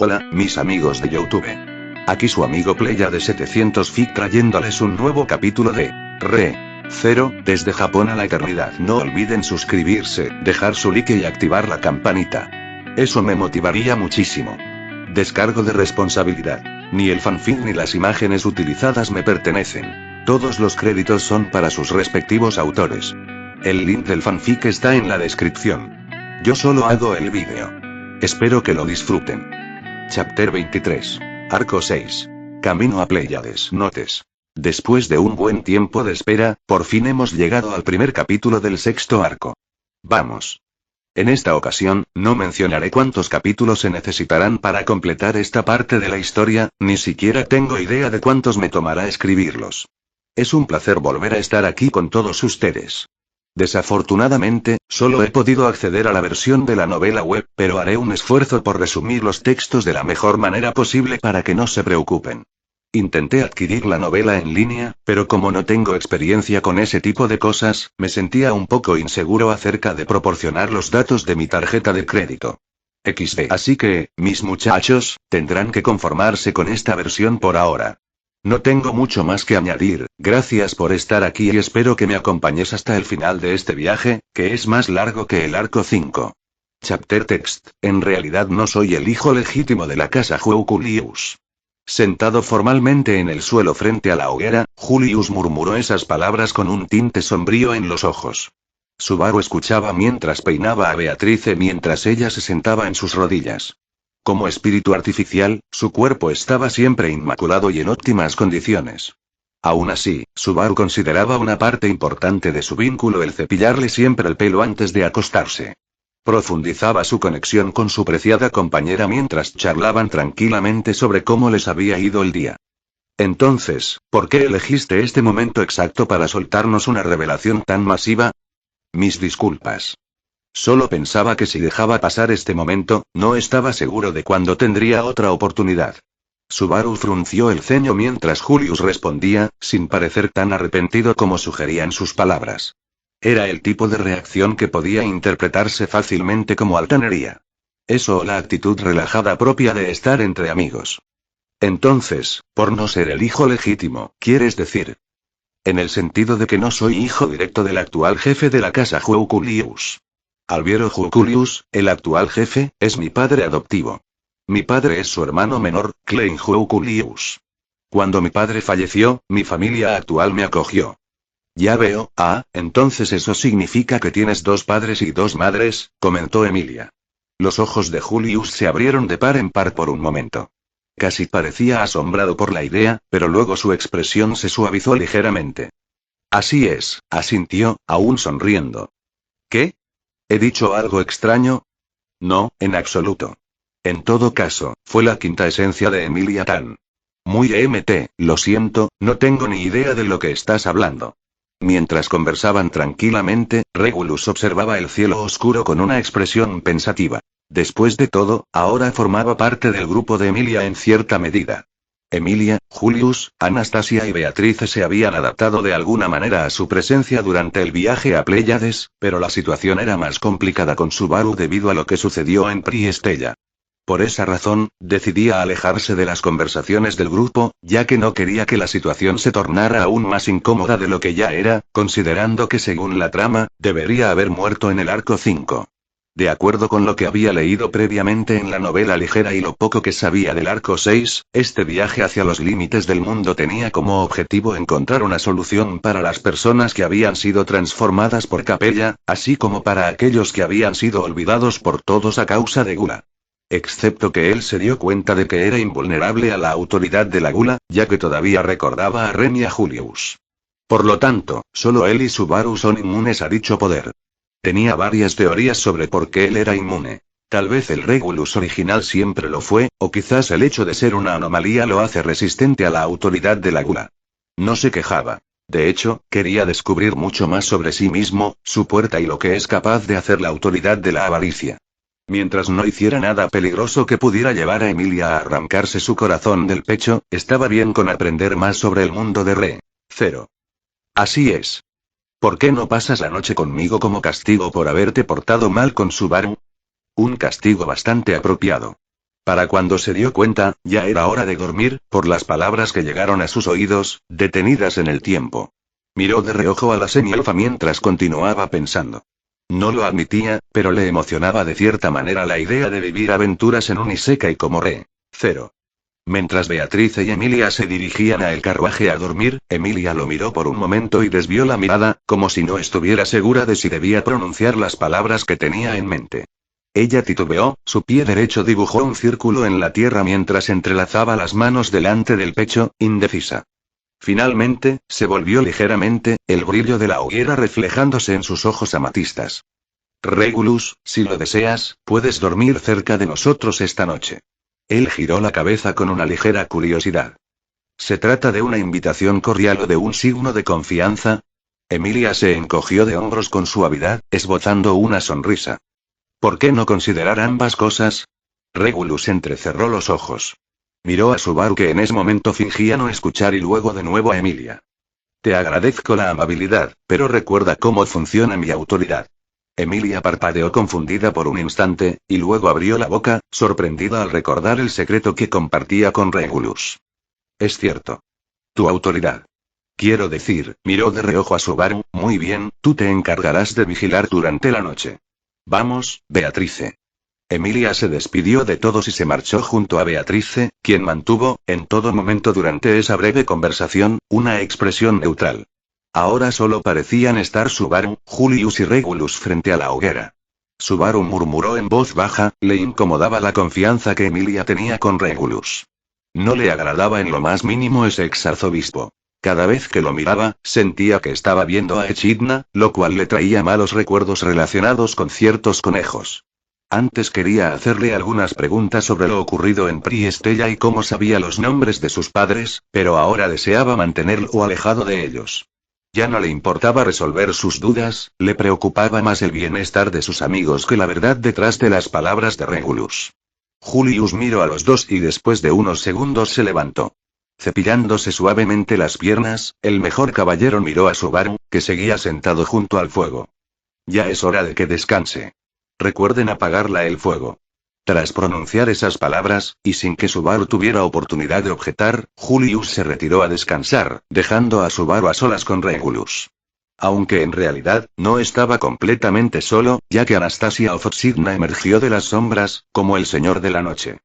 Hola, mis amigos de YouTube. Aquí su amigo Playa de 700 Feet trayéndoles un nuevo capítulo de Re0, desde Japón a la eternidad. No olviden suscribirse, dejar su like y activar la campanita. Eso me motivaría muchísimo. Descargo de responsabilidad. Ni el fanfic ni las imágenes utilizadas me pertenecen. Todos los créditos son para sus respectivos autores. El link del fanfic está en la descripción. Yo solo hago el vídeo. Espero que lo disfruten. Chapter 23. Arco 6. Camino a Pléyades. Notes. Después de un buen tiempo de espera, por fin hemos llegado al primer capítulo del sexto arco. Vamos. En esta ocasión, no mencionaré cuántos capítulos se necesitarán para completar esta parte de la historia, ni siquiera tengo idea de cuántos me tomará escribirlos. Es un placer volver a estar aquí con todos ustedes. Desafortunadamente, solo he podido acceder a la versión de la novela web, pero haré un esfuerzo por resumir los textos de la mejor manera posible para que no se preocupen. Intenté adquirir la novela en línea, pero como no tengo experiencia con ese tipo de cosas, me sentía un poco inseguro acerca de proporcionar los datos de mi tarjeta de crédito. XD. Así que, mis muchachos, tendrán que conformarse con esta versión por ahora. No tengo mucho más que añadir, gracias por estar aquí y espero que me acompañes hasta el final de este viaje, que es más largo que el arco 5. Chapter Text. En realidad no soy el hijo legítimo de la casa Julius. Sentado formalmente en el suelo frente a la hoguera, Julius murmuró esas palabras con un tinte sombrío en los ojos. Subaru escuchaba mientras peinaba a Beatrice mientras ella se sentaba en sus rodillas. Como espíritu artificial, su cuerpo estaba siempre inmaculado y en óptimas condiciones. Aún así, Subaru consideraba una parte importante de su vínculo el cepillarle siempre el pelo antes de acostarse. Profundizaba su conexión con su preciada compañera mientras charlaban tranquilamente sobre cómo les había ido el día. Entonces, ¿por qué elegiste este momento exacto para soltarnos una revelación tan masiva? Mis disculpas. Solo pensaba que si dejaba pasar este momento, no estaba seguro de cuándo tendría otra oportunidad. Subaru frunció el ceño mientras Julius respondía, sin parecer tan arrepentido como sugerían sus palabras. Era el tipo de reacción que podía interpretarse fácilmente como altanería. Eso o la actitud relajada propia de estar entre amigos. Entonces, por no ser el hijo legítimo, ¿quieres decir? En el sentido de que no soy hijo directo del actual jefe de la casa Julius. Alviero Julius, el actual jefe, es mi padre adoptivo. Mi padre es su hermano menor, Klein Julius. Cuando mi padre falleció, mi familia actual me acogió. Ya veo, entonces eso significa que tienes dos padres y dos madres, comentó Emilia. Los ojos de Julius se abrieron de par en par por un momento. Casi parecía asombrado por la idea, pero luego su expresión se suavizó ligeramente. Así es, asintió, aún sonriendo. ¿Qué? ¿He dicho algo extraño? No, en absoluto. En todo caso, fue la quinta esencia de Emilia Tan. Muy lo siento, no tengo ni idea de lo que estás hablando. Mientras conversaban tranquilamente, Regulus observaba el cielo oscuro con una expresión pensativa. Después de todo, ahora formaba parte del grupo de Emilia en cierta medida. Emilia, Julius, Anastasia y Beatrice se habían adaptado de alguna manera a su presencia durante el viaje a Pléyades, pero la situación era más complicada con Subaru debido a lo que sucedió en Priestella. Por esa razón, decidía alejarse de las conversaciones del grupo, ya que no quería que la situación se tornara aún más incómoda de lo que ya era, considerando que según la trama, debería haber muerto en el arco 5. De acuerdo con lo que había leído previamente en la novela ligera y lo poco que sabía del arco 6, este viaje hacia los límites del mundo tenía como objetivo encontrar una solución para las personas que habían sido transformadas por Capella, así como para aquellos que habían sido olvidados por todos a causa de Gula. Excepto que él se dio cuenta de que era invulnerable a la autoridad de la Gula, ya que todavía recordaba a Ren y a Julius. Por lo tanto, solo él y Subaru son inmunes a dicho poder. Tenía varias teorías sobre por qué él era inmune. Tal vez el Regulus original siempre lo fue, o quizás el hecho de ser una anomalía lo hace resistente a la autoridad de la Gula. No se quejaba. De hecho, quería descubrir mucho más sobre sí mismo, su puerta y lo que es capaz de hacer la autoridad de la avaricia. Mientras no hiciera nada peligroso que pudiera llevar a Emilia a arrancarse su corazón del pecho, estaba bien con aprender más sobre el mundo de Re0. Así es. ¿Por qué no pasas la noche conmigo como castigo por haberte portado mal con Subaru? Un castigo bastante apropiado. Para cuando se dio cuenta, ya era hora de dormir, por las palabras que llegaron a sus oídos, detenidas en el tiempo. Miró de reojo a la semielfa mientras continuaba pensando. No lo admitía, pero le emocionaba de cierta manera la idea de vivir aventuras en un Isekai como Re. 0. Mientras Beatriz y Emilia se dirigían a el carruaje a dormir, Emilia lo miró por un momento y desvió la mirada, como si no estuviera segura de si debía pronunciar las palabras que tenía en mente. Ella titubeó, su pie derecho dibujó un círculo en la tierra mientras entrelazaba las manos delante del pecho, indecisa. Finalmente, se volvió ligeramente, el brillo de la hoguera reflejándose en sus ojos amatistas. Regulus, si lo deseas, puedes dormir cerca de nosotros esta noche. Él giró la cabeza con una ligera curiosidad. ¿Se trata de una invitación cordial o de un signo de confianza? Emilia se encogió de hombros con suavidad, esbozando una sonrisa. ¿Por qué no considerar ambas cosas? Regulus entrecerró los ojos. Miró a Subaru que en ese momento fingía no escuchar y luego de nuevo a Emilia. Te agradezco la amabilidad, pero recuerda cómo funciona mi autoridad. Emilia parpadeó confundida por un instante, y luego abrió la boca, sorprendida al recordar el secreto que compartía con Regulus. Es cierto. Tu autoridad. Quiero decir, miró de reojo a Subaru, muy bien, tú te encargarás de vigilar durante la noche. Vamos, Beatrice. Emilia se despidió de todos y se marchó junto a Beatrice, quien mantuvo, en todo momento durante esa breve conversación, una expresión neutral. Ahora solo parecían estar Subaru, Julius y Regulus frente a la hoguera. Subaru murmuró en voz baja, le incomodaba la confianza que Emilia tenía con Regulus. No le agradaba en lo más mínimo ese exarzobispo. Cada vez que lo miraba, sentía que estaba viendo a Echidna, lo cual le traía malos recuerdos relacionados con ciertos conejos. Antes quería hacerle algunas preguntas sobre lo ocurrido en Priestella y cómo sabía los nombres de sus padres, pero ahora deseaba mantenerlo alejado de ellos. Ya no le importaba resolver sus dudas, le preocupaba más el bienestar de sus amigos que la verdad detrás de las palabras de Regulus. Julius miró a los dos y después de unos segundos se levantó. Cepillándose suavemente las piernas, el mejor caballero miró a Subaru, que seguía sentado junto al fuego. Ya es hora de que descanse. Recuerden apagarla el fuego. Tras pronunciar esas palabras, y sin que Subaru tuviera oportunidad de objetar, Julius se retiró a descansar, dejando a Subaru a solas con Regulus. Aunque en realidad, no estaba completamente solo, ya que Anastasia Ofoxidna emergió de las sombras, como el señor de la noche.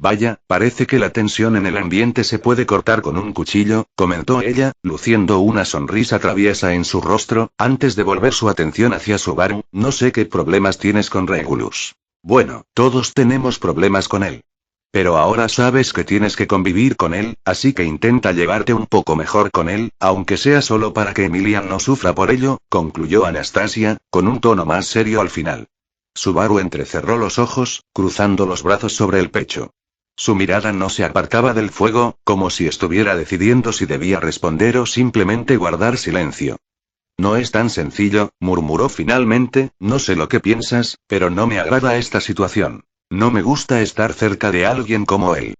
Vaya, parece que la tensión en el ambiente se puede cortar con un cuchillo, comentó ella, luciendo una sonrisa traviesa en su rostro, antes de volver su atención hacia Subaru. No sé qué problemas tienes con Regulus. Bueno, todos tenemos problemas con él. Pero ahora sabes que tienes que convivir con él, así que intenta llevarte un poco mejor con él, aunque sea solo para que Emilia no sufra por ello, concluyó Anastasia, con un tono más serio al final. Subaru entrecerró los ojos, cruzando los brazos sobre el pecho. Su mirada no se apartaba del fuego, como si estuviera decidiendo si debía responder o simplemente guardar silencio. No es tan sencillo, murmuró finalmente, no sé lo que piensas, pero no me agrada esta situación. No me gusta estar cerca de alguien como él.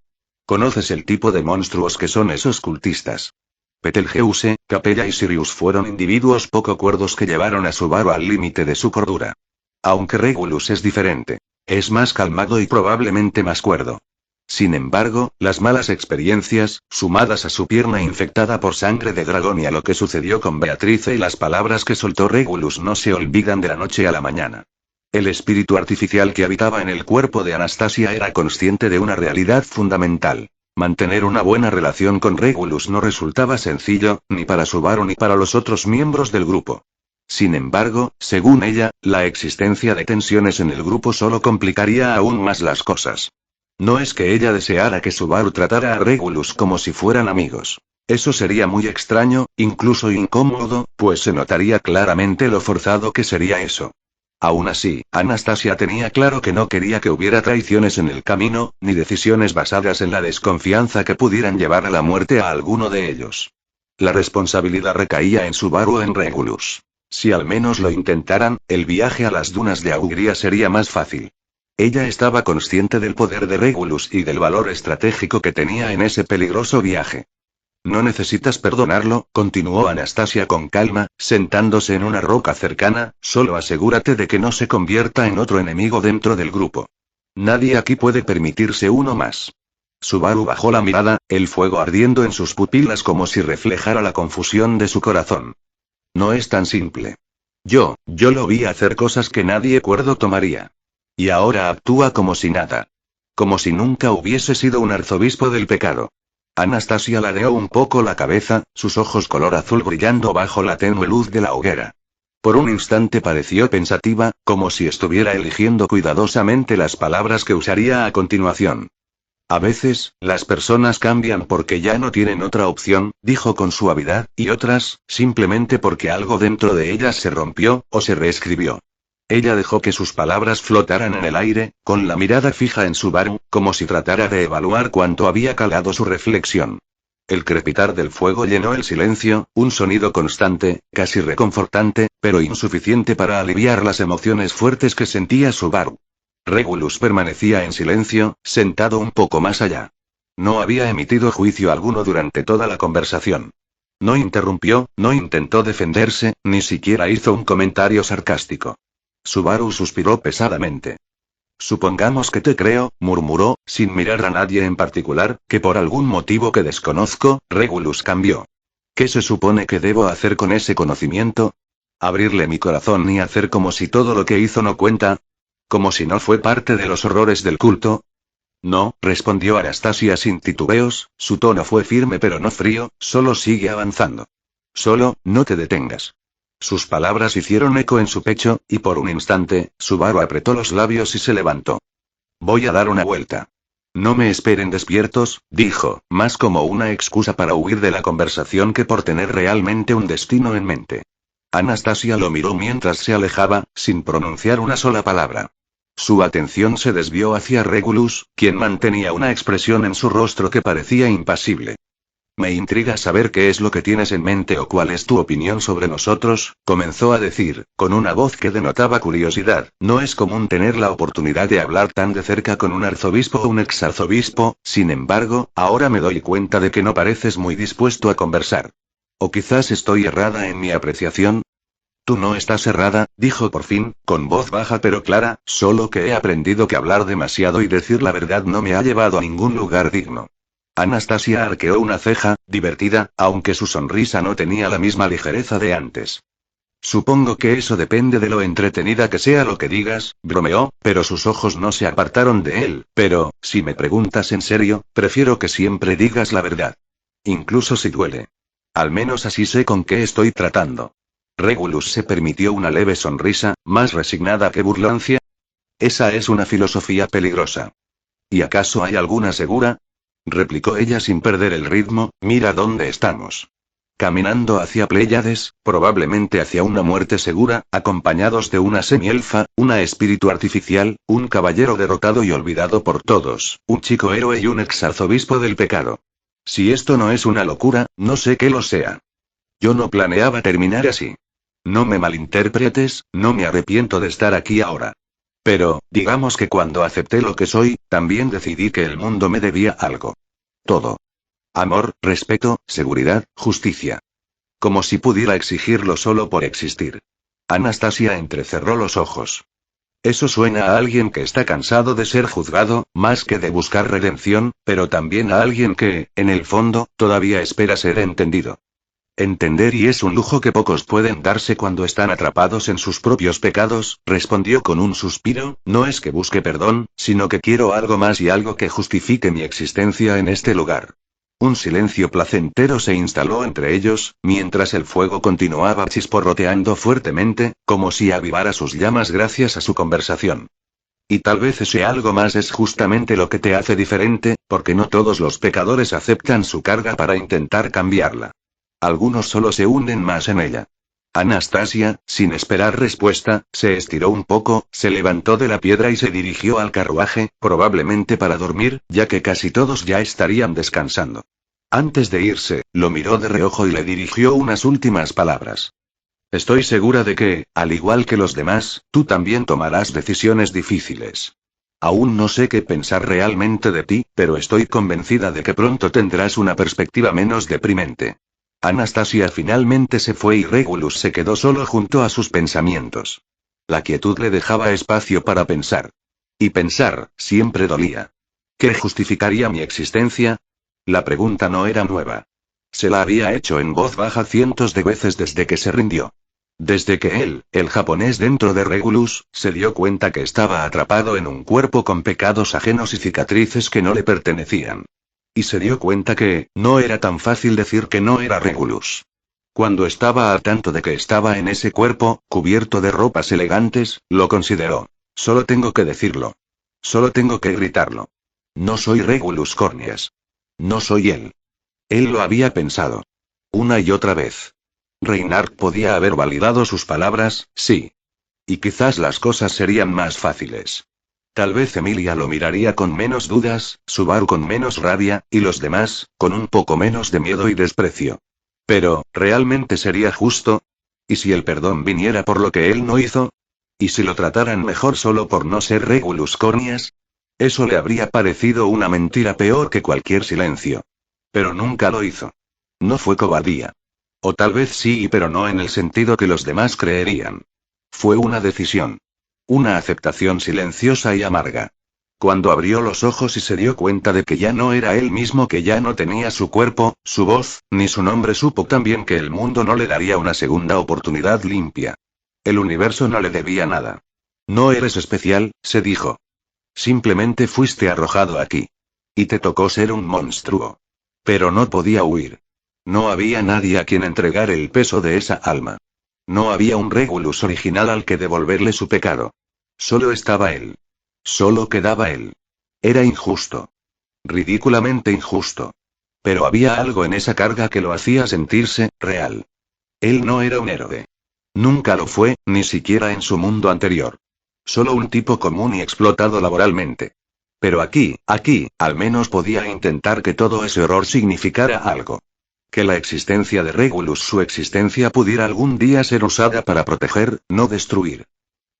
¿Conoces el tipo de monstruos que son esos cultistas? Betelgeuse, Capella y Sirius fueron individuos poco cuerdos que llevaron a Subaru al límite de su cordura. Aunque Regulus es diferente. Es más calmado y probablemente más cuerdo. Sin embargo, las malas experiencias, sumadas a su pierna infectada por sangre de dragón y a lo que sucedió con Beatrice y las palabras que soltó Regulus no se olvidan de la noche a la mañana. El espíritu artificial que habitaba en el cuerpo de Anastasia era consciente de una realidad fundamental. Mantener una buena relación con Regulus no resultaba sencillo, ni para Subaru ni para los otros miembros del grupo. Sin embargo, según ella, la existencia de tensiones en el grupo solo complicaría aún más las cosas. No es que ella deseara que Subaru tratara a Regulus como si fueran amigos. Eso sería muy extraño, incluso incómodo, pues se notaría claramente lo forzado que sería eso. Aún así, Anastasia tenía claro que no quería que hubiera traiciones en el camino, ni decisiones basadas en la desconfianza que pudieran llevar a la muerte a alguno de ellos. La responsabilidad recaía en Subaru o en Regulus. Si al menos lo intentaran, el viaje a las dunas de Augria sería más fácil. Ella estaba consciente del poder de Regulus y del valor estratégico que tenía en ese peligroso viaje. No necesitas perdonarlo, continuó Anastasia con calma, sentándose en una roca cercana, solo asegúrate de que no se convierta en otro enemigo dentro del grupo. Nadie aquí puede permitirse uno más. Subaru bajó la mirada, el fuego ardiendo en sus pupilas como si reflejara la confusión de su corazón. No es tan simple. Yo lo vi hacer cosas que nadie cuerdo tomaría. Y ahora actúa como si nada. Como si nunca hubiese sido un arzobispo del pecado. Anastasia ladeó un poco la cabeza, sus ojos color azul brillando bajo la tenue luz de la hoguera. Por un instante pareció pensativa, como si estuviera eligiendo cuidadosamente las palabras que usaría a continuación. A veces, las personas cambian porque ya no tienen otra opción, dijo con suavidad, y otras, simplemente porque algo dentro de ellas se rompió, o se reescribió. Ella dejó que sus palabras flotaran en el aire, con la mirada fija en Subaru, como si tratara de evaluar cuánto había calado su reflexión. El crepitar del fuego llenó el silencio, un sonido constante, casi reconfortante, pero insuficiente para aliviar las emociones fuertes que sentía Subaru. Regulus permanecía en silencio, sentado un poco más allá. No había emitido juicio alguno durante toda la conversación. No interrumpió, no intentó defenderse, ni siquiera hizo un comentario sarcástico. Subaru suspiró pesadamente. Supongamos que te creo, murmuró, sin mirar a nadie en particular, que por algún motivo que desconozco, Regulus cambió. ¿Qué se supone que debo hacer con ese conocimiento? ¿Abrirle mi corazón y hacer como si todo lo que hizo no cuenta? ¿Como si no fue parte de los horrores del culto? No, respondió Anastasia sin titubeos, su tono fue firme pero no frío, solo sigue avanzando. Solo, no te detengas. Sus palabras hicieron eco en su pecho, y por un instante, Subaru apretó los labios y se levantó. Voy a dar una vuelta. No me esperen despiertos, dijo, más como una excusa para huir de la conversación que por tener realmente un destino en mente. Anastasia lo miró mientras se alejaba, sin pronunciar una sola palabra. Su atención se desvió hacia Regulus, quien mantenía una expresión en su rostro que parecía impasible. Me intriga saber qué es lo que tienes en mente o cuál es tu opinión sobre nosotros, comenzó a decir, con una voz que denotaba curiosidad. No es común tener la oportunidad de hablar tan de cerca con un arzobispo o un exarzobispo, sin embargo, ahora me doy cuenta de que no pareces muy dispuesto a conversar. ¿O quizás estoy errada en mi apreciación? Tú no estás errada, dijo por fin, con voz baja pero clara, solo que he aprendido que hablar demasiado y decir la verdad no me ha llevado a ningún lugar digno. Anastasia arqueó una ceja, divertida, aunque su sonrisa no tenía la misma ligereza de antes. Supongo que eso depende de lo entretenida que sea lo que digas, bromeó, pero sus ojos no se apartaron de él. Pero, si me preguntas en serio, prefiero que siempre digas la verdad. Incluso si duele. Al menos así sé con qué estoy tratando. Regulus se permitió una leve sonrisa, más resignada que burlancia. Esa es una filosofía peligrosa. ¿Y acaso hay alguna segura? Replicó ella sin perder el ritmo. Mira dónde estamos. Caminando hacia Pléyades, probablemente hacia una muerte segura, acompañados de una semielfa, una espíritu artificial, un caballero derrotado y olvidado por todos, un chico héroe y un exarzobispo del pecado. Si esto no es una locura, no sé qué lo sea. Yo no planeaba terminar así. No me malinterpretes, no me arrepiento de estar aquí ahora. Pero, digamos que cuando acepté lo que soy, también decidí que el mundo me debía algo. Todo. Amor, respeto, seguridad, justicia. Como si pudiera exigirlo solo por existir. Anastasia entrecerró los ojos. Eso suena a alguien que está cansado de ser juzgado, más que de buscar redención, pero también a alguien que, en el fondo, todavía espera ser entendido. Entender y es un lujo que pocos pueden darse cuando están atrapados en sus propios pecados, respondió con un suspiro. No es que busque perdón, sino que quiero algo más y algo que justifique mi existencia en este lugar. Un silencio placentero se instaló entre ellos, mientras el fuego continuaba chisporroteando fuertemente, como si avivara sus llamas gracias a su conversación. Y tal vez ese algo más es justamente lo que te hace diferente, porque no todos los pecadores aceptan su carga para intentar cambiarla. Algunos solo se hunden más en ella. Anastasia, sin esperar respuesta, se estiró un poco, se levantó de la piedra y se dirigió al carruaje, probablemente para dormir, ya que casi todos ya estarían descansando. Antes de irse, lo miró de reojo y le dirigió unas últimas palabras. Estoy segura de que, al igual que los demás, tú también tomarás decisiones difíciles. Aún no sé qué pensar realmente de ti, pero estoy convencida de que pronto tendrás una perspectiva menos deprimente. Anastasia finalmente se fue y Regulus se quedó solo junto a sus pensamientos. La quietud le dejaba espacio para pensar. Y pensar, siempre dolía. ¿Qué justificaría mi existencia? La pregunta no era nueva. Se la había hecho en voz baja cientos de veces desde que se rindió. Desde que él, el japonés dentro de Regulus, se dio cuenta que estaba atrapado en un cuerpo con pecados ajenos y cicatrices que no le pertenecían. Y se dio cuenta que, no era tan fácil decir que no era Regulus. Cuando estaba al tanto de que estaba en ese cuerpo, cubierto de ropas elegantes, lo consideró. Solo tengo que decirlo. Solo tengo que gritarlo. No soy Regulus Cornias. No soy él. Él lo había pensado. Una y otra vez. Reinhardt podía haber validado sus palabras, sí. Y quizás las cosas serían más fáciles. Tal vez Emilia lo miraría con menos dudas, Subaru con menos rabia, y los demás, con un poco menos de miedo y desprecio. Pero, ¿realmente sería justo? ¿Y si el perdón viniera por lo que él no hizo? ¿Y si lo trataran mejor solo por no ser Regulus Cornias? Eso le habría parecido una mentira peor que cualquier silencio. Pero nunca lo hizo. No fue cobardía. O tal vez sí, pero no en el sentido que los demás creerían. Fue una decisión. Una aceptación silenciosa y amarga. Cuando abrió los ojos y se dio cuenta de que ya no era él mismo, que ya no tenía su cuerpo, su voz, ni su nombre, supo también que el mundo no le daría una segunda oportunidad limpia. El universo no le debía nada. No eres especial, se dijo. Simplemente fuiste arrojado aquí. Y te tocó ser un monstruo. Pero no podía huir. No había nadie a quien entregar el peso de esa alma. No había un Regulus original al que devolverle su pecado. Solo estaba él. Solo quedaba él. Era injusto. Ridículamente injusto. Pero había algo en esa carga que lo hacía sentirse real. Él no era un héroe. Nunca lo fue, ni siquiera en su mundo anterior. Solo un tipo común y explotado laboralmente. Pero aquí, al menos podía intentar que todo ese horror significara algo. Que la existencia de Regulus, su existencia, pudiera algún día ser usada para proteger, no destruir.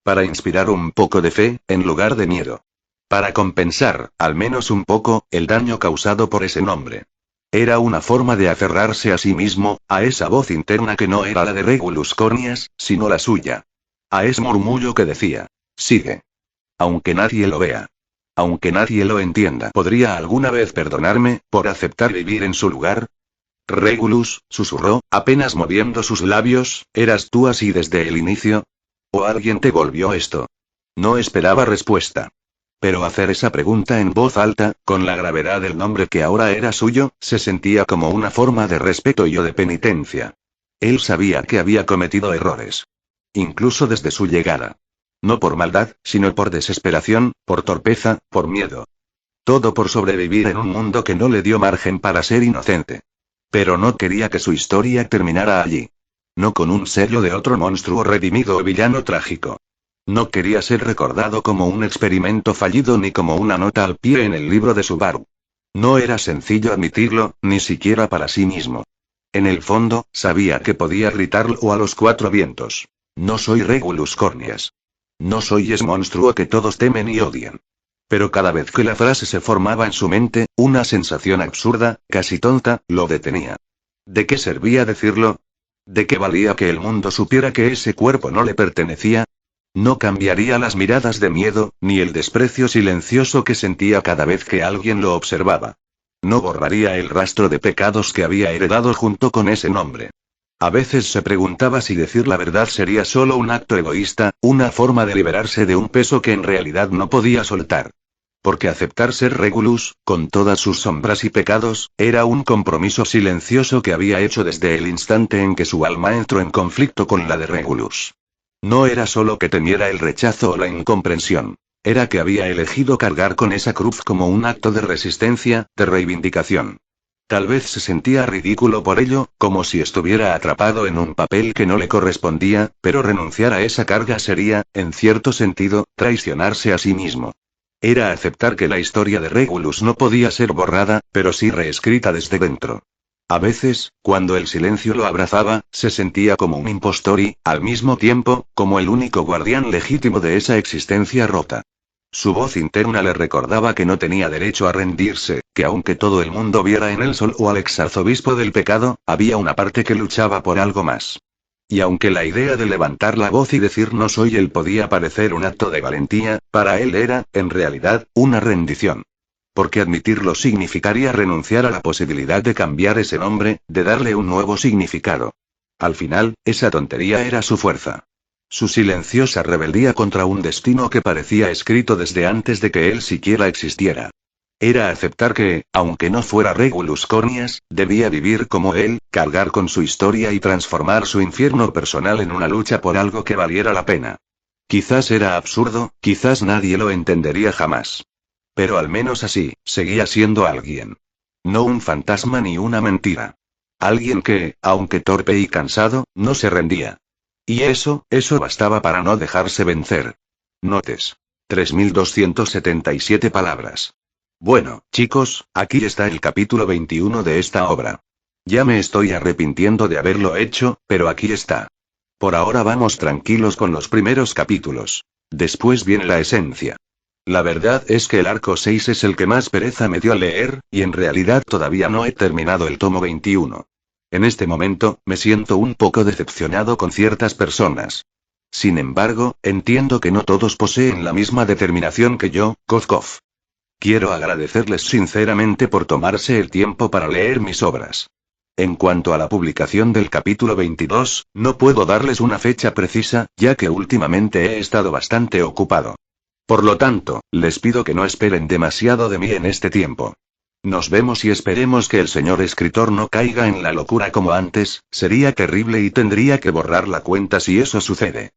Para inspirar un poco de fe, en lugar de miedo. Para compensar, al menos un poco, el daño causado por ese nombre. Era una forma de aferrarse a sí mismo, a esa voz interna que no era la de Regulus Cornias, sino la suya. A ese murmullo que decía: sigue. Aunque nadie lo vea. Aunque nadie lo entienda. ¿Podría alguna vez perdonarme, por aceptar vivir en su lugar? Regulus, susurró, apenas moviendo sus labios, ¿eras tú así desde el inicio? ¿O alguien te volvió esto? No esperaba respuesta. Pero hacer esa pregunta en voz alta, con la gravedad del nombre que ahora era suyo, se sentía como una forma de respeto y o de penitencia. Él sabía que había cometido errores. Incluso desde su llegada. No por maldad, sino por desesperación, por torpeza, por miedo. Todo por sobrevivir en un mundo que no le dio margen para ser inocente. Pero no quería que su historia terminara allí. No con un sello de otro monstruo redimido o villano trágico. No quería ser recordado como un experimento fallido ni como una nota al pie en el libro de Subaru. No era sencillo admitirlo, ni siquiera para sí mismo. En el fondo, sabía que podía gritarlo a los cuatro vientos. No soy Regulus Cornias. No soy ese monstruo que todos temen y odian. Pero cada vez que la frase se formaba en su mente, una sensación absurda, casi tonta, lo detenía. ¿De qué servía decirlo? ¿De qué valía que el mundo supiera que ese cuerpo no le pertenecía? No cambiaría las miradas de miedo, ni el desprecio silencioso que sentía cada vez que alguien lo observaba. No borraría el rastro de pecados que había heredado junto con ese nombre. A veces se preguntaba si decir la verdad sería solo un acto egoísta, una forma de liberarse de un peso que en realidad no podía soltar. Porque aceptar ser Regulus, con todas sus sombras y pecados, era un compromiso silencioso que había hecho desde el instante en que su alma entró en conflicto con la de Regulus. No era solo que temiera el rechazo o la incomprensión. Era que había elegido cargar con esa cruz como un acto de resistencia, de reivindicación. Tal vez se sentía ridículo por ello, como si estuviera atrapado en un papel que no le correspondía, pero renunciar a esa carga sería, en cierto sentido, traicionarse a sí mismo. Era aceptar que la historia de Regulus no podía ser borrada, pero sí reescrita desde dentro. A veces, cuando el silencio lo abrazaba, se sentía como un impostor y, al mismo tiempo, como el único guardián legítimo de esa existencia rota. Su voz interna le recordaba que no tenía derecho a rendirse, que aunque todo el mundo viera en él solo al exarzobispo del pecado, había una parte que luchaba por algo más. Y aunque la idea de levantar la voz y decir no soy él podía parecer un acto de valentía, para él era, en realidad, una rendición. Porque admitirlo significaría renunciar a la posibilidad de cambiar ese nombre, de darle un nuevo significado. Al final, esa tontería era su fuerza. Su silenciosa rebeldía contra un destino que parecía escrito desde antes de que él siquiera existiera. Era aceptar que, aunque no fuera Regulus Cornias, debía vivir como él, cargar con su historia y transformar su infierno personal en una lucha por algo que valiera la pena. Quizás era absurdo, quizás nadie lo entendería jamás. Pero al menos así, seguía siendo alguien. No un fantasma ni una mentira. Alguien que, aunque torpe y cansado, no se rendía. Y eso bastaba para no dejarse vencer. Notes. 3277 palabras. Bueno, chicos, aquí está el capítulo 21 de esta obra. Ya me estoy arrepintiendo de haberlo hecho, pero aquí está. Por ahora vamos tranquilos con los primeros capítulos. Después viene la esencia. La verdad es que el arco 6 es el que más pereza me dio a leer, y en realidad todavía no he terminado el tomo 21. En este momento, me siento un poco decepcionado con ciertas personas. Sin embargo, entiendo que no todos poseen la misma determinación que yo, Kozkov. Quiero agradecerles sinceramente por tomarse el tiempo para leer mis obras. En cuanto a la publicación del capítulo 22, no puedo darles una fecha precisa, ya que últimamente he estado bastante ocupado. Por lo tanto, les pido que no esperen demasiado de mí en este tiempo. Nos vemos y esperemos que el señor escritor no caiga en la locura como antes, sería terrible y tendría que borrar la cuenta si eso sucede.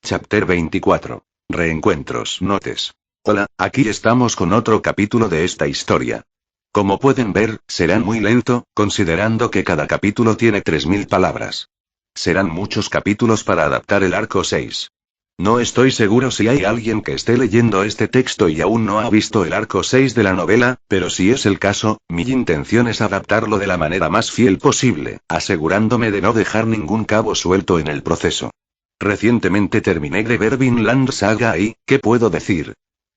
Chapter 24. Reencuentros. Notes. Hola, aquí estamos con otro capítulo de esta historia. Como pueden ver, será muy lento, considerando que cada capítulo tiene 3000 palabras. Serán muchos capítulos para adaptar el arco 6. No estoy seguro si hay alguien que esté leyendo este texto y aún no ha visto el arco 6 de la novela, pero si es el caso, mi intención es adaptarlo de la manera más fiel posible, asegurándome de no dejar ningún cabo suelto en el proceso. Recientemente terminé de ver Vinland Saga y, ¿qué puedo decir?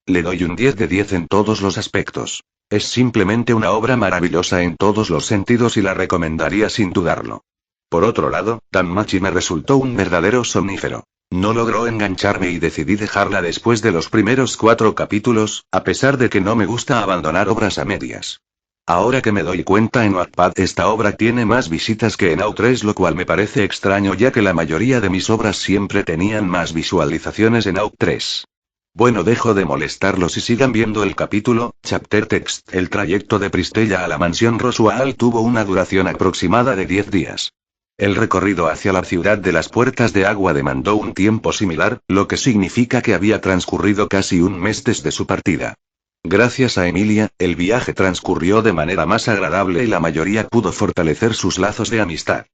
Le doy un 10 de 10 en todos los aspectos. Es simplemente una obra maravillosa en todos los sentidos y la recomendaría sin dudarlo. Por otro lado, Danmachi me resultó un verdadero somnífero. No logró engancharme y decidí dejarla después de los primeros 4 capítulos, a pesar de que no me gusta abandonar obras a medias. Ahora que me doy cuenta en Wattpad esta obra tiene más visitas que en AO3, lo cual me parece extraño ya que la mayoría de mis obras siempre tenían más visualizaciones en AO3. Bueno, dejo de molestarlos y sigan viendo el capítulo. Chapter Text. El trayecto de Pristella a la mansión Roswell tuvo una duración aproximada de 10 días. El recorrido hacia la ciudad de las puertas de agua demandó un tiempo similar, lo que significa que había transcurrido casi un mes desde su partida. Gracias a Emilia, el viaje transcurrió de manera más agradable y la mayoría pudo fortalecer sus lazos de amistad.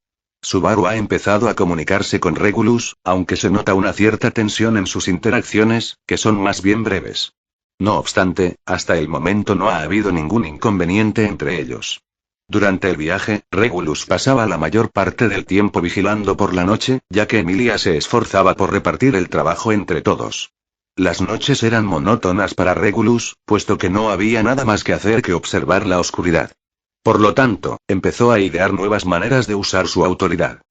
Subaru ha empezado a comunicarse con Regulus, aunque se nota una cierta tensión en sus interacciones, que son más bien breves. No obstante, hasta el momento no ha habido ningún inconveniente entre ellos. Durante el viaje, Regulus pasaba la mayor parte del tiempo vigilando por la noche, ya que Emilia se esforzaba por repartir el trabajo entre todos. Las noches eran monótonas para Regulus, puesto que no había nada más que hacer que observar la oscuridad. Por lo tanto, empezó a idear nuevas maneras de usar su autoridad.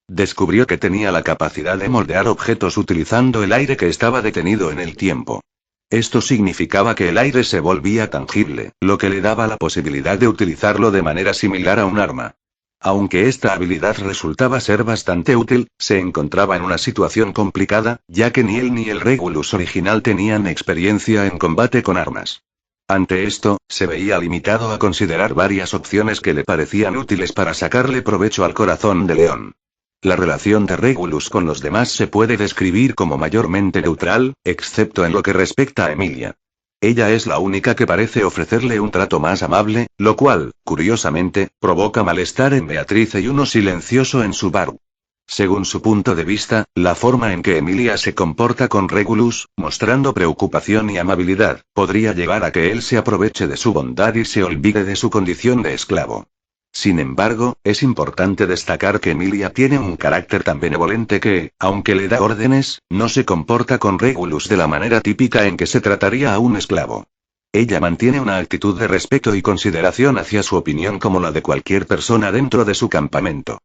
Descubrió que tenía la capacidad de moldear objetos utilizando el aire que estaba detenido en el tiempo. Esto significaba que el aire se volvía tangible, lo que le daba la posibilidad de utilizarlo de manera similar a un arma. Aunque esta habilidad resultaba ser bastante útil, se encontraba en una situación complicada, ya que ni él ni el Regulus original tenían experiencia en combate con armas. Ante esto, se veía limitado a considerar varias opciones que le parecían útiles para sacarle provecho al corazón de león. La relación de Regulus con los demás se puede describir como mayormente neutral, excepto en lo que respecta a Emilia. Ella es la única que parece ofrecerle un trato más amable, lo cual, curiosamente, provoca malestar en Beatrice y uno silencioso en Subaru. Según su punto de vista, la forma en que Emilia se comporta con Regulus, mostrando preocupación y amabilidad, podría llevar a que él se aproveche de su bondad y se olvide de su condición de esclavo. Sin embargo, es importante destacar que Emilia tiene un carácter tan benevolente que, aunque le da órdenes, no se comporta con Regulus de la manera típica en que se trataría a un esclavo. Ella mantiene una actitud de respeto y consideración hacia su opinión como la de cualquier persona dentro de su campamento.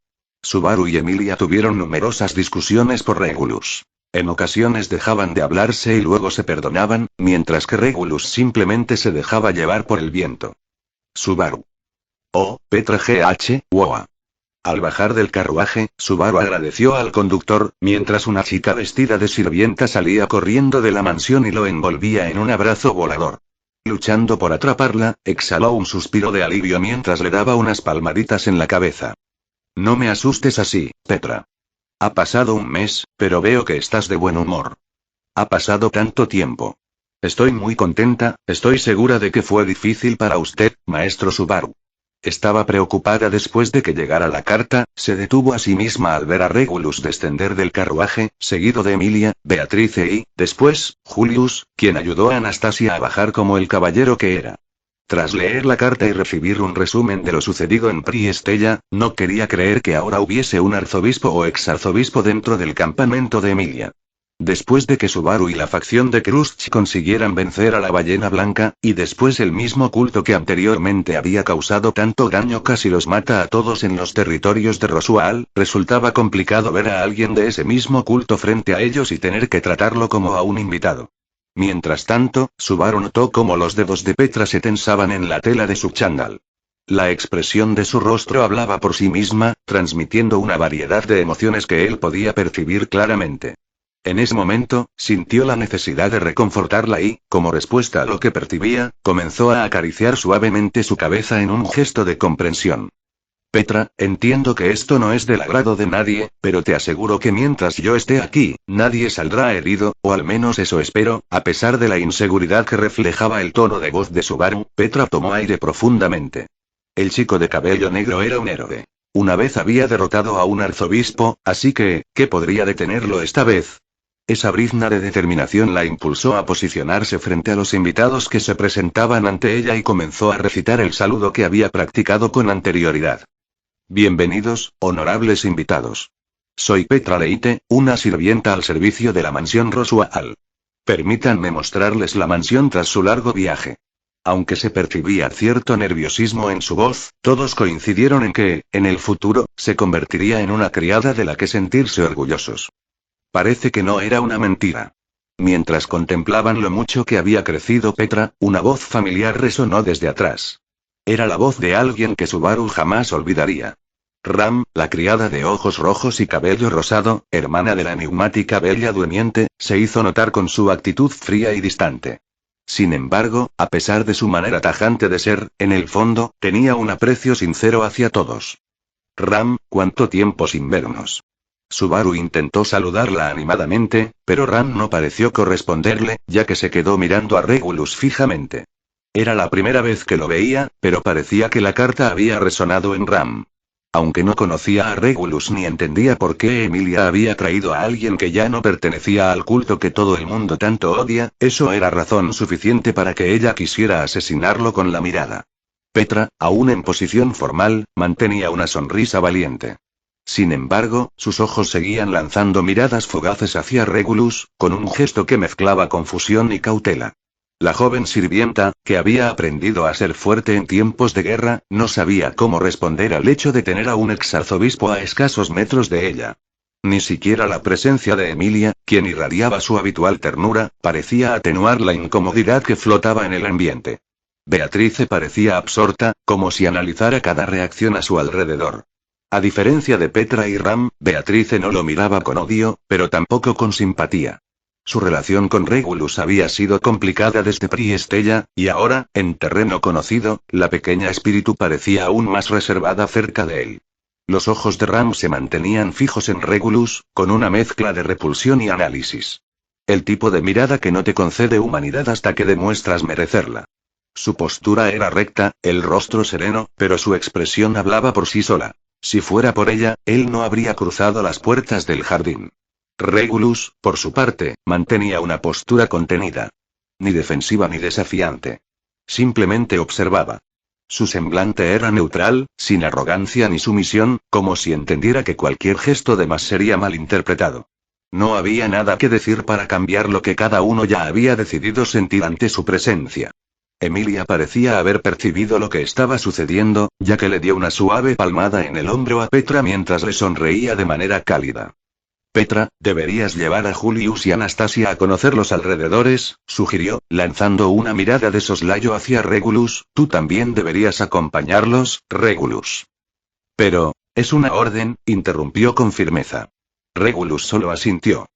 Subaru y Emilia tuvieron numerosas discusiones por Regulus. En ocasiones dejaban de hablarse y luego se perdonaban, mientras que Regulus simplemente se dejaba llevar por el viento. Subaru. Oh, Petra GH, wow. Al bajar del carruaje, Subaru agradeció al conductor, mientras una chica vestida de sirvienta salía corriendo de la mansión y lo envolvía en un abrazo volador. Luchando por atraparla, exhaló un suspiro de alivio mientras le daba unas palmaditas en la cabeza. No me asustes así, Petra. Ha pasado un mes, pero veo que estás de buen humor. Ha pasado tanto tiempo. Estoy muy contenta, estoy segura de que fue difícil para usted, maestro Subaru. Estaba preocupada después de que llegara la carta, se detuvo a sí misma al ver a Regulus descender del carruaje, seguido de Emilia, Beatrice y, después, Julius, quien ayudó a Anastasia a bajar como el caballero que era. Tras leer la carta y recibir un resumen de lo sucedido en Priestella, no quería creer que ahora hubiese un arzobispo o exarzobispo dentro del campamento de Emilia. Después de que Subaru y la facción de Krushch consiguieran vencer a la ballena blanca, y después el mismo culto que anteriormente había causado tanto daño casi los mata a todos en los territorios de Rosual, resultaba complicado ver a alguien de ese mismo culto frente a ellos y tener que tratarlo como a un invitado. Mientras tanto, Subaru notó cómo los dedos de Petra se tensaban en la tela de su chándal. La expresión de su rostro hablaba por sí misma, transmitiendo una variedad de emociones que él podía percibir claramente. En ese momento, sintió la necesidad de reconfortarla y, como respuesta a lo que percibía, comenzó a acariciar suavemente su cabeza en un gesto de comprensión. Petra, entiendo que esto no es del agrado de nadie, pero te aseguro que mientras yo esté aquí, nadie saldrá herido, o al menos eso espero. A pesar de la inseguridad que reflejaba el tono de voz de Subaru, Petra tomó aire profundamente. El chico de cabello negro era un héroe. Una vez había derrotado a un arzobispo, así que, ¿qué podría detenerlo esta vez? Esa brizna de determinación la impulsó a posicionarse frente a los invitados que se presentaban ante ella y comenzó a recitar el saludo que había practicado con anterioridad. Bienvenidos, honorables invitados. Soy Petra Leite, una sirvienta al servicio de la mansión Rosual. Permítanme mostrarles la mansión tras su largo viaje. Aunque se percibía cierto nerviosismo en su voz, todos coincidieron en que, en el futuro, se convertiría en una criada de la que sentirse orgullosos. Parece que no era una mentira. Mientras contemplaban lo mucho que había crecido Petra, una voz familiar resonó desde atrás. Era la voz de alguien que Subaru jamás olvidaría. Ram, la criada de ojos rojos y cabello rosado, hermana de la enigmática bella durmiente, se hizo notar con su actitud fría y distante. Sin embargo, a pesar de su manera tajante de ser, en el fondo, tenía un aprecio sincero hacia todos. Ram, ¿cuánto tiempo sin vernos? Subaru intentó saludarla animadamente, pero Ram no pareció corresponderle, ya que se quedó mirando a Regulus fijamente. Era la primera vez que lo veía, pero parecía que la carta había resonado en Ram. Aunque no conocía a Regulus ni entendía por qué Emilia había traído a alguien que ya no pertenecía al culto que todo el mundo tanto odia, eso era razón suficiente para que ella quisiera asesinarlo con la mirada. Petra, aún en posición formal, mantenía una sonrisa valiente. Sin embargo, sus ojos seguían lanzando miradas fugaces hacia Regulus, con un gesto que mezclaba confusión y cautela. La joven sirvienta, que había aprendido a ser fuerte en tiempos de guerra, no sabía cómo responder al hecho de tener a un exarzobispo a escasos metros de ella. Ni siquiera la presencia de Emilia, quien irradiaba su habitual ternura, parecía atenuar la incomodidad que flotaba en el ambiente. Beatrice parecía absorta, como si analizara cada reacción a su alrededor. A diferencia de Petra y Ram, Beatrice no lo miraba con odio, pero tampoco con simpatía. Su relación con Regulus había sido complicada desde Priestella, y ahora, en terreno conocido, la pequeña espíritu parecía aún más reservada cerca de él. Los ojos de Ram se mantenían fijos en Regulus, con una mezcla de repulsión y análisis. El tipo de mirada que no te concede humanidad hasta que demuestras merecerla. Su postura era recta, el rostro sereno, pero su expresión hablaba por sí sola. Si fuera por ella, él no habría cruzado las puertas del jardín. Regulus, por su parte, mantenía una postura contenida. Ni defensiva ni desafiante. Simplemente observaba. Su semblante era neutral, sin arrogancia ni sumisión, como si entendiera que cualquier gesto de más sería malinterpretado. No había nada que decir para cambiar lo que cada uno ya había decidido sentir ante su presencia. Emilia parecía haber percibido lo que estaba sucediendo, ya que le dio una suave palmada en el hombro a Petra mientras le sonreía de manera cálida. Petra, deberías llevar a Julius y Anastasia a conocer los alrededores, sugirió, lanzando una mirada de soslayo hacia Regulus. Tú también deberías acompañarlos, Regulus. Pero, es una orden, interrumpió con firmeza. Regulus solo asintió.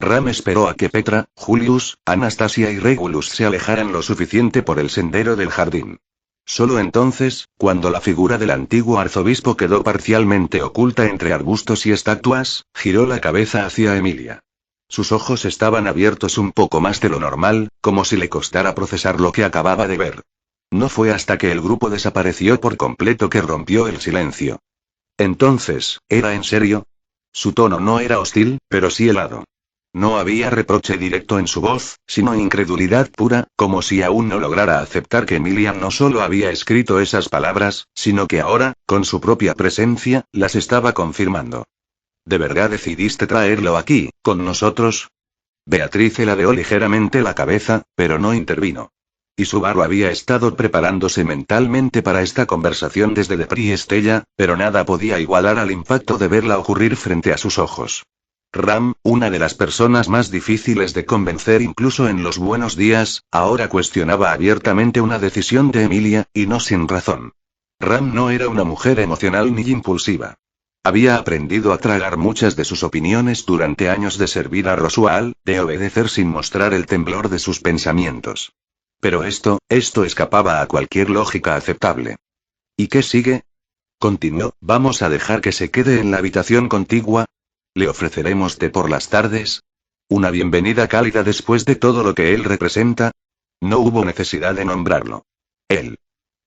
Ram esperó a que Petra, Julius, Anastasia y Regulus se alejaran lo suficiente por el sendero del jardín. Solo entonces, cuando la figura del antiguo arzobispo quedó parcialmente oculta entre arbustos y estatuas, giró la cabeza hacia Emilia. Sus ojos estaban abiertos un poco más de lo normal, como si le costara procesar lo que acababa de ver. No fue hasta que el grupo desapareció por completo que rompió el silencio. Entonces, ¿era en serio? Su tono no era hostil, pero sí helado. No había reproche directo en su voz, sino incredulidad pura, como si aún no lograra aceptar que Emilia no solo había escrito esas palabras, sino que ahora, con su propia presencia, las estaba confirmando. ¿De verdad decidiste traerlo aquí, con nosotros? Beatriz ladeó ligeramente la cabeza, pero no intervino. Y Subaru había estado preparándose mentalmente para esta conversación desde de Priestella, pero nada podía igualar al impacto de verla ocurrir frente a sus ojos. Ram, una de las personas más difíciles de convencer incluso en los buenos días, ahora cuestionaba abiertamente una decisión de Emilia, y no sin razón. Ram no era una mujer emocional ni impulsiva. Había aprendido a tragar muchas de sus opiniones durante años de servir a Rosual, de obedecer sin mostrar el temblor de sus pensamientos. Pero esto escapaba a cualquier lógica aceptable. ¿Y qué sigue? Continuó, ¿vamos a dejar que se quede en la habitación contigua? ¿Le ofreceremos té por las tardes? ¿Una bienvenida cálida después de todo lo que él representa? No hubo necesidad de nombrarlo. Él.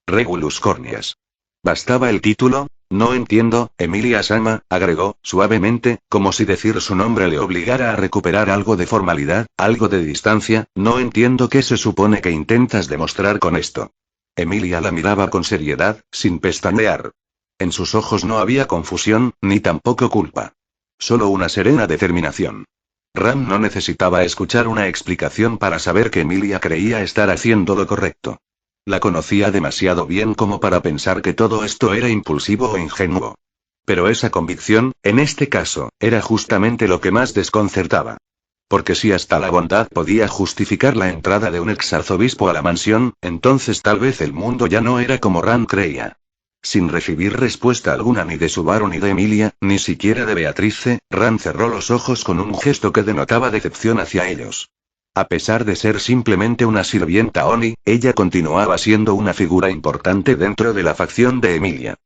Regulus Cornias. ¿Bastaba el título? No entiendo, Emilia Sama, agregó, suavemente, como si decir su nombre le obligara a recuperar algo de formalidad, algo de distancia. No entiendo qué se supone que intentas demostrar con esto. Emilia la miraba con seriedad, sin pestañear. En sus ojos no había confusión, ni tampoco culpa. Solo una serena determinación. Ram no necesitaba escuchar una explicación para saber que Emilia creía estar haciendo lo correcto. La conocía demasiado bien como para pensar que todo esto era impulsivo o ingenuo. Pero esa convicción, en este caso, era justamente lo que más desconcertaba. Porque si hasta la bondad podía justificar la entrada de un exarzobispo a la mansión, entonces tal vez el mundo ya no era como Ram creía. Sin recibir respuesta alguna ni de Subaru ni de Emilia, ni siquiera de Beatrice, Ram cerró los ojos con un gesto que denotaba decepción hacia ellos. A pesar de ser simplemente una sirvienta Oni, ella continuaba siendo una figura importante dentro de la facción de Emilia.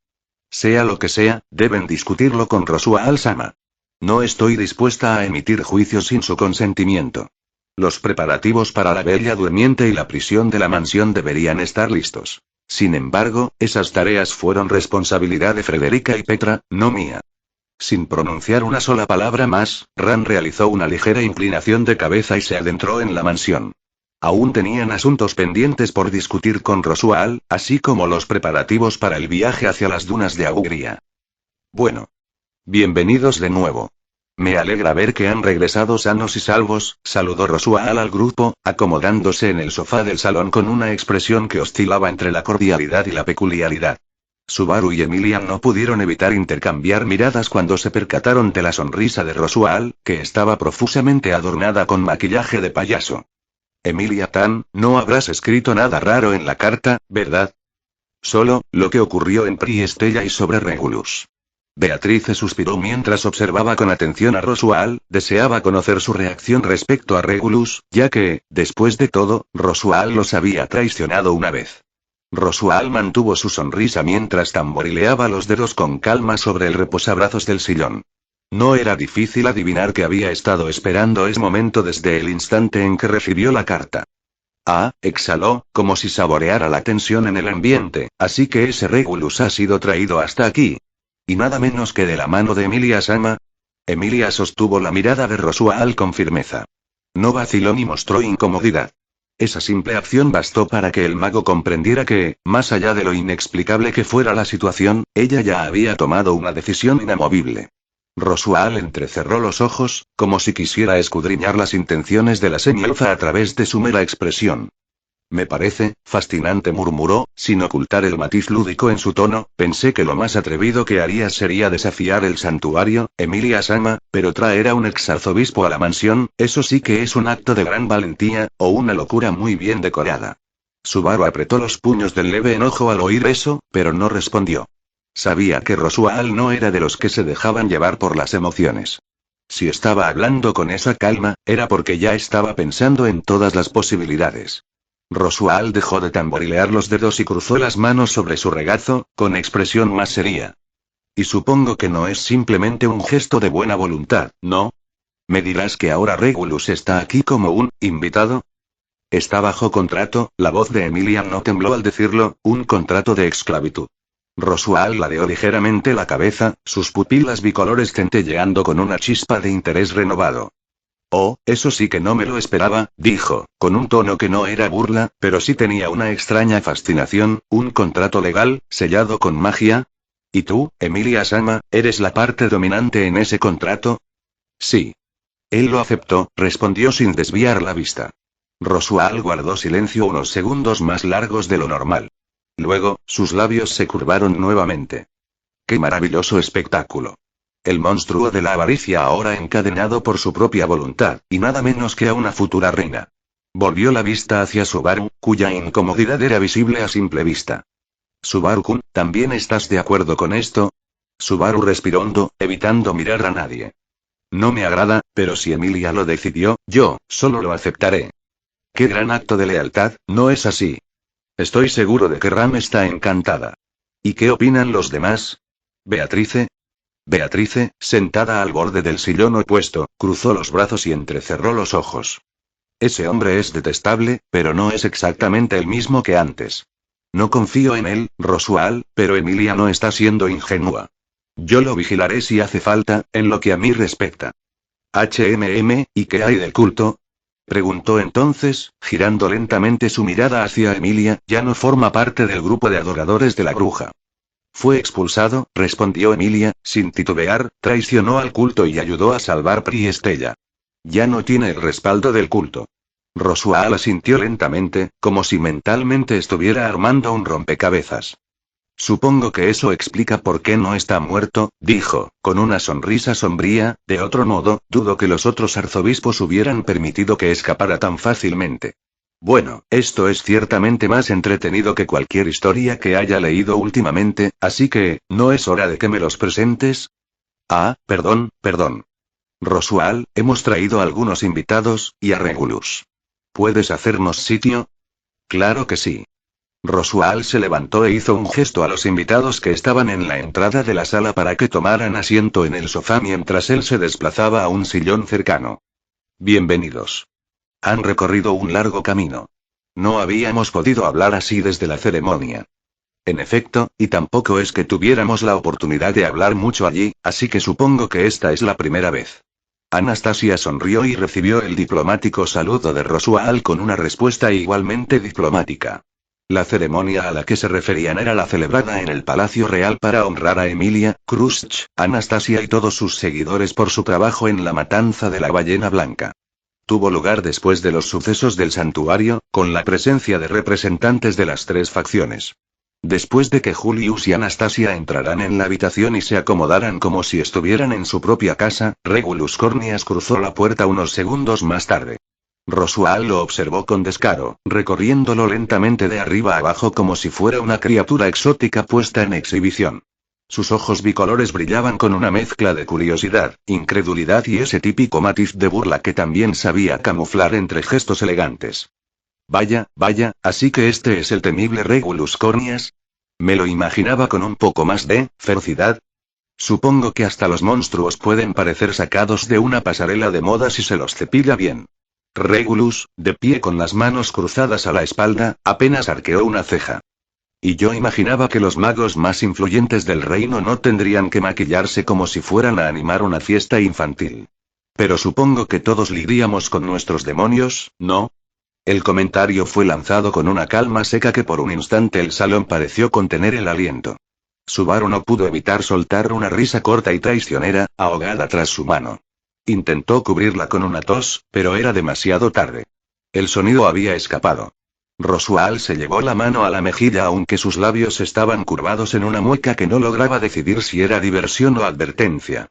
Sea lo que sea, deben discutirlo con Rosual Sama. No estoy dispuesta a emitir juicios sin su consentimiento. Los preparativos para la Bella Durmiente y la prisión de la mansión deberían estar listos. Sin embargo, esas tareas fueron responsabilidad de Frederica y Petra, no mía. Sin pronunciar una sola palabra más, Ram realizó una ligera inclinación de cabeza y se adentró en la mansión. Aún tenían asuntos pendientes por discutir con Rosual, así como los preparativos para el viaje hacia las dunas de Augria. Bueno. Bienvenidos de nuevo. Me alegra ver que han regresado sanos y salvos, saludó Rosual al grupo, acomodándose en el sofá del salón con una expresión que oscilaba entre la cordialidad y la peculiaridad. Subaru y Emilia no pudieron evitar intercambiar miradas cuando se percataron de la sonrisa de Rosual, que estaba profusamente adornada con maquillaje de payaso. Emilia-tan, no habrás escrito nada raro en la carta, ¿verdad? Solo, lo que ocurrió en Priestella y sobre Regulus. Beatrice suspiró mientras observaba con atención a Rosual, deseaba conocer su reacción respecto a Regulus, ya que, después de todo, Rosual los había traicionado una vez. Rosual mantuvo su sonrisa mientras tamborileaba los dedos con calma sobre el reposabrazos del sillón. No era difícil adivinar que había estado esperando ese momento desde el instante en que recibió la carta. Ah, exhaló, como si saboreara la tensión en el ambiente, así que ese Regulus ha sido traído hasta aquí. Y nada menos que de la mano de Emilia Sama. Emilia sostuvo la mirada de Rosual con firmeza. No vaciló ni mostró incomodidad. Esa simple acción bastó para que el mago comprendiera que, más allá de lo inexplicable que fuera la situación, ella ya había tomado una decisión inamovible. Rosual entrecerró los ojos, como si quisiera escudriñar las intenciones de la semielfa a través de su mera expresión. Me parece fascinante, murmuró, sin ocultar el matiz lúdico en su tono. Pensé que lo más atrevido que harías sería desafiar el santuario, Emilia-sama, pero traer a un exarzobispo a la mansión, eso sí que es un acto de gran valentía, o una locura muy bien decorada. Subaru apretó los puños del leve enojo al oír eso, pero no respondió. Sabía que Rosual no era de los que se dejaban llevar por las emociones. Si estaba hablando con esa calma, era porque ya estaba pensando en todas las posibilidades. Rosual dejó de tamborilear los dedos y cruzó las manos sobre su regazo, con expresión más seria. Y supongo que no es simplemente un gesto de buena voluntad, ¿no? ¿Me dirás que ahora Regulus está aquí como un invitado? Está bajo contrato. La voz de Emilia no tembló al decirlo, un contrato de esclavitud. Rosual ladeó ligeramente la cabeza, sus pupilas bicolores centelleando con una chispa de interés renovado. Oh, eso sí que no me lo esperaba, dijo, con un tono que no era burla, pero sí tenía una extraña fascinación. ¿Un contrato legal, sellado con magia? ¿Y tú, Emilia-sama, eres la parte dominante en ese contrato? Sí. Él lo aceptó, respondió sin desviar la vista. Rosual guardó silencio unos segundos más largos de lo normal. Luego, sus labios se curvaron nuevamente. ¡Qué maravilloso espectáculo! El monstruo de la avaricia ahora encadenado por su propia voluntad, y nada menos que a una futura reina. Volvió la vista hacia Subaru, cuya incomodidad era visible a simple vista. Subaru-kun, ¿también estás de acuerdo con esto? Subaru respiró hondo, evitando mirar a nadie. No me agrada, pero si Emilia lo decidió, yo, solo lo aceptaré. ¡Qué gran acto de lealtad! ¿No es así? Estoy seguro de que Ram está encantada. ¿Y qué opinan los demás? ¿Beatrice? Beatrice, sentada al borde del sillón opuesto, cruzó los brazos y entrecerró los ojos. Ese hombre es detestable, pero no es exactamente el mismo que antes. No confío en él, Rosual, pero Emilia no está siendo ingenua. Yo lo vigilaré si hace falta, en lo que a mí respecta. ¿Y qué hay del culto? Preguntó entonces, girando lentamente su mirada hacia Emilia. Ya no forma parte del grupo de adoradores de la bruja. Fue expulsado, respondió Emilia, sin titubear. Traicionó al culto y ayudó a salvar Pri y Estella. Ya no tiene el respaldo del culto. Rosual asintió lentamente, como si mentalmente estuviera armando un rompecabezas. Supongo que eso explica por qué no está muerto, dijo, con una sonrisa sombría. De otro modo, dudo que los otros arzobispos hubieran permitido que escapara tan fácilmente. Bueno, esto es ciertamente más entretenido que cualquier historia que haya leído últimamente, así que, ¿no es hora de que me los presentes? Ah, perdón. Rosual, hemos traído a algunos invitados, y a Regulus. ¿Puedes hacernos sitio? Claro que sí. Rosual se levantó e hizo un gesto a los invitados que estaban en la entrada de la sala para que tomaran asiento en el sofá mientras él se desplazaba a un sillón cercano. Bienvenidos. Han recorrido un largo camino. No habíamos podido hablar así desde la ceremonia. En efecto, y tampoco es que tuviéramos la oportunidad de hablar mucho allí, así que supongo que esta es la primera vez. Anastasia sonrió y recibió el diplomático saludo de Rosual con una respuesta igualmente diplomática. La ceremonia a la que se referían era la celebrada en el Palacio Real para honrar a Emilia, Krushch, Anastasia y todos sus seguidores por su trabajo en la matanza de la ballena blanca. Tuvo lugar después de los sucesos del santuario, con la presencia de representantes de las tres facciones. Después de que Julius y Anastasia entraran en la habitación y se acomodaran como si estuvieran en su propia casa, Regulus Cornias cruzó la puerta unos segundos más tarde. Rosual lo observó con descaro, recorriéndolo lentamente de arriba a abajo como si fuera una criatura exótica puesta en exhibición. Sus ojos bicolores brillaban con una mezcla de curiosidad, incredulidad y ese típico matiz de burla que también sabía camuflar entre gestos elegantes. Vaya, así que este es el temible Regulus Cornias. Me lo imaginaba con un poco más de ferocidad. Supongo que hasta los monstruos pueden parecer sacados de una pasarela de moda si se los cepilla bien. Regulus, de pie con las manos cruzadas a la espalda, apenas arqueó una ceja. Y yo imaginaba que los magos más influyentes del reino no tendrían que maquillarse como si fueran a animar una fiesta infantil. Pero supongo que todos lidiamos con nuestros demonios, ¿no? El comentario fue lanzado con una calma seca que por un instante el salón pareció contener el aliento. Subaru no pudo evitar soltar una risa corta y traicionera, ahogada tras su mano. Intentó cubrirla con una tos, pero era demasiado tarde. El sonido había escapado. Rosual se llevó la mano a la mejilla aunque sus labios estaban curvados en una mueca que no lograba decidir si era diversión o advertencia.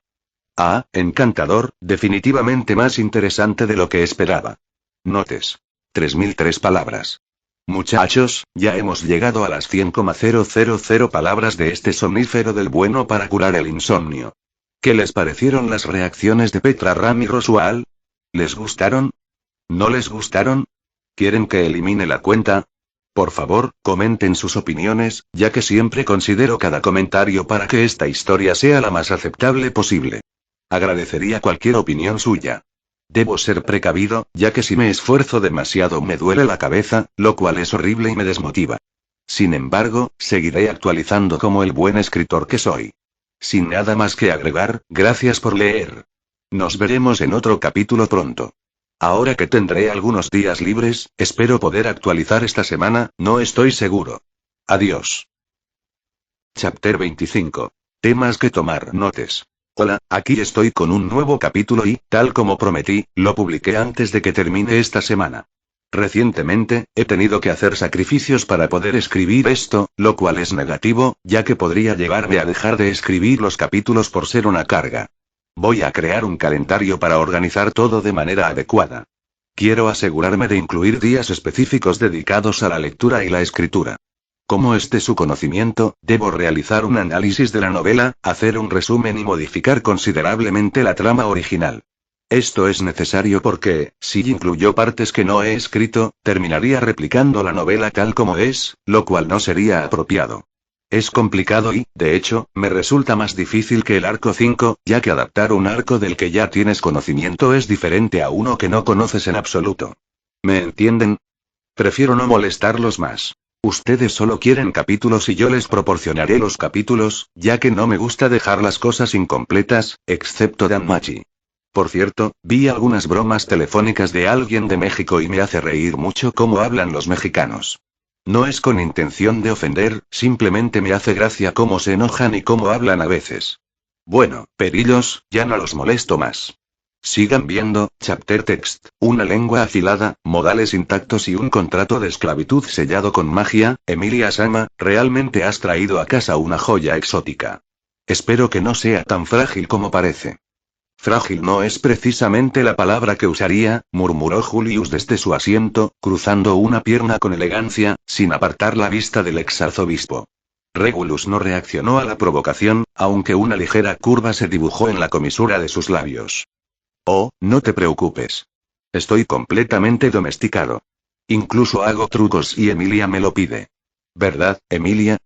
Ah, encantador, definitivamente más interesante de lo que esperaba. Notes. 3003 palabras. Muchachos, ya hemos llegado a las 100,000 palabras de este somnífero del bueno para curar el insomnio. ¿Qué les parecieron las reacciones de Petra, Ram y Rosual? ¿Les gustaron? ¿No les gustaron? ¿Quieren que elimine la cuenta? Por favor, comenten sus opiniones, ya que siempre considero cada comentario para que esta historia sea la más aceptable posible. Agradecería cualquier opinión suya. Debo ser precavido, ya que si me esfuerzo demasiado me duele la cabeza, lo cual es horrible y me desmotiva. Sin embargo, seguiré actualizando como el buen escritor que soy. Sin nada más que agregar, gracias por leer. Nos veremos en otro capítulo pronto. Ahora que tendré algunos días libres, espero poder actualizar esta semana, no estoy seguro. Adiós. Chapter 25. Temas que tomar notes. Hola, aquí estoy con un nuevo capítulo y, tal como prometí, lo publiqué antes de que termine esta semana. Recientemente, he tenido que hacer sacrificios para poder escribir esto, lo cual es negativo, ya que podría llevarme a dejar de escribir los capítulos por ser una carga. Voy a crear un calendario para organizar todo de manera adecuada. Quiero asegurarme de incluir días específicos dedicados a la lectura y la escritura. Como es de su conocimiento, debo realizar un análisis de la novela, hacer un resumen y modificar considerablemente la trama original. Esto es necesario porque, si incluyo partes que no he escrito, terminaría replicando la novela tal como es, lo cual no sería apropiado. Es complicado y, de hecho, me resulta más difícil que el arco 5, ya que adaptar un arco del que ya tienes conocimiento es diferente a uno que no conoces en absoluto. ¿Me entienden? Prefiero no molestarlos más. Ustedes solo quieren capítulos y yo les proporcionaré los capítulos, ya que no me gusta dejar las cosas incompletas, excepto Danmachi. Por cierto, vi algunas bromas telefónicas de alguien de México y me hace reír mucho cómo hablan los mexicanos. No es con intención de ofender, simplemente me hace gracia cómo se enojan y cómo hablan a veces. Bueno, perillos, ya no los molesto más. Sigan viendo, Chapter Text, una lengua afilada, modales intactos y un contrato de esclavitud sellado con magia. Emilia Sama, realmente has traído a casa una joya exótica. Espero que no sea tan frágil como parece. Frágil no es precisamente la palabra que usaría, murmuró Julius desde su asiento, cruzando una pierna con elegancia, sin apartar la vista del exarzobispo. Regulus no reaccionó a la provocación, aunque una ligera curva se dibujó en la comisura de sus labios. Oh, no te preocupes. Estoy completamente domesticado. Incluso hago trucos y Emilia me lo pide. ¿Verdad, Emilia?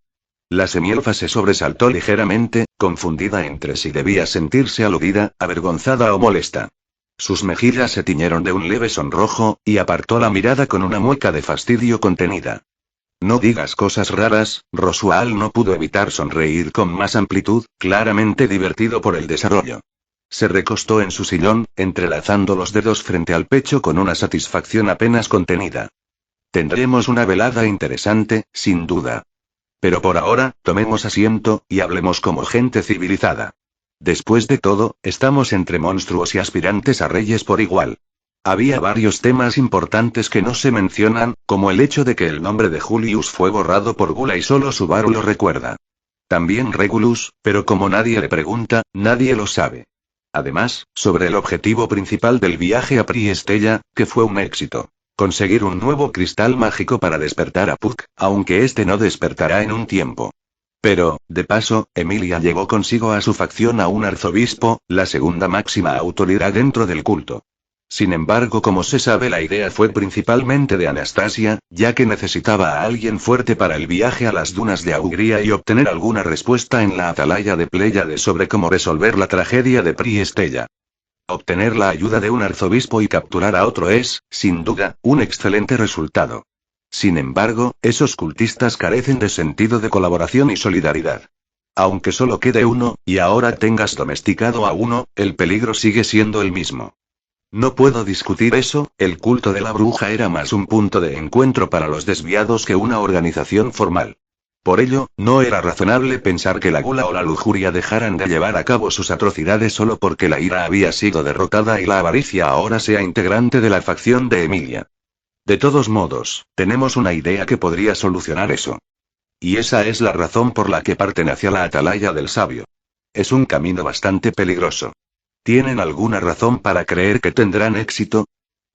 La semielfa se sobresaltó ligeramente, confundida entre si debía sentirse aludida, avergonzada o molesta. Sus mejillas se tiñeron de un leve sonrojo, y apartó la mirada con una mueca de fastidio contenida. No digas cosas raras. Rosual no pudo evitar sonreír con más amplitud, claramente divertido por el desarrollo. Se recostó en su sillón, entrelazando los dedos frente al pecho con una satisfacción apenas contenida. Tendremos una velada interesante, sin duda. Pero por ahora, tomemos asiento, y hablemos como gente civilizada. Después de todo, estamos entre monstruos y aspirantes a reyes por igual. Había varios temas importantes que no se mencionan, como el hecho de que el nombre de Julius fue borrado por Gula y solo Subaru lo recuerda. También Regulus, pero como nadie le pregunta, nadie lo sabe. Además, sobre el objetivo principal del viaje a Priestella, que fue un éxito. Conseguir un nuevo cristal mágico para despertar a Puck, aunque este no despertará en un tiempo. Pero, de paso, Emilia llevó consigo a su facción a un arzobispo, la segunda máxima autoridad dentro del culto. Sin embargo, como se sabe, la idea fue principalmente de Anastasia, ya que necesitaba a alguien fuerte para el viaje a las dunas de Augría y obtener alguna respuesta en la atalaya de Pléyade sobre cómo resolver la tragedia de Priestella. Obtener la ayuda de un arzobispo y capturar a otro es, sin duda, un excelente resultado. Sin embargo, esos cultistas carecen de sentido de colaboración y solidaridad. Aunque solo quede uno, y ahora tengas domesticado a uno, el peligro sigue siendo el mismo. No puedo discutir eso, el culto de la bruja era más un punto de encuentro para los desviados que una organización formal. Por ello, no era razonable pensar que la gula o la lujuria dejaran de llevar a cabo sus atrocidades solo porque la ira había sido derrotada y la avaricia ahora sea integrante de la facción de Emilia. De todos modos, tenemos una idea que podría solucionar eso. Y esa es la razón por la que parten hacia la Atalaya del Sabio. Es un camino bastante peligroso. ¿Tienen alguna razón para creer que tendrán éxito?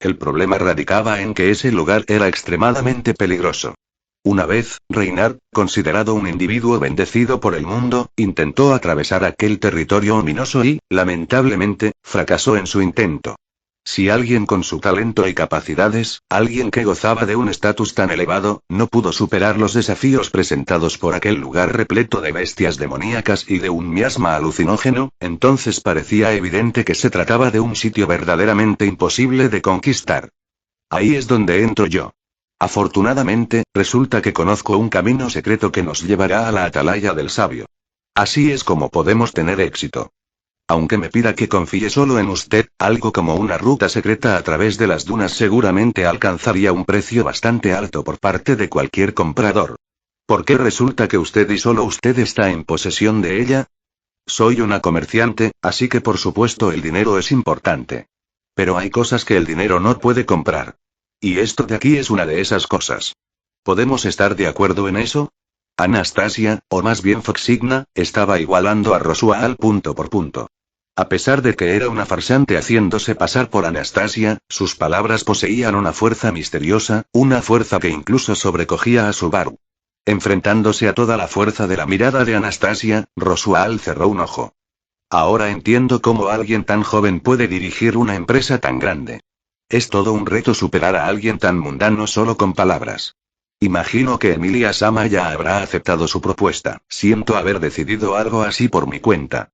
El problema radicaba en que ese lugar era extremadamente peligroso. Una vez, Reynard, considerado un individuo bendecido por el mundo, intentó atravesar aquel territorio ominoso y, lamentablemente, fracasó en su intento. Si alguien con su talento y capacidades, alguien que gozaba de un estatus tan elevado, no pudo superar los desafíos presentados por aquel lugar repleto de bestias demoníacas y de un miasma alucinógeno, entonces parecía evidente que se trataba de un sitio verdaderamente imposible de conquistar. Ahí es donde entro yo. Afortunadamente, resulta que conozco un camino secreto que nos llevará a la Atalaya del Sabio. Así es como podemos tener éxito. Aunque me pida que confíe solo en usted, algo como una ruta secreta a través de las dunas seguramente alcanzaría un precio bastante alto por parte de cualquier comprador. ¿Por qué resulta que usted y solo usted está en posesión de ella? Soy una comerciante, así que por supuesto el dinero es importante. Pero hay cosas que el dinero no puede comprar. Y esto de aquí es una de esas cosas. ¿Podemos estar de acuerdo en eso? Anastasia, o más bien Foxigna, estaba igualando a Roswell punto por punto. A pesar de que era una farsante haciéndose pasar por Anastasia, sus palabras poseían una fuerza misteriosa, una fuerza que incluso sobrecogía a Subaru. Enfrentándose a toda la fuerza de la mirada de Anastasia, Roswell cerró un ojo. Ahora entiendo cómo alguien tan joven puede dirigir una empresa tan grande. Es todo un reto superar a alguien tan mundano solo con palabras. Imagino que Emilia Sama ya habrá aceptado su propuesta. Siento haber decidido algo así por mi cuenta.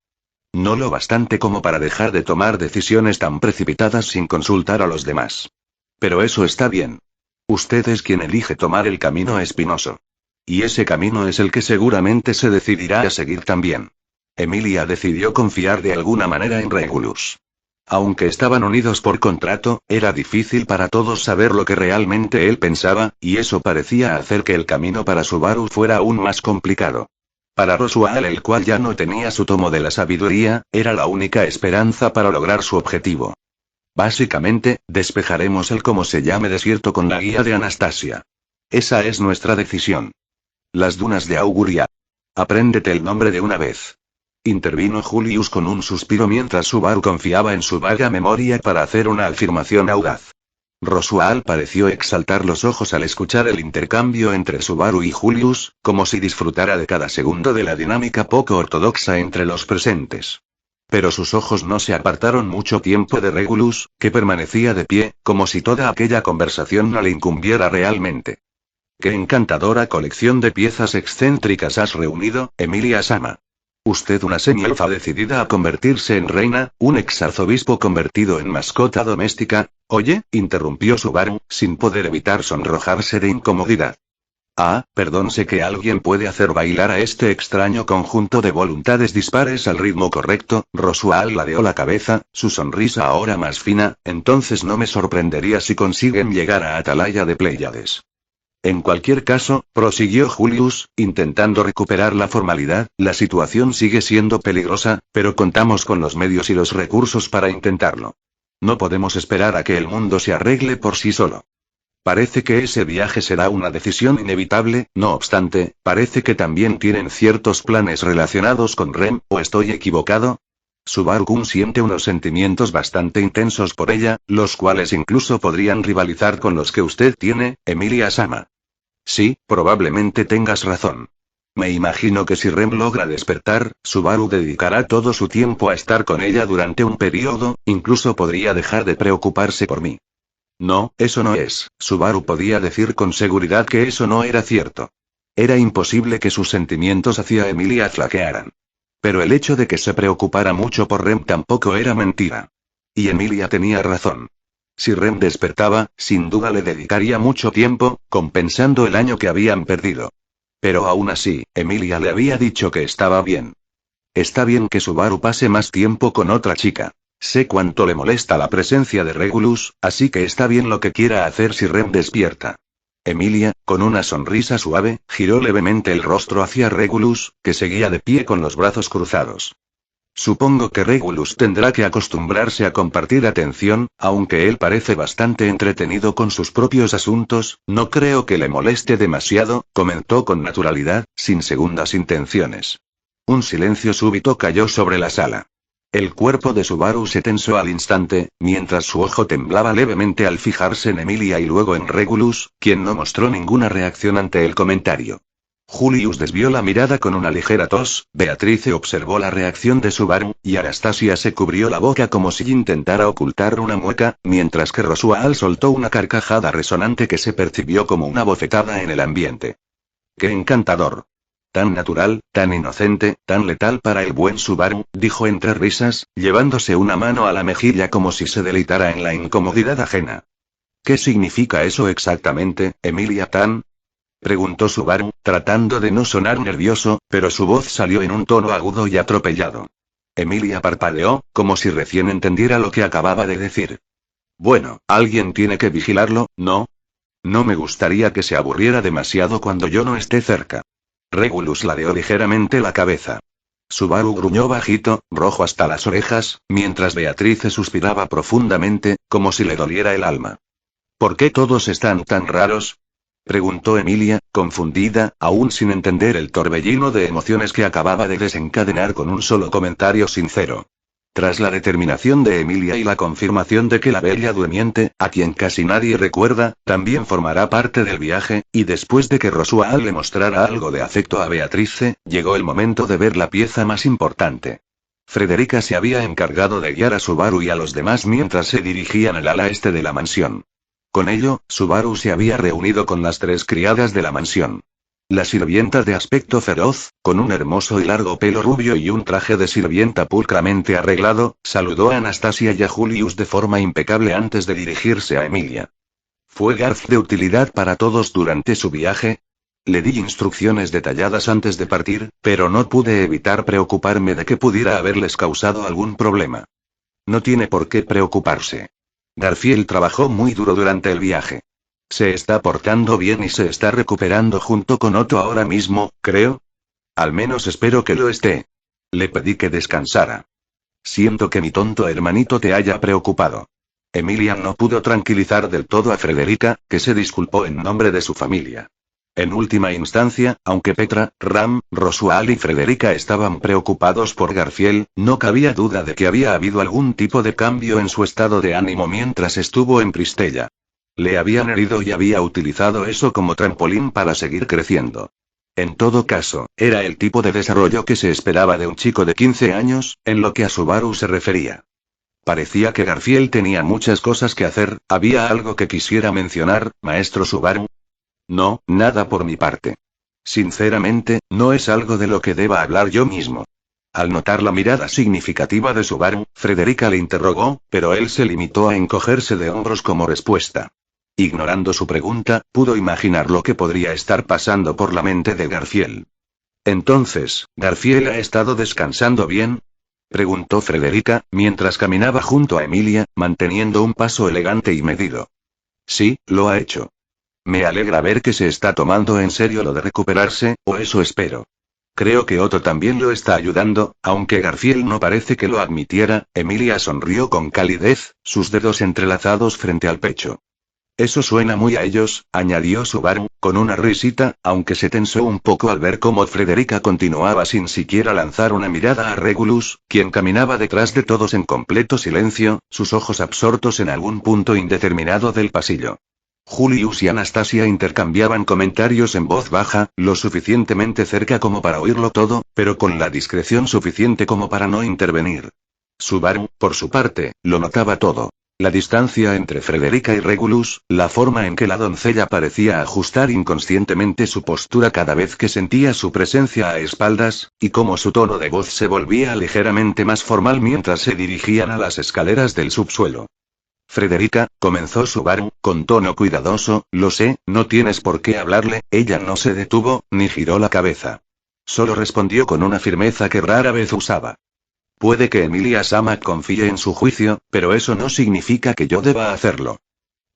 No lo bastante como para dejar de tomar decisiones tan precipitadas sin consultar a los demás. Pero eso está bien. Usted es quien elige tomar el camino espinoso. Y ese camino es el que seguramente se decidirá a seguir también. Emilia decidió confiar de alguna manera en Regulus. Aunque estaban unidos por contrato, era difícil para todos saber lo que realmente él pensaba, y eso parecía hacer que el camino para Subaru fuera aún más complicado. Para Roswell, el cual ya no tenía su tomo de la sabiduría, era la única esperanza para lograr su objetivo. Básicamente, despejaremos el como se llame desierto con la guía de Anastasia. Esa es nuestra decisión. Las dunas de Auguria. Apréndete el nombre de una vez. Intervino Julius con un suspiro mientras Subaru confiaba en su vaga memoria para hacer una afirmación audaz. Roswell pareció exaltar los ojos al escuchar el intercambio entre Subaru y Julius, como si disfrutara de cada segundo de la dinámica poco ortodoxa entre los presentes. Pero sus ojos no se apartaron mucho tiempo de Regulus, que permanecía de pie, como si toda aquella conversación no le incumbiera realmente. ¡Qué encantadora colección de piezas excéntricas has reunido, Emilia Sama! Usted una semielfa decidida a convertirse en reina, un exarzobispo convertido en mascota doméstica. Oye, interrumpió Subaru, sin poder evitar sonrojarse de incomodidad. Ah, perdón, sé que alguien puede hacer bailar a este extraño conjunto de voluntades dispares al ritmo correcto. Roswell ladeó la cabeza, su sonrisa ahora más fina, entonces no me sorprendería si consiguen llegar a Atalaya de Pléyades. En cualquier caso, prosiguió Julius, intentando recuperar la formalidad, la situación sigue siendo peligrosa, pero contamos con los medios y los recursos para intentarlo. No podemos esperar a que el mundo se arregle por sí solo. Parece que ese viaje será una decisión inevitable, no obstante, parece que también tienen ciertos planes relacionados con Rem, ¿o estoy equivocado? Subaru-kun siente unos sentimientos bastante intensos por ella, los cuales incluso podrían rivalizar con los que usted tiene, Emilia Sama. Sí, probablemente tengas razón. Me imagino que si Rem logra despertar, Subaru dedicará todo su tiempo a estar con ella durante un periodo, incluso podría dejar de preocuparse por mí. No, eso no es. Subaru podía decir con seguridad que eso no era cierto. Era imposible que sus sentimientos hacia Emilia flaquearan. Pero el hecho de que se preocupara mucho por Rem tampoco era mentira. Y Emilia tenía razón. Si Rem despertaba, sin duda le dedicaría mucho tiempo, compensando el año que habían perdido. Pero aún así, Emilia le había dicho que estaba bien. Está bien que Subaru pase más tiempo con otra chica. Sé cuánto le molesta la presencia de Regulus, así que está bien lo que quiera hacer si Rem despierta. Emilia, con una sonrisa suave, giró levemente el rostro hacia Regulus, que seguía de pie con los brazos cruzados. Supongo que Regulus tendrá que acostumbrarse a compartir atención, aunque él parece bastante entretenido con sus propios asuntos, no creo que le moleste demasiado, comentó con naturalidad, sin segundas intenciones. Un silencio súbito cayó sobre la sala. El cuerpo de Subaru se tensó al instante, mientras su ojo temblaba levemente al fijarse en Emilia y luego en Regulus, quien no mostró ninguna reacción ante el comentario. Julius desvió la mirada con una ligera tos, Beatrice observó la reacción de Subaru, y Anastasia se cubrió la boca como si intentara ocultar una mueca, mientras que Rosual soltó una carcajada resonante que se percibió como una bofetada en el ambiente. ¡Qué encantador! Tan natural, tan inocente, tan letal para el buen Subaru, dijo entre risas, llevándose una mano a la mejilla como si se deleitara en la incomodidad ajena. ¿Qué significa eso exactamente, Emilia Tan? Preguntó Subaru, tratando de no sonar nervioso, pero su voz salió en un tono agudo y atropellado. Emilia parpadeó, como si recién entendiera lo que acababa de decir. Bueno, alguien tiene que vigilarlo, ¿no? No me gustaría que se aburriera demasiado cuando yo no esté cerca. Regulus ladeó ligeramente la cabeza. Subaru gruñó bajito, rojo hasta las orejas, mientras Beatrice suspiraba profundamente, como si le doliera el alma. ¿Por qué todos están tan raros? Preguntó Emilia, confundida, aún sin entender el torbellino de emociones que acababa de desencadenar con un solo comentario sincero. Tras la determinación de Emilia y la confirmación de que la bella durmiente, a quien casi nadie recuerda, también formará parte del viaje, y después de que Rosual le mostrara algo de afecto a Beatrice, llegó el momento de ver la pieza más importante. Frederica se había encargado de guiar a Subaru y a los demás mientras se dirigían al ala este de la mansión. Con ello, Subaru se había reunido con las 3 criadas de la mansión. La sirvienta de aspecto feroz, con un hermoso y largo pelo rubio y un traje de sirvienta pulcramente arreglado, saludó a Anastasia y a Julius de forma impecable antes de dirigirse a Emilia. ¿Fue Garth de utilidad para todos durante su viaje? Le di instrucciones detalladas antes de partir, pero no pude evitar preocuparme de que pudiera haberles causado algún problema. No tiene por qué preocuparse. Garfield trabajó muy duro durante el viaje. Se está portando bien y se está recuperando junto con Otto ahora mismo, creo. Al menos espero que lo esté. Le pedí que descansara. Siento que mi tonto hermanito te haya preocupado. Emilia no pudo tranquilizar del todo a Frederica, que se disculpó en nombre de su familia. En última instancia, aunque Petra, Ram, Rosual y Frederica estaban preocupados por Garfield, no cabía duda de que había habido algún tipo de cambio en su estado de ánimo mientras estuvo en Pristella. Le habían herido y había utilizado eso como trampolín para seguir creciendo. En todo caso, era el tipo de desarrollo que se esperaba de un chico de 15 años, en lo que a Subaru se refería. Parecía que Garfield tenía muchas cosas que hacer. ¿Había algo que quisiera mencionar, maestro Subaru? No, nada por mi parte. Sinceramente, no es algo de lo que deba hablar yo mismo. Al notar la mirada significativa de Subaru, Frederica le interrogó, pero él se limitó a encogerse de hombros como respuesta. Ignorando su pregunta, pudo imaginar lo que podría estar pasando por la mente de Garfield. Entonces, ¿Garfield ha estado descansando bien? Preguntó Frederica, mientras caminaba junto a Emilia, manteniendo un paso elegante y medido. Sí, lo ha hecho. Me alegra ver que se está tomando en serio lo de recuperarse, o eso espero. Creo que Otto también lo está ayudando, aunque Garfield no parece que lo admitiera. Emilia sonrió con calidez, sus dedos entrelazados frente al pecho. Eso suena muy a ellos, añadió Subaru, con una risita, aunque se tensó un poco al ver cómo Frederica continuaba sin siquiera lanzar una mirada a Regulus, quien caminaba detrás de todos en completo silencio, sus ojos absortos en algún punto indeterminado del pasillo. Julius y Anastasia intercambiaban comentarios en voz baja, lo suficientemente cerca como para oírlo todo, pero con la discreción suficiente como para no intervenir. Subaru, por su parte, lo notaba todo. La distancia entre Frederica y Regulus, la forma en que la doncella parecía ajustar inconscientemente su postura cada vez que sentía su presencia a espaldas, y cómo su tono de voz se volvía ligeramente más formal mientras se dirigían a las escaleras del subsuelo. Frederica, comenzó Subaru, con tono cuidadoso, lo sé, no tienes por qué hablarle. Ella no se detuvo, ni giró la cabeza. Solo respondió con una firmeza que rara vez usaba. Puede que Emilia Sama confíe en su juicio, pero eso no significa que yo deba hacerlo.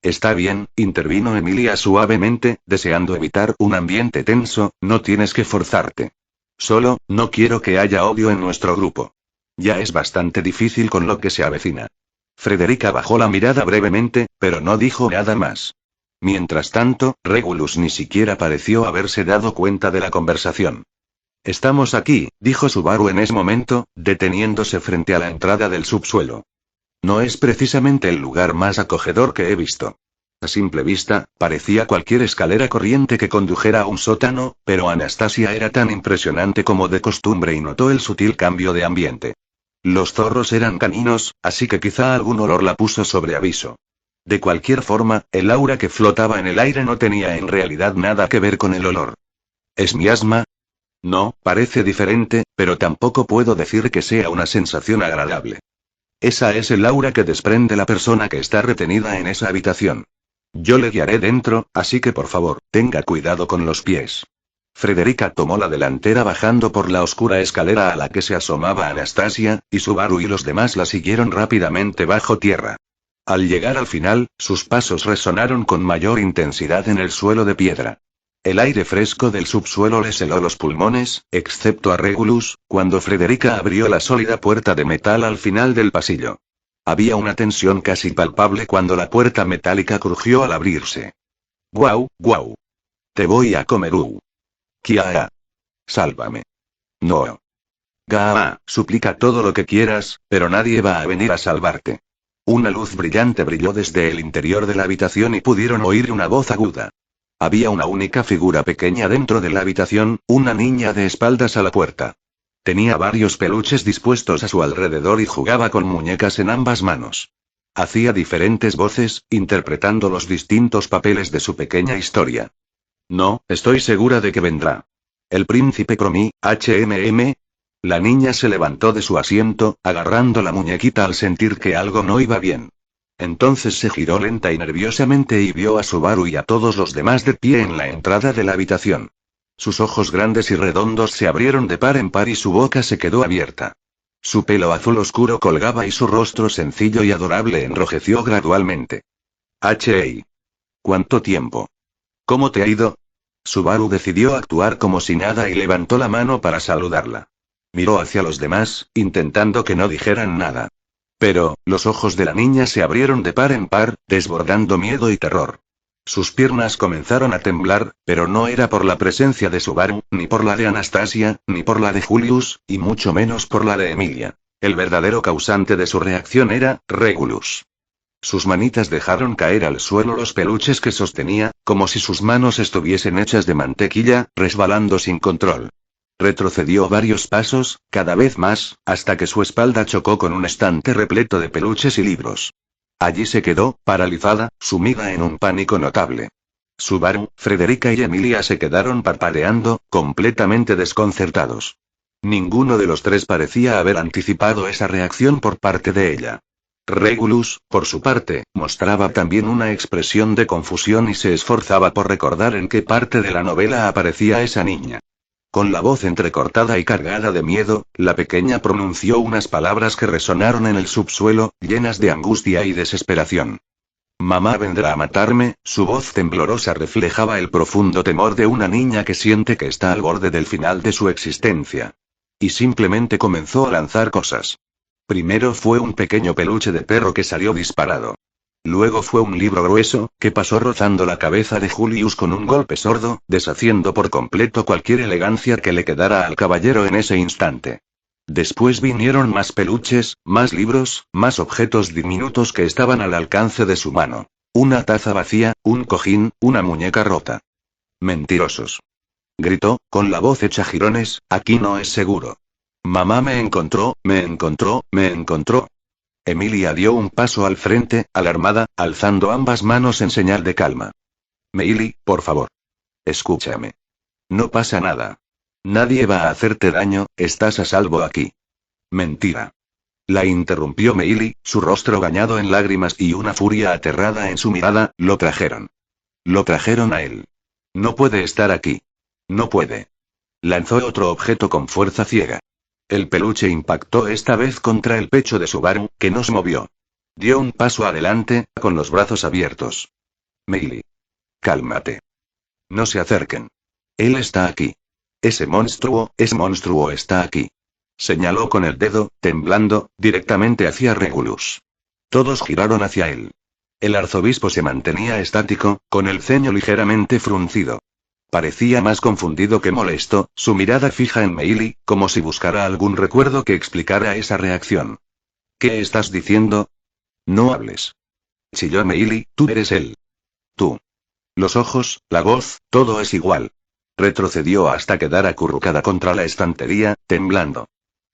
Está bien, intervino Emilia suavemente, deseando evitar un ambiente tenso, no tienes que forzarte. Solo, no quiero que haya odio en nuestro grupo. Ya es bastante difícil con lo que se avecina. Frederica bajó la mirada brevemente, pero no dijo nada más. Mientras tanto, Regulus ni siquiera pareció haberse dado cuenta de la conversación. Estamos aquí, dijo Subaru en ese momento, deteniéndose frente a la entrada del subsuelo. No es precisamente el lugar más acogedor que he visto. A simple vista, parecía cualquier escalera corriente que condujera a un sótano, pero Anastasia era tan impresionante como de costumbre y notó el sutil cambio de ambiente. Los zorros eran caninos, así que quizá algún olor la puso sobre aviso. De cualquier forma, el aura que flotaba en el aire no tenía en realidad nada que ver con el olor. ¿Es mi asma? No, parece diferente, pero tampoco puedo decir que sea una sensación agradable. Esa es el aura que desprende la persona que está retenida en esa habitación. Yo le guiaré dentro, así que por favor, tenga cuidado con los pies. Frederica tomó la delantera bajando por la oscura escalera a la que se asomaba Anastasia, y Subaru y los demás la siguieron rápidamente bajo tierra. Al llegar al final, sus pasos resonaron con mayor intensidad en el suelo de piedra. El aire fresco del subsuelo les heló los pulmones, excepto a Regulus, cuando Frederica abrió la sólida puerta de metal al final del pasillo. Había una tensión casi palpable cuando la puerta metálica crujió al abrirse. ¡Guau, guau! Te voy a comer. Kia. Sálvame. No. Gaa, suplica todo lo que quieras, pero nadie va a venir a salvarte. Una luz brillante brilló desde el interior de la habitación y pudieron oír una voz aguda. Había una única figura pequeña dentro de la habitación, una niña de espaldas a la puerta. Tenía varios peluches dispuestos a su alrededor y jugaba con muñecas en ambas manos. Hacía diferentes voces, interpretando los distintos papeles de su pequeña historia. No, estoy segura de que vendrá. El príncipe Cromie, HMM. La niña se levantó de su asiento, agarrando la muñequita al sentir que algo no iba bien. Entonces se giró lenta y nerviosamente y vio a Subaru y a todos los demás de pie en la entrada de la habitación. Sus ojos grandes y redondos se abrieron de par en par y su boca se quedó abierta. Su pelo azul oscuro colgaba y su rostro sencillo y adorable enrojeció gradualmente. Hey. ¿Cuánto tiempo? ¿Cómo te ha ido? Subaru decidió actuar como si nada y levantó la mano para saludarla. Miró hacia los demás, intentando que no dijeran nada. Pero, los ojos de la niña se abrieron de par en par, desbordando miedo y terror. Sus piernas comenzaron a temblar, pero no era por la presencia de Subaru, ni por la de Anastasia, ni por la de Julius, y mucho menos por la de Emilia. El verdadero causante de su reacción era Regulus. Sus manitas dejaron caer al suelo los peluches que sostenía, como si sus manos estuviesen hechas de mantequilla, resbalando sin control. Retrocedió varios pasos, cada vez más, hasta que su espalda chocó con un estante repleto de peluches y libros. Allí se quedó, paralizada, sumida en un pánico notable. Subaru, Frederica y Emilia se quedaron parpadeando, completamente desconcertados. Ninguno de los tres parecía haber anticipado esa reacción por parte de ella. Regulus, por su parte, mostraba también una expresión de confusión y se esforzaba por recordar en qué parte de la novela aparecía esa niña. Con la voz entrecortada y cargada de miedo, la pequeña pronunció unas palabras que resonaron en el subsuelo, llenas de angustia y desesperación. Mamá vendrá a matarme. Su voz temblorosa reflejaba el profundo temor de una niña que siente que está al borde del final de su existencia. Y simplemente comenzó a lanzar cosas. Primero fue un pequeño peluche de perro que salió disparado. Luego fue un libro grueso, que pasó rozando la cabeza de Julius con un golpe sordo, deshaciendo por completo cualquier elegancia que le quedara al caballero en ese instante. Después vinieron más peluches, más libros, más objetos diminutos que estaban al alcance de su mano. Una taza vacía, un cojín, una muñeca rota. Mentirosos. Gritó, con la voz hecha jirones, aquí no es seguro. Mamá me encontró, me encontró, me encontró. Emilia dio un paso al frente, alarmada, alzando ambas manos en señal de calma. Meili, por favor. Escúchame. No pasa nada. Nadie va a hacerte daño, estás a salvo aquí. Mentira. La interrumpió Meili, su rostro bañado en lágrimas y una furia aterrada en su mirada. Lo trajeron. Lo trajeron a él. No puede estar aquí. No puede. Lanzó otro objeto con fuerza ciega. El peluche impactó esta vez contra el pecho de Subaru, que no se movió. Dio un paso adelante, con los brazos abiertos. Meili. Cálmate. No se acerquen. Él está aquí. Ese monstruo está aquí. Señaló con el dedo, temblando, directamente hacia Regulus. Todos giraron hacia él. El arzobispo se mantenía estático, con el ceño ligeramente fruncido. Parecía más confundido que molesto, su mirada fija en Meili, como si buscara algún recuerdo que explicara esa reacción. ¿Qué estás diciendo? No hables. Chilló Meili, tú eres él. Tú. Los ojos, la voz, todo es igual. Retrocedió hasta quedar acurrucada contra la estantería, temblando.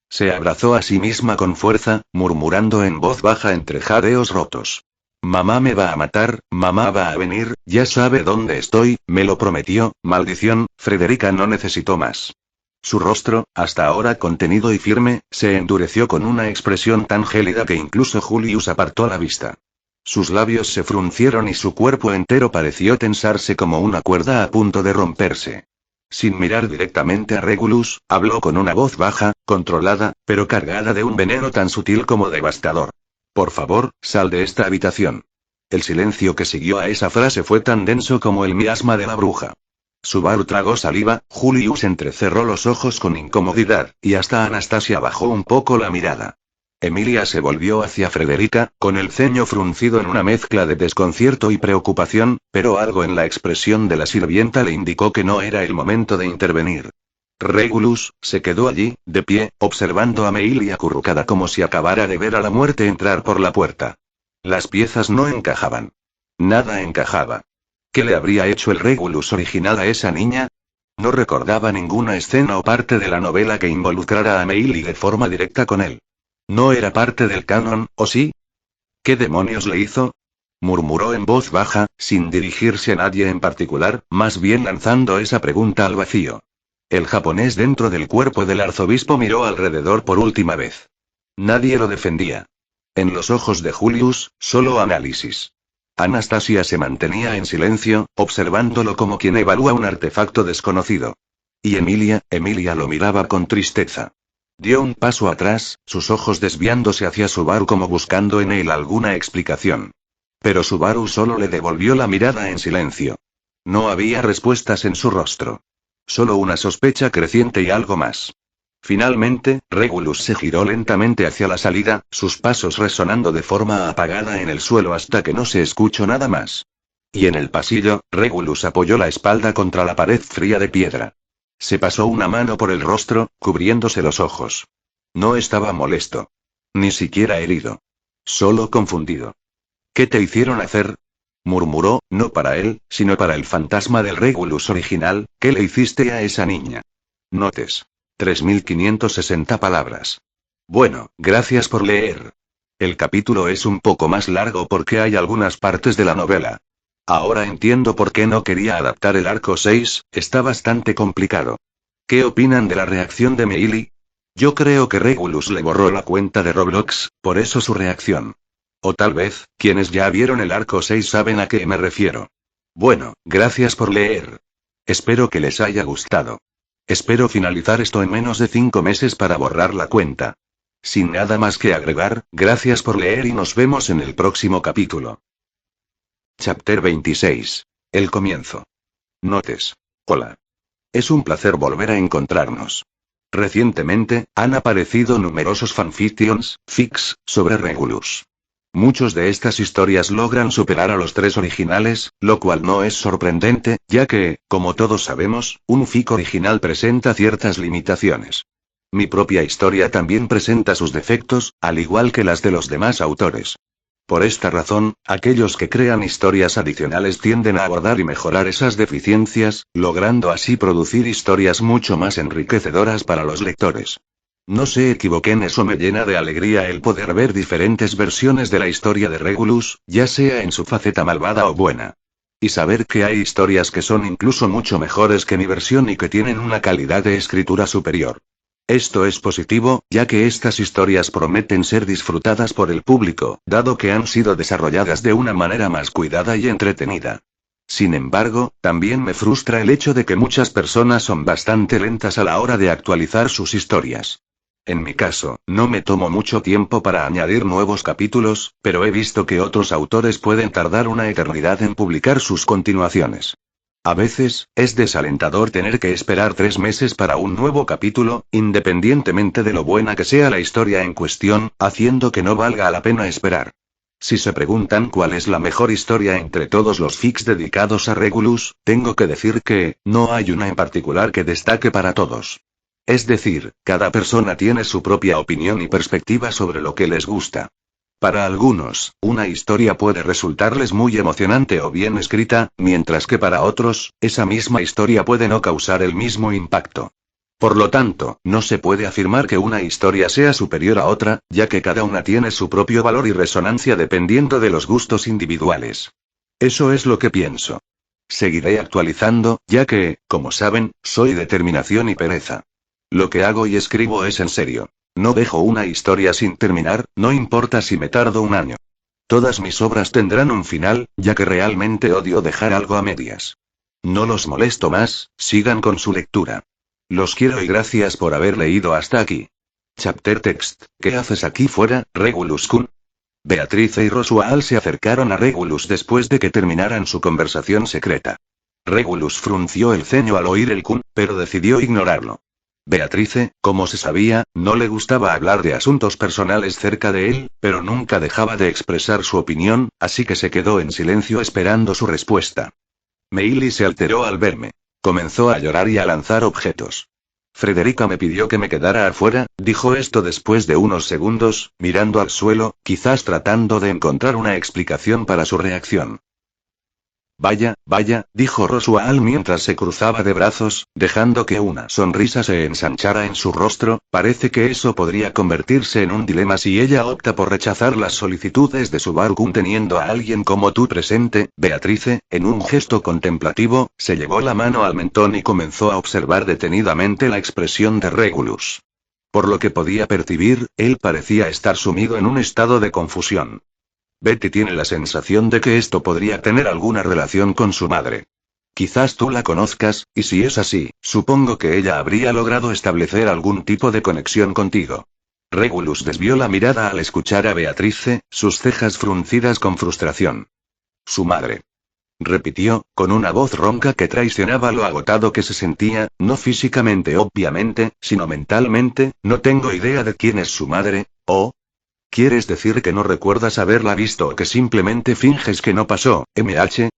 Se abrazó a sí misma con fuerza, murmurando en voz baja entre jadeos rotos. Mamá me va a matar, mamá va a venir, ya sabe dónde estoy, me lo prometió, maldición, Frederica no necesitó más. Su rostro, hasta ahora contenido y firme, se endureció con una expresión tan gélida que incluso Julius apartó la vista. Sus labios se fruncieron y su cuerpo entero pareció tensarse como una cuerda a punto de romperse. Sin mirar directamente a Regulus, habló con una voz baja, controlada, pero cargada de un veneno tan sutil como devastador. Por favor, sal de esta habitación. El silencio que siguió a esa frase fue tan denso como el miasma de la bruja. Subaru tragó saliva, Julius entrecerró los ojos con incomodidad, y hasta Anastasia bajó un poco la mirada. Emilia se volvió hacia Frederica, con el ceño fruncido en una mezcla de desconcierto y preocupación, pero algo en la expresión de la sirvienta le indicó que no era el momento de intervenir. Regulus se quedó allí, de pie, observando a Meili acurrucada como si acabara de ver a la muerte entrar por la puerta. Las piezas no encajaban. Nada encajaba. ¿Qué le habría hecho el Regulus original a esa niña? No recordaba ninguna escena o parte de la novela que involucrara a Meili de forma directa con él. ¿No era parte del canon, o sí? ¿Qué demonios le hizo? Murmuró en voz baja, sin dirigirse a nadie en particular, más bien lanzando esa pregunta al vacío. El japonés dentro del cuerpo del arzobispo miró alrededor por última vez. Nadie lo defendía. En los ojos de Julius, solo análisis. Anastasia se mantenía en silencio, observándolo como quien evalúa un artefacto desconocido. Y Emilia lo miraba con tristeza. Dio un paso atrás, sus ojos desviándose hacia Subaru como buscando en él alguna explicación. Pero Subaru solo le devolvió la mirada en silencio. No había respuestas en su rostro. Solo una sospecha creciente y algo más. Finalmente, Regulus se giró lentamente hacia la salida, sus pasos resonando de forma apagada en el suelo hasta que no se escuchó nada más. Y en el pasillo, Regulus apoyó la espalda contra la pared fría de piedra. Se pasó una mano por el rostro, cubriéndose los ojos. No estaba molesto. Ni siquiera herido. Solo confundido. ¿Qué te hicieron hacer? Murmuró, no para él, sino para el fantasma del Regulus original. ¿Qué le hiciste a esa niña? Notes. 3560 palabras. Bueno, gracias por leer. El capítulo es un poco más largo porque hay algunas partes de la novela. Ahora entiendo por qué no quería adaptar el arco 6, está bastante complicado. ¿Qué opinan de la reacción de Meili? Yo creo que Regulus le borró la cuenta de Roblox, por eso su reacción. O tal vez, quienes ya vieron el arco 6 saben a qué me refiero. Bueno, gracias por leer. Espero que les haya gustado. Espero finalizar esto en menos de 5 meses para borrar la cuenta. Sin nada más que agregar, gracias por leer y nos vemos en el próximo capítulo. Chapter 26. El comienzo. Notes. Hola. Es un placer volver a encontrarnos. Recientemente, han aparecido numerosos fanfictions, fics, sobre Regulus. Muchos de estas historias logran superar a los 3 originales, lo cual no es sorprendente, ya que, como todos sabemos, un fic original presenta ciertas limitaciones. Mi propia historia también presenta sus defectos, al igual que las de los demás autores. Por esta razón, aquellos que crean historias adicionales tienden a abordar y mejorar esas deficiencias, logrando así producir historias mucho más enriquecedoras para los lectores. No se equivoquen, eso me llena de alegría el poder ver diferentes versiones de la historia de Regulus, ya sea en su faceta malvada o buena. Y saber que hay historias que son incluso mucho mejores que mi versión y que tienen una calidad de escritura superior. Esto es positivo, ya que estas historias prometen ser disfrutadas por el público, dado que han sido desarrolladas de una manera más cuidada y entretenida. Sin embargo, también me frustra el hecho de que muchas personas son bastante lentas a la hora de actualizar sus historias. En mi caso, no me tomo mucho tiempo para añadir nuevos capítulos, pero he visto que otros autores pueden tardar una eternidad en publicar sus continuaciones. A veces, es desalentador tener que esperar 3 meses para un nuevo capítulo, independientemente de lo buena que sea la historia en cuestión, haciendo que no valga la pena esperar. Si se preguntan cuál es la mejor historia entre todos los fics dedicados a Regulus, tengo que decir que, no hay una en particular que destaque para todos. Es decir, cada persona tiene su propia opinión y perspectiva sobre lo que les gusta. Para algunos, una historia puede resultarles muy emocionante o bien escrita, mientras que para otros, esa misma historia puede no causar el mismo impacto. Por lo tanto, no se puede afirmar que una historia sea superior a otra, ya que cada una tiene su propio valor y resonancia dependiendo de los gustos individuales. Eso es lo que pienso. Seguiré actualizando, ya que, como saben, soy determinación y pereza. Lo que hago y escribo es en serio. No dejo una historia sin terminar, no importa si me tardo un año. Todas mis obras tendrán un final, ya que realmente odio dejar algo a medias. No los molesto más, sigan con su lectura. Los quiero y gracias por haber leído hasta aquí. Chapter Text, ¿qué haces aquí fuera, Regulus-kun? Beatrice y Roswaal se acercaron a Regulus después de que terminaran su conversación secreta. Regulus frunció el ceño al oír el kun, pero decidió ignorarlo. Beatrice, como se sabía, no le gustaba hablar de asuntos personales cerca de él, pero nunca dejaba de expresar su opinión, así que se quedó en silencio esperando su respuesta. Meili se alteró al verme. Comenzó a llorar y a lanzar objetos. Frederica me pidió que me quedara afuera, dijo esto después de unos segundos, mirando al suelo, quizás tratando de encontrar una explicación para su reacción. Vaya, vaya, dijo Roswaal mientras se cruzaba de brazos, dejando que una sonrisa se ensanchara en su rostro, parece que eso podría convertirse en un dilema si ella opta por rechazar las solicitudes de Subaru-kun teniendo a alguien como tú presente. Beatrice, en un gesto contemplativo, se llevó la mano al mentón y comenzó a observar detenidamente la expresión de Regulus. Por lo que podía percibir, él parecía estar sumido en un estado de confusión. Betty tiene la sensación de que esto podría tener alguna relación con su madre. Quizás tú la conozcas, y si es así, supongo que ella habría logrado establecer algún tipo de conexión contigo. Regulus desvió la mirada al escuchar a Beatrice, sus cejas fruncidas con frustración. Su madre. Repitió, con una voz ronca que traicionaba lo agotado que se sentía, no físicamente obviamente, sino mentalmente. No tengo idea de quién es su madre, ¿oh? ¿Quieres decir que no recuerdas haberla visto o que simplemente finges que no pasó, MH?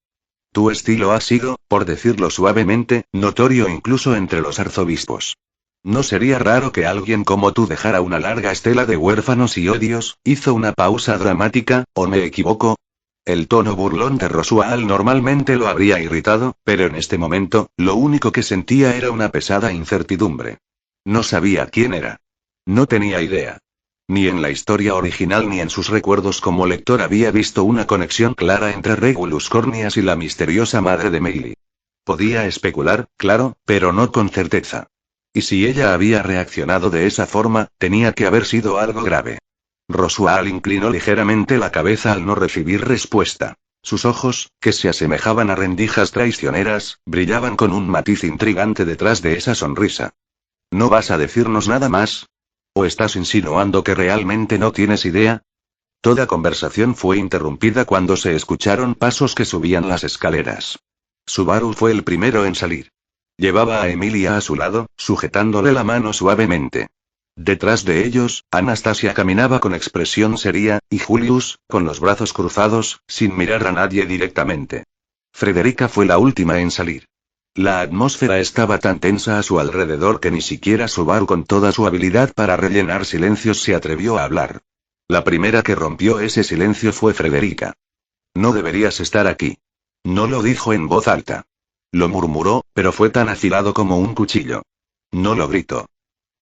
Tu estilo ha sido, por decirlo suavemente, notorio incluso entre los arzobispos. ¿No sería raro que alguien como tú dejara una larga estela de huérfanos y odios? Hizo una pausa dramática, ¿o me equivoco? El tono burlón de Roswaal normalmente lo habría irritado, pero en este momento, lo único que sentía era una pesada incertidumbre. No sabía quién era. No tenía idea. Ni en la historia original ni en sus recuerdos como lector había visto una conexión clara entre Regulus Cornias y la misteriosa madre de Meili. Podía especular, claro, pero no con certeza. Y si ella había reaccionado de esa forma, tenía que haber sido algo grave. Roswaal inclinó ligeramente la cabeza al no recibir respuesta. Sus ojos, que se asemejaban a rendijas traicioneras, brillaban con un matiz intrigante detrás de esa sonrisa. ¿No vas a decirnos nada más? ¿O estás insinuando que realmente no tienes idea? Toda conversación fue interrumpida cuando se escucharon pasos que subían las escaleras. Subaru fue el primero en salir. Llevaba a Emilia a su lado, sujetándole la mano suavemente. Detrás de ellos, Anastasia caminaba con expresión seria, y Julius, con los brazos cruzados, sin mirar a nadie directamente. Frederica fue la última en salir. La atmósfera estaba tan tensa a su alrededor que ni siquiera Subaru con toda su habilidad para rellenar silencios se atrevió a hablar. La primera que rompió ese silencio fue Frederica. No deberías estar aquí. No lo dijo en voz alta. Lo murmuró, pero fue tan afilado como un cuchillo. No lo gritó.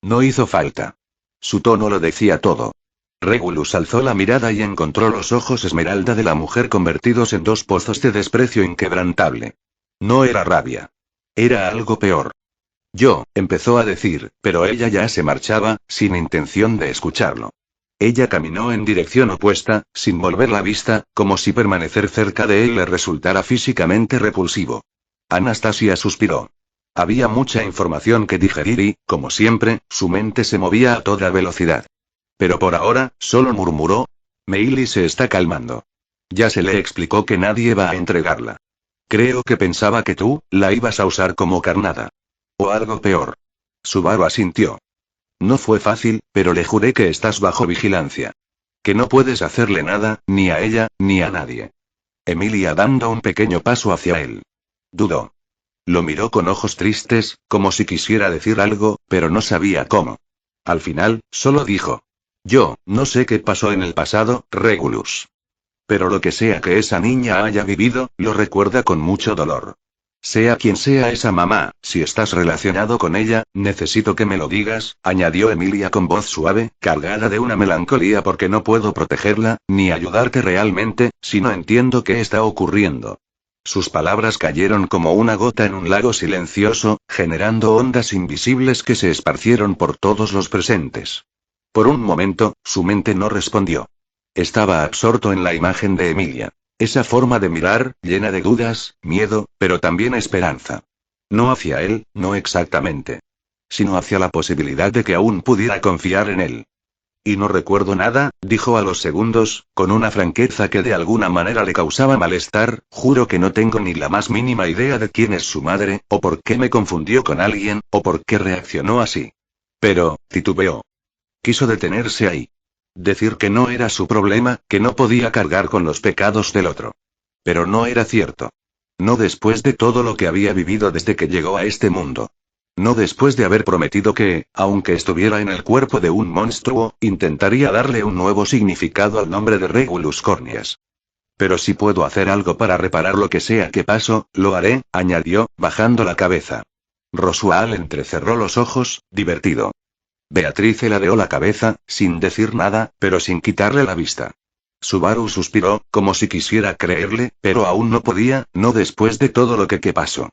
No hizo falta. Su tono lo decía todo. Regulus alzó la mirada y encontró los ojos esmeralda de la mujer convertidos en dos pozos de desprecio inquebrantable. No era rabia. Era algo peor. Empezó a decir, pero ella ya se marchaba, sin intención de escucharlo. Ella caminó en dirección opuesta, sin volver la vista, como si permanecer cerca de él le resultara físicamente repulsivo. Anastasia suspiró. Había mucha información que digerir y, como siempre, su mente se movía a toda velocidad. Pero por ahora, solo murmuró. Meili se está calmando. Ya se le explicó que nadie va a entregarla. Creo que pensaba que tú, la ibas a usar como carnada. O algo peor. Subaru asintió. No fue fácil, pero le juré que estás bajo vigilancia. Que no puedes hacerle nada, ni a ella, ni a nadie. Emilia dando un pequeño paso hacia él. Dudó. Lo miró con ojos tristes, como si quisiera decir algo, pero no sabía cómo. Al final, solo dijo. Yo, no sé qué pasó en el pasado, Regulus. Pero lo que sea que esa niña haya vivido, lo recuerda con mucho dolor. Sea quien sea esa mamá, si estás relacionado con ella, necesito que me lo digas, añadió Emilia con voz suave, cargada de una melancolía porque no puedo protegerla, ni ayudarte realmente, si no entiendo qué está ocurriendo. Sus palabras cayeron como una gota en un lago silencioso, generando ondas invisibles que se esparcieron por todos los presentes. Por un momento, su mente no respondió. Estaba absorto en la imagen de Emilia. Esa forma de mirar, llena de dudas, miedo, pero también esperanza. No hacia él, no exactamente. Sino hacia la posibilidad de que aún pudiera confiar en él. Y no recuerdo nada, dijo a los segundos, con una franqueza que de alguna manera le causaba malestar, juro que no tengo ni la más mínima idea de quién es su madre, o por qué me confundió con alguien, o por qué reaccionó así. Pero, titubeó. Quiso detenerse ahí. Decir que no era su problema, que no podía cargar con los pecados del otro. Pero no era cierto. No después de todo lo que había vivido desde que llegó a este mundo. No después de haber prometido que, aunque estuviera en el cuerpo de un monstruo, intentaría darle un nuevo significado al nombre de Regulus Cornias. Pero si puedo hacer algo para reparar lo que sea que pasó, lo haré, añadió, bajando la cabeza. Rosual entrecerró los ojos, divertido. Beatriz ladeó la cabeza, sin decir nada, pero sin quitarle la vista. Subaru suspiró, como si quisiera creerle, pero aún no podía, no después de todo lo que pasó.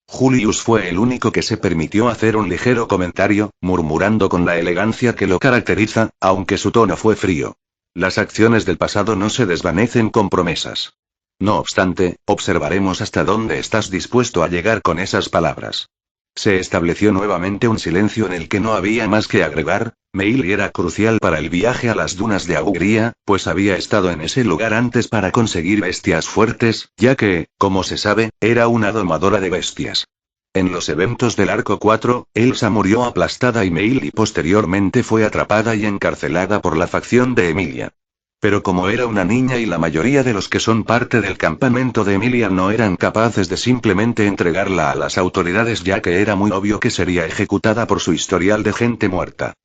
Julius fue el único que se permitió hacer un ligero comentario, murmurando con la elegancia que lo caracteriza, aunque su tono fue frío. Las acciones del pasado no se desvanecen con promesas. No obstante, observaremos hasta dónde estás dispuesto a llegar con esas palabras. Se estableció nuevamente un silencio en el que no había más que agregar. Meili era crucial para el viaje a las dunas de Augría, pues había estado en ese lugar antes para conseguir bestias fuertes, ya que, como se sabe, era una domadora de bestias. En los eventos del Arco 4, Elsa murió aplastada y Meili posteriormente fue atrapada y encarcelada por la facción de Emilia. Pero como era una niña y la mayoría de los que son parte del campamento de Emilia no eran capaces de simplemente entregarla a las autoridades ya que era muy obvio que sería ejecutada por su historial de gente muerta.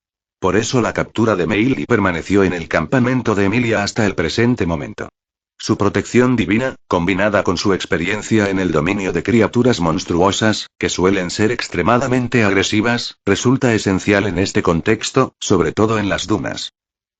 Por eso la captura de Meili permaneció en el campamento de Emilia hasta el presente momento. Su protección divina, combinada con su experiencia en el dominio de criaturas monstruosas, que suelen ser extremadamente agresivas, resulta esencial en este contexto, sobre todo en las dunas.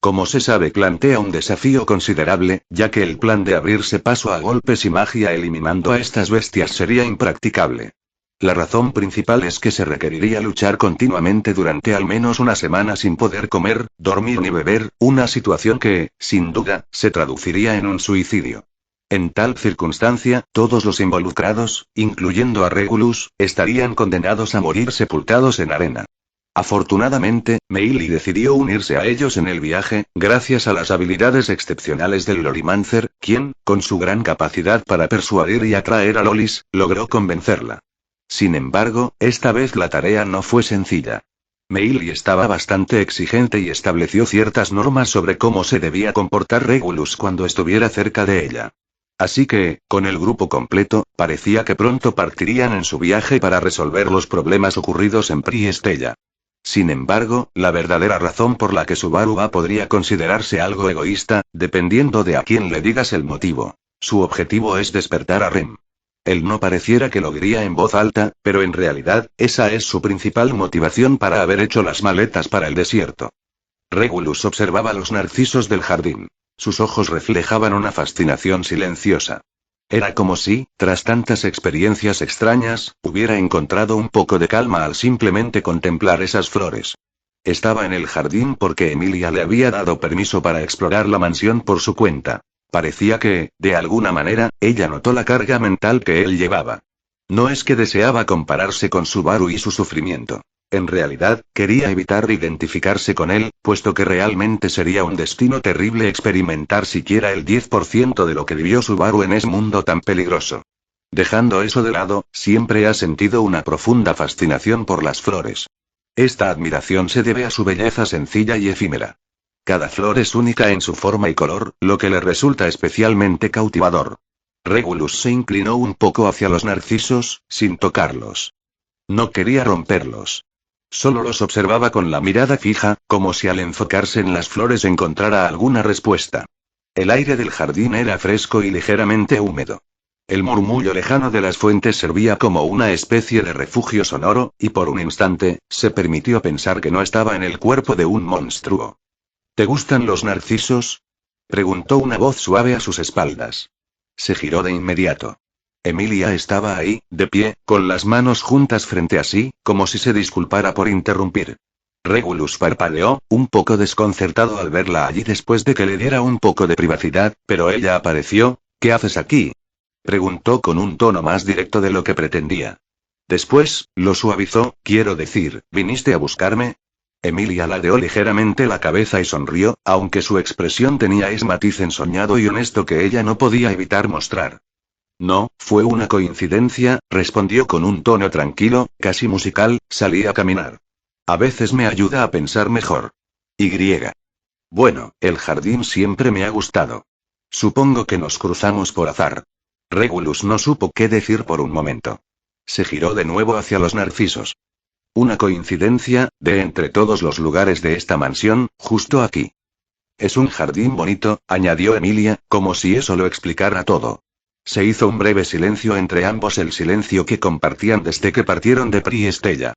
Como se sabe, plantea un desafío considerable, ya que el plan de abrirse paso a golpes y magia eliminando a estas bestias sería impracticable. La razón principal es que se requeriría luchar continuamente durante al menos una semana sin poder comer, dormir ni beber, una situación que, sin duda, se traduciría en un suicidio. En tal circunstancia, todos los involucrados, incluyendo a Regulus, estarían condenados a morir sepultados en arena. Afortunadamente, Meili decidió unirse a ellos en el viaje, gracias a las habilidades excepcionales del Lolimancer, quien, con su gran capacidad para persuadir y atraer a Lolis, logró convencerla. Sin embargo, esta vez la tarea no fue sencilla. Meili estaba bastante exigente y estableció ciertas normas sobre cómo se debía comportar Regulus cuando estuviera cerca de ella. Así que, con el grupo completo, parecía que pronto partirían en su viaje para resolver los problemas ocurridos en Priestella. Sin embargo, la verdadera razón por la que Subaru podría considerarse algo egoísta, dependiendo de a quién le digas el motivo. Su objetivo es despertar a Rem. Él no pareciera que lo diría en voz alta, pero en realidad, esa es su principal motivación para haber hecho las maletas para el desierto. Regulus observaba los narcisos del jardín. Sus ojos reflejaban una fascinación silenciosa. Era como si, tras tantas experiencias extrañas, hubiera encontrado un poco de calma al simplemente contemplar esas flores. Estaba en el jardín porque Emilia le había dado permiso para explorar la mansión por su cuenta. Parecía que, de alguna manera, ella notó la carga mental que él llevaba. No es que deseaba compararse con Subaru y su sufrimiento. En realidad, quería evitar identificarse con él, puesto que realmente sería un destino terrible experimentar siquiera el 10% de lo que vivió Subaru en ese mundo tan peligroso. Dejando eso de lado, siempre ha sentido una profunda fascinación por las flores. Esta admiración se debe a su belleza sencilla y efímera. Cada flor es única en su forma y color, lo que le resulta especialmente cautivador. Regulus se inclinó un poco hacia los narcisos, sin tocarlos. No quería romperlos. Solo los observaba con la mirada fija, como si al enfocarse en las flores encontrara alguna respuesta. El aire del jardín era fresco y ligeramente húmedo. El murmullo lejano de las fuentes servía como una especie de refugio sonoro, y por un instante, se permitió pensar que no estaba en el cuerpo de un monstruo. ¿Te gustan los narcisos?, preguntó una voz suave a sus espaldas. Se giró de inmediato. Emilia estaba ahí, de pie, con las manos juntas frente a sí, como si se disculpara por interrumpir. Regulus parpadeó, un poco desconcertado al verla allí después de que le diera un poco de privacidad, pero ella apareció. ¿Qué haces aquí?, preguntó con un tono más directo de lo que pretendía. Después, lo suavizó. Quiero decir, ¿viniste a buscarme? Emilia ladeó ligeramente la cabeza y sonrió, aunque su expresión tenía ese matiz ensoñado y honesto que ella no podía evitar mostrar. No, fue una coincidencia, respondió con un tono tranquilo, casi musical. Salí a caminar. A veces me ayuda a pensar mejor. Bueno, el jardín siempre me ha gustado. Supongo que nos cruzamos por azar. Regulus no supo qué decir por un momento. Se giró de nuevo hacia los narcisos. Una coincidencia, de entre todos los lugares de esta mansión, justo aquí. Es un jardín bonito, añadió Emilia, como si eso lo explicara todo. Se hizo un breve silencio entre ambos, el silencio que compartían desde que partieron de Priestella.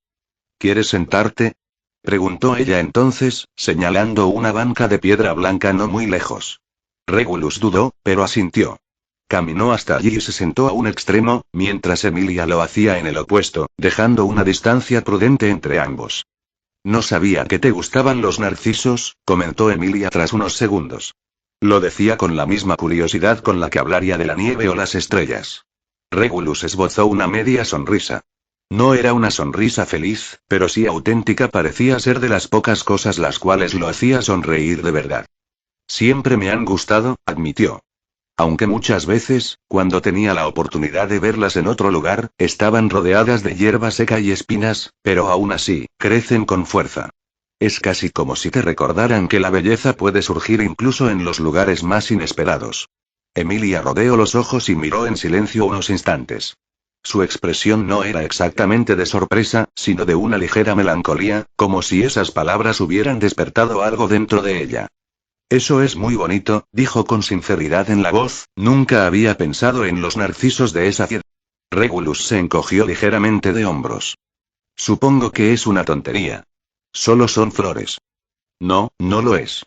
¿Quieres sentarte?, preguntó ella entonces, señalando una banca de piedra blanca no muy lejos. Regulus dudó, pero asintió. Caminó hasta allí y se sentó a un extremo, mientras Emilia lo hacía en el opuesto, dejando una distancia prudente entre ambos. No sabía que te gustaban los narcisos, comentó Emilia tras unos segundos. Lo decía con la misma curiosidad con la que hablaría de la nieve o las estrellas. Regulus esbozó una media sonrisa. No era una sonrisa feliz, pero sí auténtica, parecía ser de las pocas cosas las cuales lo hacía sonreír de verdad. Siempre me han gustado, admitió. Aunque muchas veces, cuando tenía la oportunidad de verlas en otro lugar, estaban rodeadas de hierba seca y espinas, pero aún así, crecen con fuerza. Es casi como si te recordaran que la belleza puede surgir incluso en los lugares más inesperados. Emilia rodeó los ojos y miró en silencio unos instantes. Su expresión no era exactamente de sorpresa, sino de una ligera melancolía, como si esas palabras hubieran despertado algo dentro de ella. Eso es muy bonito, dijo con sinceridad en la voz. Nunca había pensado en los narcisos de esa piedra. Regulus se encogió ligeramente de hombros. Supongo que es una tontería. Solo son flores. No, no lo es.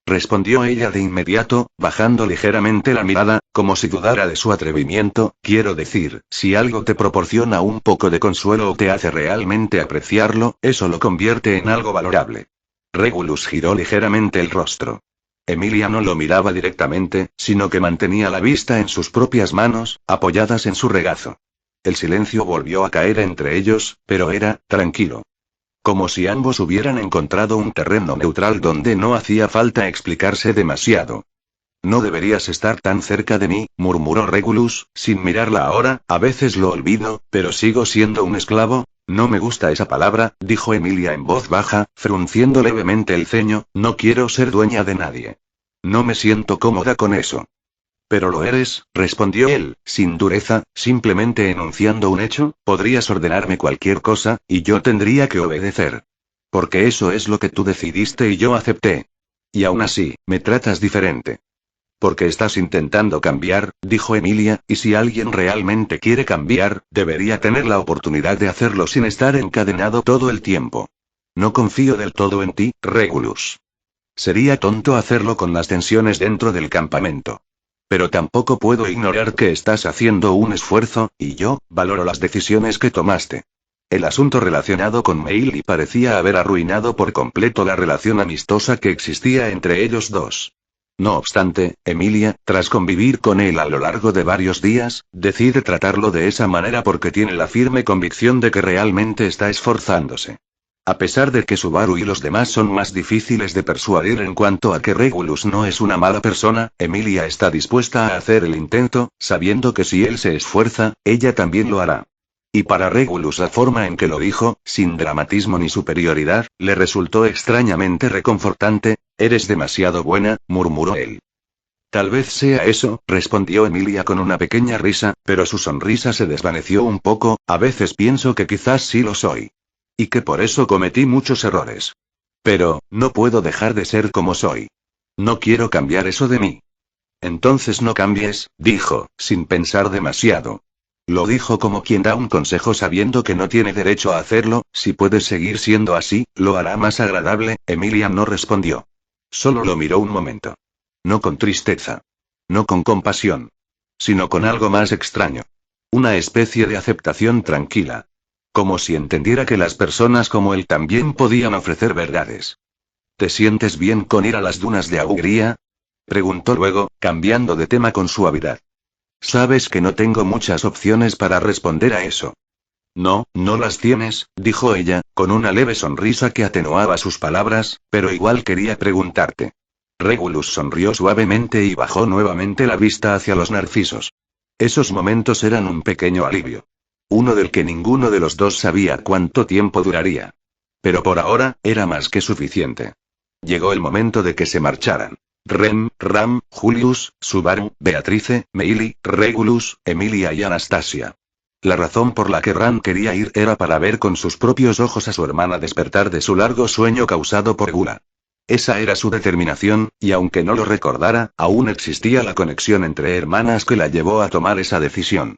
Respondió ella de inmediato, bajando ligeramente la mirada, como si dudara de su atrevimiento. Quiero decir, si algo te proporciona un poco de consuelo o te hace realmente apreciarlo, eso lo convierte en algo valorable. Regulus giró ligeramente el rostro. Emilia no lo miraba directamente, sino que mantenía la vista en sus propias manos, apoyadas en su regazo. El silencio volvió a caer entre ellos, pero era tranquilo. Como si ambos hubieran encontrado un terreno neutral donde no hacía falta explicarse demasiado. No deberías estar tan cerca de mí, murmuró Regulus, sin mirarla ahora. A veces lo olvido, pero sigo siendo un esclavo. No me gusta esa palabra, dijo Emilia en voz baja, frunciendo levemente el ceño. No quiero ser dueña de nadie. No me siento cómoda con eso. Pero lo eres, respondió él, sin dureza, simplemente enunciando un hecho. Podrías ordenarme cualquier cosa, y yo tendría que obedecer. Porque eso es lo que tú decidiste y yo acepté. Y aún así, me tratas diferente. Porque estás intentando cambiar, dijo Emilia, y si alguien realmente quiere cambiar, debería tener la oportunidad de hacerlo sin estar encadenado todo el tiempo. No confío del todo en ti, Regulus. Sería tonto hacerlo con las tensiones dentro del campamento. Pero tampoco puedo ignorar que estás haciendo un esfuerzo, y yo valoro las decisiones que tomaste. El asunto relacionado con Meili parecía haber arruinado por completo la relación amistosa que existía entre ellos dos. No obstante, Emilia, tras convivir con él a lo largo de varios días, decide tratarlo de esa manera porque tiene la firme convicción de que realmente está esforzándose. A pesar de que Subaru y los demás son más difíciles de persuadir en cuanto a que Regulus no es una mala persona, Emilia está dispuesta a hacer el intento, sabiendo que si él se esfuerza, ella también lo hará. Y para Regulus la forma en que lo dijo, sin dramatismo ni superioridad, le resultó extrañamente reconfortante. «Eres demasiado buena», murmuró él. «Tal vez sea eso», respondió Emilia con una pequeña risa, pero su sonrisa se desvaneció un poco. «A veces pienso que quizás sí lo soy. Y que por eso cometí muchos errores. Pero, no puedo dejar de ser como soy. No quiero cambiar eso de mí». «Entonces no cambies», dijo, sin pensar demasiado. Lo dijo como quien da un consejo sabiendo que no tiene derecho a hacerlo. «Si puedes seguir siendo así, lo hará más agradable». Emilia no respondió. Solo lo miró un momento. No con tristeza. No con compasión. Sino con algo más extraño. Una especie de aceptación tranquila. Como si entendiera que las personas como él también podían ofrecer verdades. «¿Te sientes bien con ir a las dunas de Auguría?», preguntó luego, cambiando de tema con suavidad. «Sabes que no tengo muchas opciones para responder a eso». «No, no las tienes», dijo ella, con una leve sonrisa que atenuaba sus palabras, «pero igual quería preguntarte». Regulus sonrió suavemente y bajó nuevamente la vista hacia los narcisos. Esos momentos eran un pequeño alivio. Uno del que ninguno de los dos sabía cuánto tiempo duraría. Pero por ahora, era más que suficiente. Llegó el momento de que se marcharan. Rem, Ram, Julius, Subaru, Beatrice, Meili, Regulus, Emilia y Anastasia. La razón por la que Ram quería ir era para ver con sus propios ojos a su hermana despertar de su largo sueño causado por gula. Esa era su determinación, y aunque no lo recordara, aún existía la conexión entre hermanas que la llevó a tomar esa decisión.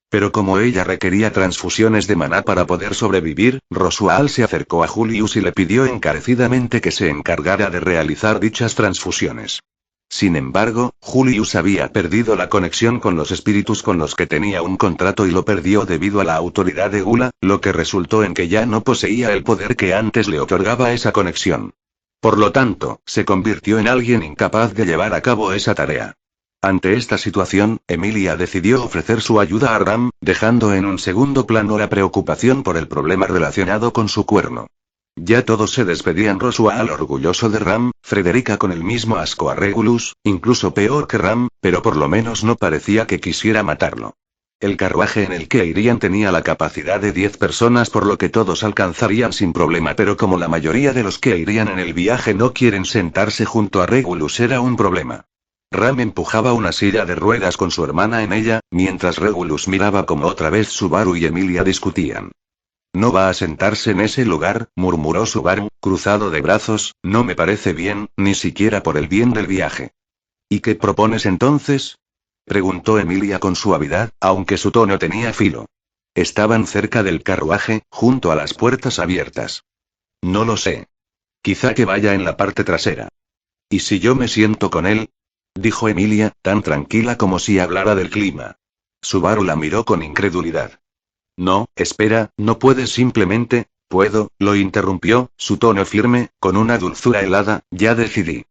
Pero como ella requería transfusiones de maná para poder sobrevivir, Rosual se acercó a Julius y le pidió encarecidamente que se encargara de realizar dichas transfusiones. Sin embargo, Julius había perdido la conexión con los espíritus con los que tenía un contrato y lo perdió debido a la autoridad de Gula, lo que resultó en que ya no poseía el poder que antes le otorgaba esa conexión. Por lo tanto, se convirtió en alguien incapaz de llevar a cabo esa tarea. Ante esta situación, Emilia decidió ofrecer su ayuda a Ram, dejando en un segundo plano la preocupación por el problema relacionado con su cuerno. Ya todos se despedían: Rosual orgulloso de Ram, Frederica con el mismo asco a Regulus, incluso peor que Ram, pero por lo menos no parecía que quisiera matarlo. El carruaje en el que irían tenía la capacidad de 10 personas, por lo que todos alcanzarían sin problema, pero como la mayoría de los que irían en el viaje no quieren sentarse junto a Regulus, era un problema. Ram empujaba una silla de ruedas con su hermana en ella, mientras Regulus miraba como otra vez Subaru y Emilia discutían. «No va a sentarse en ese lugar», murmuró Subaru, cruzado de brazos. «No me parece bien, ni siquiera por el bien del viaje». «¿Y qué propones entonces?», preguntó Emilia con suavidad, aunque su tono tenía filo. Estaban cerca del carruaje, junto a las puertas abiertas. «No lo sé. Quizá que vaya en la parte trasera». «¿Y si yo me siento con él?», dijo Emilia, tan tranquila como si hablara del clima. Subaru la miró con incredulidad. «No, espera, no puedes simplemente». «Puedo», lo interrumpió, su tono firme, con una dulzura helada. «Ya decidí.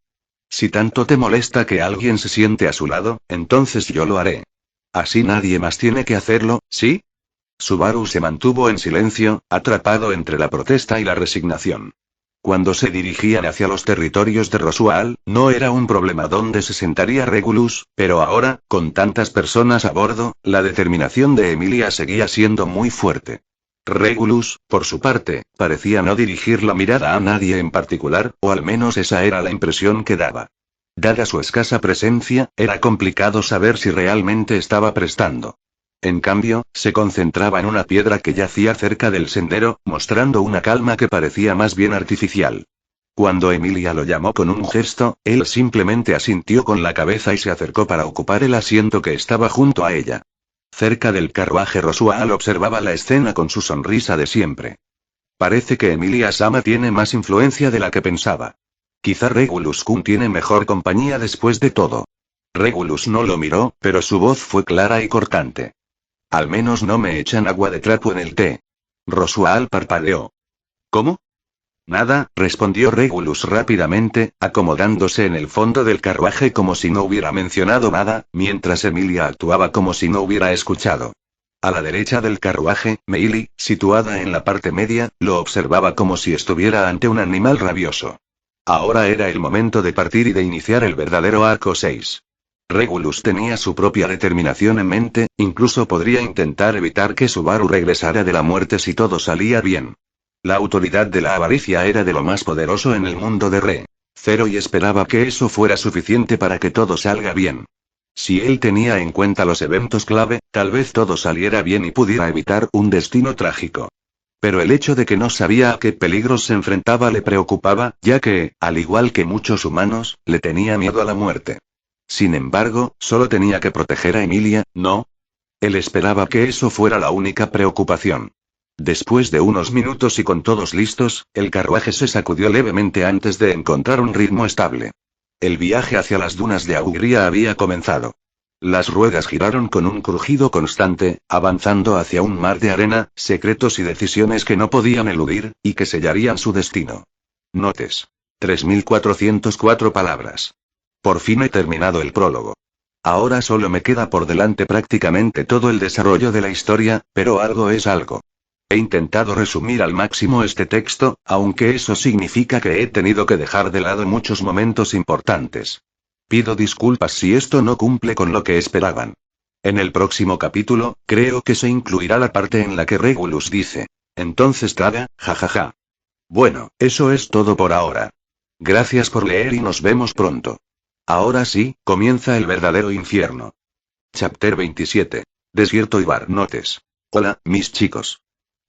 Si tanto te molesta que alguien se siente a su lado, entonces yo lo haré. Así nadie más tiene que hacerlo, ¿sí?» Subaru se mantuvo en silencio, atrapado entre la protesta y la resignación. Cuando se dirigían hacia los territorios de Rosual, no era un problema dónde se sentaría Regulus, pero ahora, con tantas personas a bordo, la determinación de Emilia seguía siendo muy fuerte. Regulus, por su parte, parecía no dirigir la mirada a nadie en particular, o al menos esa era la impresión que daba. Dada su escasa presencia, era complicado saber si realmente estaba prestando. En cambio, se concentraba en una piedra que yacía cerca del sendero, mostrando una calma que parecía más bien artificial. Cuando Emilia lo llamó con un gesto, él simplemente asintió con la cabeza y se acercó para ocupar el asiento que estaba junto a ella. Cerca del carruaje, Rosual observaba la escena con su sonrisa de siempre. Parece que Emilia-sama tiene más influencia de la que pensaba. Quizá Regulus-kun tiene mejor compañía después de todo. Regulus no lo miró, pero su voz fue clara y cortante. «Al menos no me echan agua de trapo en el té». Rosual parpadeó. «¿Cómo?». «Nada», respondió Regulus rápidamente, acomodándose en el fondo del carruaje como si no hubiera mencionado nada, mientras Emilia actuaba como si no hubiera escuchado. A la derecha del carruaje, Meili, situada en la parte media, lo observaba como si estuviera ante un animal rabioso. Ahora era el momento de partir y de iniciar el verdadero arco 6. Regulus tenía su propia determinación en mente, incluso podría intentar evitar que Subaru regresara de la muerte si todo salía bien. La autoridad de la avaricia era de lo más poderoso en el mundo de Re. Zero y esperaba que eso fuera suficiente para que todo salga bien. Si él tenía en cuenta los eventos clave, tal vez todo saliera bien y pudiera evitar un destino trágico. Pero el hecho de que no sabía a qué peligros se enfrentaba le preocupaba, ya que, al igual que muchos humanos, le tenía miedo a la muerte. Sin embargo, solo tenía que proteger a Emilia, ¿no? Él esperaba que eso fuera la única preocupación. Después de unos minutos y con todos listos, el carruaje se sacudió levemente antes de encontrar un ritmo estable. El viaje hacia las dunas de Augria había comenzado. Las ruedas giraron con un crujido constante, avanzando hacia un mar de arena, secretos y decisiones que no podían eludir, y que sellarían su destino. Notes. 3404 palabras. Por fin he terminado el prólogo. Ahora solo me queda por delante prácticamente todo el desarrollo de la historia, pero algo es algo. He intentado resumir al máximo este texto, aunque eso significa que he tenido que dejar de lado muchos momentos importantes. Pido disculpas si esto no cumple con lo que esperaban. En el próximo capítulo, creo que se incluirá la parte en la que Regulus dice: entonces traga, jajaja. Bueno, eso es todo por ahora. Gracias por leer y nos vemos pronto. Ahora sí, comienza el verdadero infierno. Chapter 27. Desierto y Bar Notes. Hola, mis chicos.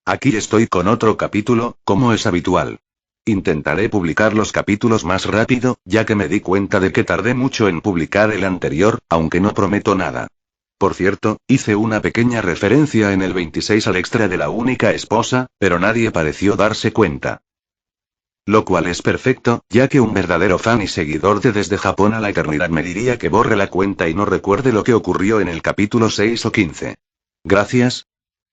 Aquí estoy con otro capítulo, como es habitual. Intentaré publicar los capítulos más rápido, ya que me di cuenta de que tardé mucho en publicar el anterior, aunque no prometo nada. Por cierto, hice una pequeña referencia en el 26 al extra de la única esposa, pero nadie pareció darse cuenta. Lo cual es perfecto, ya que un verdadero fan y seguidor de Desde Japón a la Eternidad me diría que borre la cuenta y no recuerde lo que ocurrió en el capítulo 6 o 15. Gracias.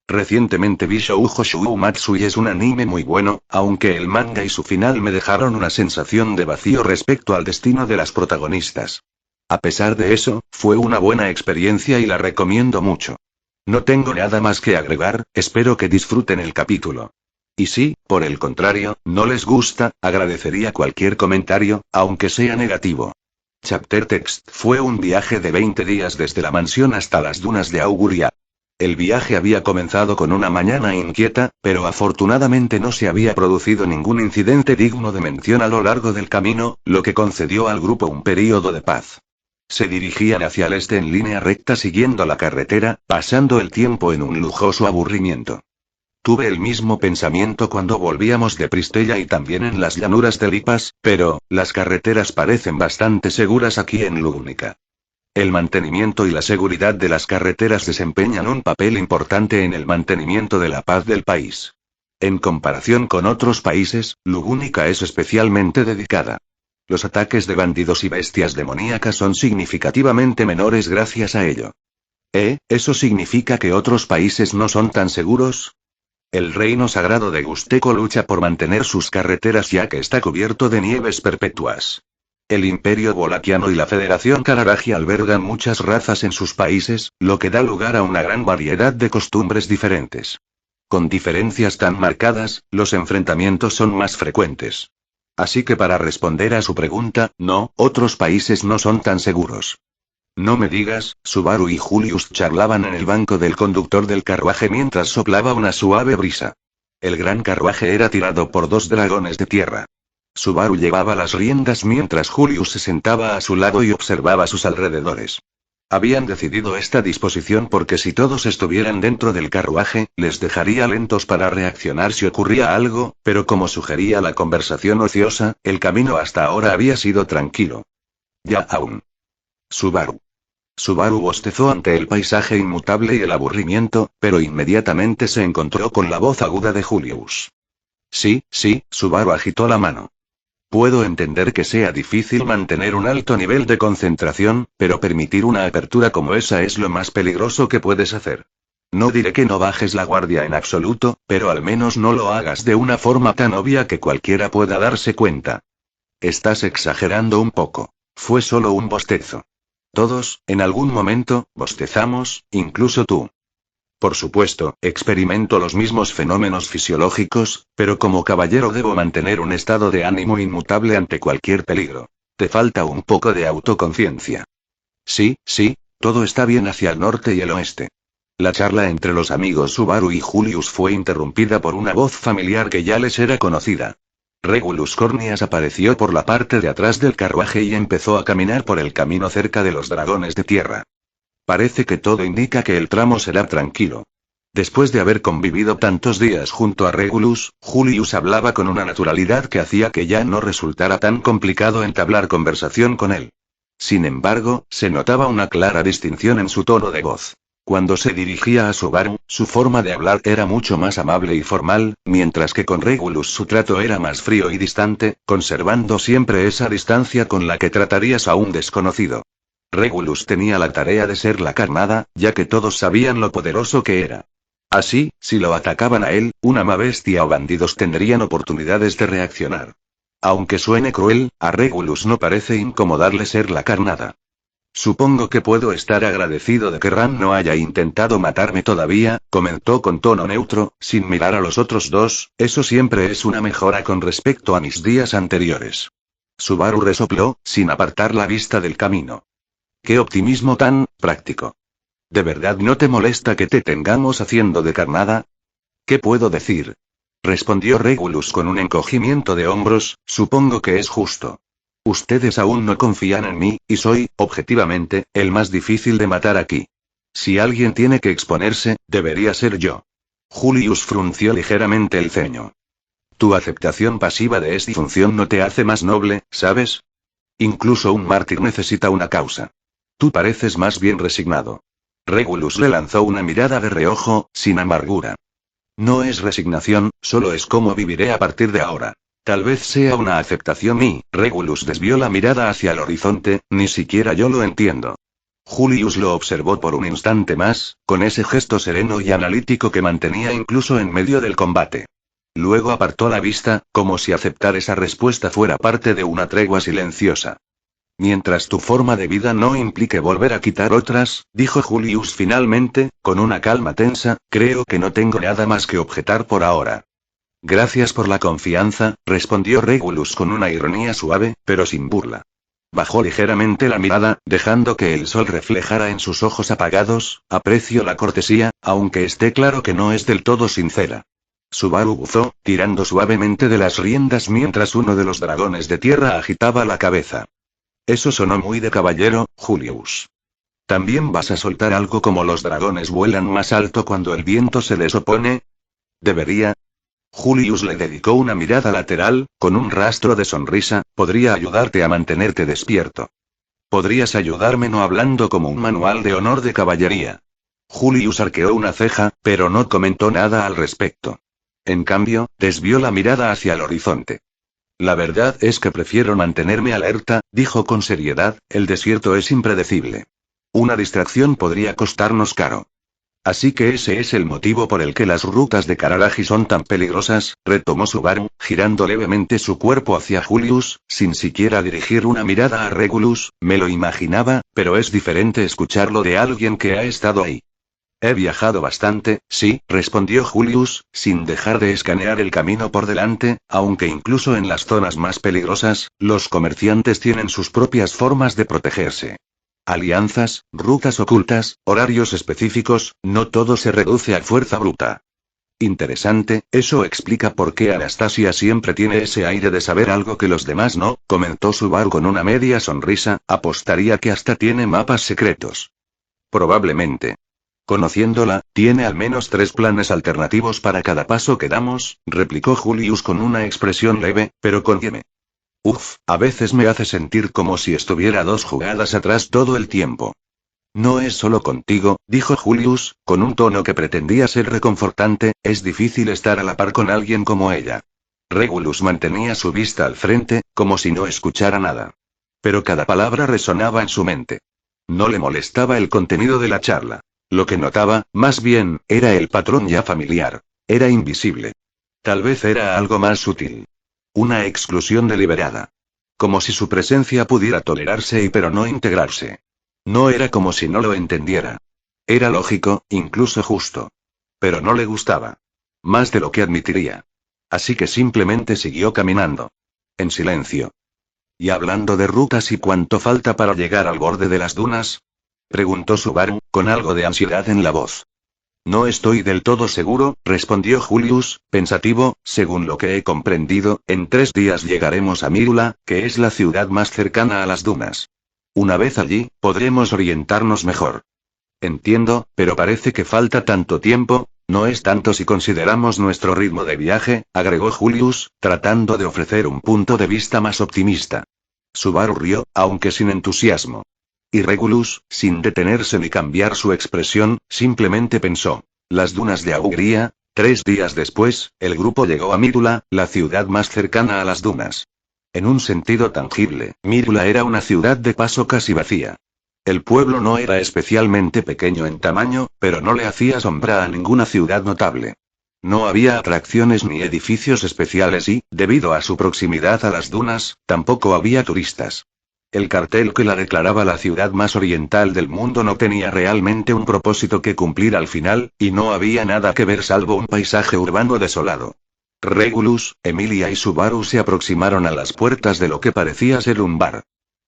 Recientemente vi Shoujo Shou Matsui, es un anime muy bueno, aunque el manga y su final me dejaron una sensación de vacío respecto al destino de las protagonistas. A pesar de eso, fue una buena experiencia y la recomiendo mucho. No tengo nada más que agregar, espero que disfruten el capítulo. Y si, por el contrario, no les gusta, agradecería cualquier comentario, aunque sea negativo. Chapter Text. Fue un viaje de 20 días desde la mansión hasta las dunas de Auguria. El viaje había comenzado con una mañana inquieta, pero afortunadamente no se había producido ningún incidente digno de mención a lo largo del camino, lo que concedió al grupo un período de paz. Se dirigían hacia el este en línea recta siguiendo la carretera, pasando el tiempo en un lujoso aburrimiento. Tuve el mismo pensamiento cuando volvíamos de Pristella y también en las llanuras de Lipas, pero, las carreteras parecen bastante seguras aquí en Lugnica. El mantenimiento y la seguridad de las carreteras desempeñan un papel importante en el mantenimiento de la paz del país. En comparación con otros países, Lugnica es especialmente dedicada. Los ataques de bandidos y bestias demoníacas son significativamente menores gracias a ello. ¿Eso significa que otros países no son tan seguros? El reino sagrado de Gusteco lucha por mantener sus carreteras ya que está cubierto de nieves perpetuas. El Imperio Bolaquiano y la Federación Kararagi albergan muchas razas en sus países, lo que da lugar a una gran variedad de costumbres diferentes. Con diferencias tan marcadas, los enfrentamientos son más frecuentes. Así que para responder a su pregunta, no, otros países no son tan seguros. No me digas, Subaru y Julius charlaban en el banco del conductor del carruaje mientras soplaba una suave brisa. El gran carruaje era tirado por dos dragones de tierra. Subaru llevaba las riendas mientras Julius se sentaba a su lado y observaba sus alrededores. Habían decidido esta disposición porque si todos estuvieran dentro del carruaje, les dejaría lentos para reaccionar si ocurría algo, pero como sugería la conversación ociosa, el camino hasta ahora había sido tranquilo. Ya aún. Subaru. Subaru bostezó ante el paisaje inmutable y el aburrimiento, pero inmediatamente se encontró con la voz aguda de Julius. Sí, Subaru agitó la mano. Puedo entender que sea difícil mantener un alto nivel de concentración, pero permitir una apertura como esa es lo más peligroso que puedes hacer. No diré que no bajes la guardia en absoluto, pero al menos no lo hagas de una forma tan obvia que cualquiera pueda darse cuenta. Estás exagerando un poco. Fue solo un bostezo. Todos, en algún momento, bostezamos, incluso tú. Por supuesto, experimento los mismos fenómenos fisiológicos, pero como caballero debo mantener un estado de ánimo inmutable ante cualquier peligro. Te falta un poco de autoconciencia. Sí, todo está bien hacia el norte y el oeste. La charla entre los amigos Subaru y Julius fue interrumpida por una voz familiar que ya les era conocida. Regulus Cornias apareció por la parte de atrás del carruaje y empezó a caminar por el camino cerca de los dragones de tierra. Parece que todo indica que el tramo será tranquilo. Después de haber convivido tantos días junto a Regulus, Julius hablaba con una naturalidad que hacía que ya no resultara tan complicado entablar conversación con él. Sin embargo, se notaba una clara distinción en su tono de voz. Cuando se dirigía a Subaru, su forma de hablar era mucho más amable y formal, mientras que con Regulus su trato era más frío y distante, conservando siempre esa distancia con la que tratarías a un desconocido. Regulus tenía la tarea de ser la carnada, ya que todos sabían lo poderoso que era. Así, si lo atacaban a él, una bestia o bandidos tendrían oportunidades de reaccionar. Aunque suene cruel, a Regulus no parece incomodarle ser la carnada. Supongo que puedo estar agradecido de que Ran no haya intentado matarme todavía, comentó con tono neutro, sin mirar a los otros dos, eso siempre es una mejora con respecto a mis días anteriores. Subaru resopló, sin apartar la vista del camino. ¡Qué optimismo tan práctico! ¿De verdad no te molesta que te tengamos haciendo de carnada? ¿Qué puedo decir? Respondió Regulus con un encogimiento de hombros, supongo que es justo. Ustedes aún no confían en mí, y soy, objetivamente, el más difícil de matar aquí. Si alguien tiene que exponerse, debería ser yo. Julius frunció ligeramente el ceño. Tu aceptación pasiva de esta función no te hace más noble, ¿sabes? Incluso un mártir necesita una causa. Tú pareces más bien resignado. Regulus le lanzó una mirada de reojo, sin amargura. No es resignación, solo es cómo viviré a partir de ahora. Tal vez sea una aceptación y, Regulus desvió la mirada hacia el horizonte, ni siquiera yo lo entiendo. Julius lo observó por un instante más, con ese gesto sereno y analítico que mantenía incluso en medio del combate. Luego apartó la vista, como si aceptar esa respuesta fuera parte de una tregua silenciosa. Mientras tu forma de vida no implique volver a quitar otras, dijo Julius finalmente, con una calma tensa, creo que no tengo nada más que objetar por ahora. Gracias por la confianza, respondió Regulus con una ironía suave, pero sin burla. Bajó ligeramente la mirada, dejando que el sol reflejara en sus ojos apagados, aprecio la cortesía, aunque esté claro que no es del todo sincera. Subaru buzó, tirando suavemente de las riendas mientras uno de los dragones de tierra agitaba la cabeza. Eso sonó muy de caballero, Julius. ¿También vas a soltar algo como los dragones vuelan más alto cuando el viento se les opone? ¿Debería? Julius le dedicó una mirada lateral, con un rastro de sonrisa, podría ayudarte a mantenerte despierto. Podrías ayudarme no hablando como un manual de honor de caballería. Julius arqueó una ceja, pero no comentó nada al respecto. En cambio, desvió la mirada hacia el horizonte. La verdad es que prefiero mantenerme alerta, dijo con seriedad, el desierto es impredecible. Una distracción podría costarnos caro. Así que ese es el motivo por el que las rutas de Kararagi son tan peligrosas, retomó Subaru, girando levemente su cuerpo hacia Julius, sin siquiera dirigir una mirada a Regulus, me lo imaginaba, pero es diferente escucharlo de alguien que ha estado ahí. He viajado bastante, sí, respondió Julius, sin dejar de escanear el camino por delante, aunque incluso en las zonas más peligrosas, los comerciantes tienen sus propias formas de protegerse. Alianzas, rutas ocultas, horarios específicos, no todo se reduce a fuerza bruta. Interesante, eso explica por qué Anastasia siempre tiene ese aire de saber algo que los demás no, comentó Subaru con una media sonrisa, apostaría que hasta tiene mapas secretos. Probablemente. Conociéndola, tiene al menos 3 planes alternativos para cada paso que damos, replicó Julius con una expresión leve, pero con hieme. A veces me hace sentir como si estuviera 2 jugadas atrás todo el tiempo. No es solo contigo, dijo Julius, con un tono que pretendía ser reconfortante, es difícil estar a la par con alguien como ella. Regulus mantenía su vista al frente, como si no escuchara nada. Pero cada palabra resonaba en su mente. No le molestaba el contenido de la charla. Lo que notaba, más bien, era el patrón ya familiar. Era invisible. Tal vez era algo más sutil. Una exclusión deliberada. Como si su presencia pudiera tolerarse pero no integrarse. No era como si no lo entendiera. Era lógico, incluso justo. Pero no le gustaba. Más de lo que admitiría. Así que simplemente siguió caminando. En silencio. ¿Y hablando de rutas y cuánto falta para llegar al borde de las dunas? Preguntó Subaru, con algo de ansiedad en la voz. No estoy del todo seguro, respondió Julius, pensativo. Según lo que he comprendido, en 3 días llegaremos a Mírula, que es la ciudad más cercana a las dunas. Una vez allí, podremos orientarnos mejor. Entiendo, pero parece que falta tanto tiempo. No es tanto si consideramos nuestro ritmo de viaje, agregó Julius, tratando de ofrecer un punto de vista más optimista. Subaru rió, aunque sin entusiasmo. Y Regulus, sin detenerse ni cambiar su expresión, simplemente pensó. Las dunas de Augría. 3 días después, el grupo llegó a Mírula, la ciudad más cercana a las dunas. En un sentido tangible, Mírula era una ciudad de paso casi vacía. El pueblo no era especialmente pequeño en tamaño, pero no le hacía sombra a ninguna ciudad notable. No había atracciones ni edificios especiales y, debido a su proximidad a las dunas, tampoco había turistas. El cartel que la declaraba la ciudad más oriental del mundo no tenía realmente un propósito que cumplir al final, y no había nada que ver salvo un paisaje urbano desolado. Regulus, Emilia y Subaru se aproximaron a las puertas de lo que parecía ser un bar.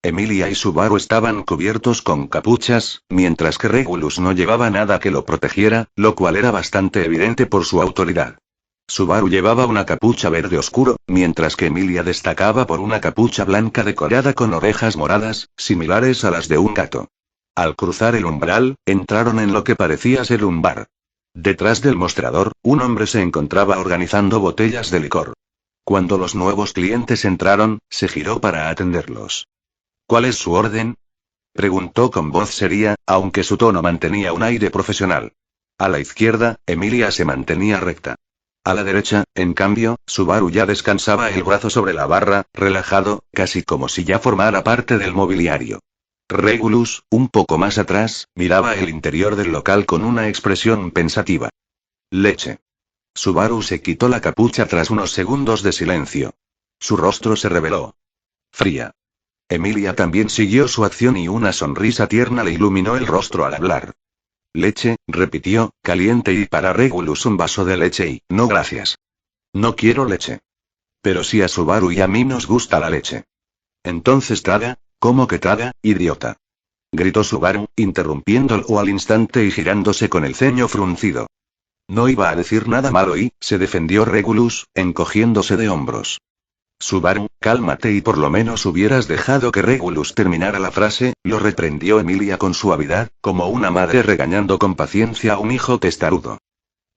Emilia y Subaru estaban cubiertos con capuchas, mientras que Regulus no llevaba nada que lo protegiera, lo cual era bastante evidente por su autoridad. Subaru llevaba una capucha verde oscuro, mientras que Emilia destacaba por una capucha blanca decorada con orejas moradas, similares a las de un gato. Al cruzar el umbral, entraron en lo que parecía ser un bar. Detrás del mostrador, un hombre se encontraba organizando botellas de licor. Cuando los nuevos clientes entraron, se giró para atenderlos. ¿Cuál es su orden?, preguntó con voz seria, aunque su tono mantenía un aire profesional. A la izquierda, Emilia se mantenía recta. A la derecha, en cambio, Subaru ya descansaba el brazo sobre la barra, relajado, casi como si ya formara parte del mobiliario. Regulus, un poco más atrás, miraba el interior del local con una expresión pensativa. Leche. Subaru se quitó la capucha tras unos segundos de silencio. Su rostro se reveló. Fría. Emilia también siguió su acción y una sonrisa tierna le iluminó el rostro al hablar. Leche, repitió, caliente y para Regulus un vaso de leche y, no gracias. No quiero leche. Pero si a Subaru y a mí nos gusta la leche. Entonces traga, ¿cómo que traga, idiota? Gritó Subaru, interrumpiéndolo al instante y girándose con el ceño fruncido. No iba a decir nada malo y, se defendió Regulus, encogiéndose de hombros. Subaru, cálmate y por lo menos hubieras dejado que Regulus terminara la frase, lo reprendió Emilia con suavidad, como una madre regañando con paciencia a un hijo testarudo.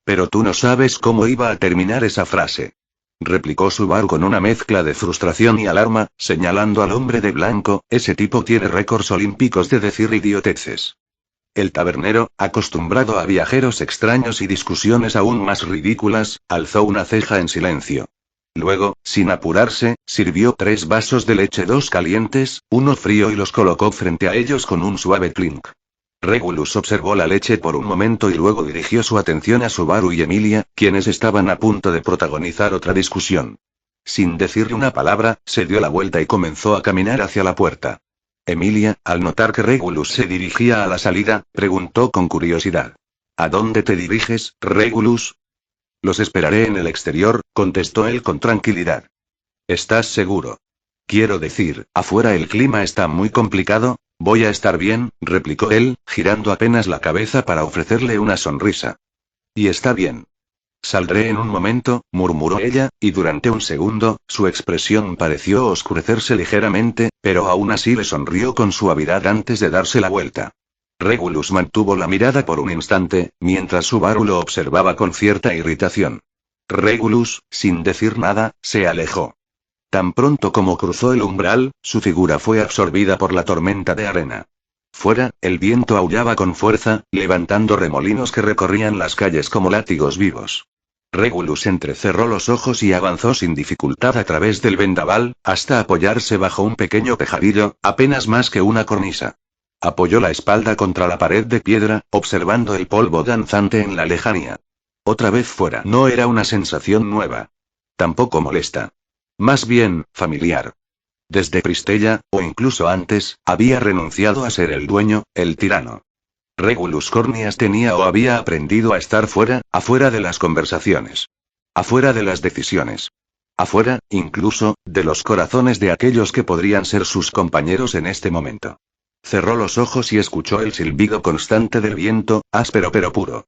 Pero tú no sabes cómo iba a terminar esa frase. Replicó Subaru con una mezcla de frustración y alarma, señalando al hombre de blanco. Ese tipo tiene récords olímpicos de decir idioteces. El tabernero, acostumbrado a viajeros extraños y discusiones aún más ridículas, alzó una ceja en silencio. Luego, sin apurarse, sirvió 3 vasos de leche, 2 calientes, uno frío y los colocó frente a ellos con un suave clink. Regulus observó la leche por un momento y luego dirigió su atención a Subaru y Emilia, quienes estaban a punto de protagonizar otra discusión. Sin decirle una palabra, se dio la vuelta y comenzó a caminar hacia la puerta. Emilia, al notar que Regulus se dirigía a la salida, preguntó con curiosidad. ¿A dónde te diriges, Regulus? Los esperaré en el exterior, contestó él con tranquilidad. ¿Estás seguro? Quiero decir, afuera el clima está muy complicado. Voy a estar bien, replicó él, girando apenas la cabeza para ofrecerle una sonrisa. Y está bien. Saldré en un momento, murmuró ella, y durante un segundo, su expresión pareció oscurecerse ligeramente, pero aún así le sonrió con suavidad antes de darse la vuelta. Regulus mantuvo la mirada por un instante, mientras Subaru lo observaba con cierta irritación. Regulus, sin decir nada, se alejó. Tan pronto como cruzó el umbral, su figura fue absorbida por la tormenta de arena. Fuera, el viento aullaba con fuerza, levantando remolinos que recorrían las calles como látigos vivos. Regulus entrecerró los ojos y avanzó sin dificultad a través del vendaval, hasta apoyarse bajo un pequeño tejadillo, apenas más que una cornisa. Apoyó la espalda contra la pared de piedra, observando el polvo danzante en la lejanía. Otra vez fuera no era una sensación nueva. Tampoco molesta. Más bien, familiar. Desde Pristella, o incluso antes, había renunciado a ser el dueño, el tirano. Regulus Cornias tenía o había aprendido a estar fuera, afuera de las conversaciones. Afuera de las decisiones. Afuera, incluso, de los corazones de aquellos que podrían ser sus compañeros en este momento. Cerró los ojos y escuchó el silbido constante del viento, áspero pero puro.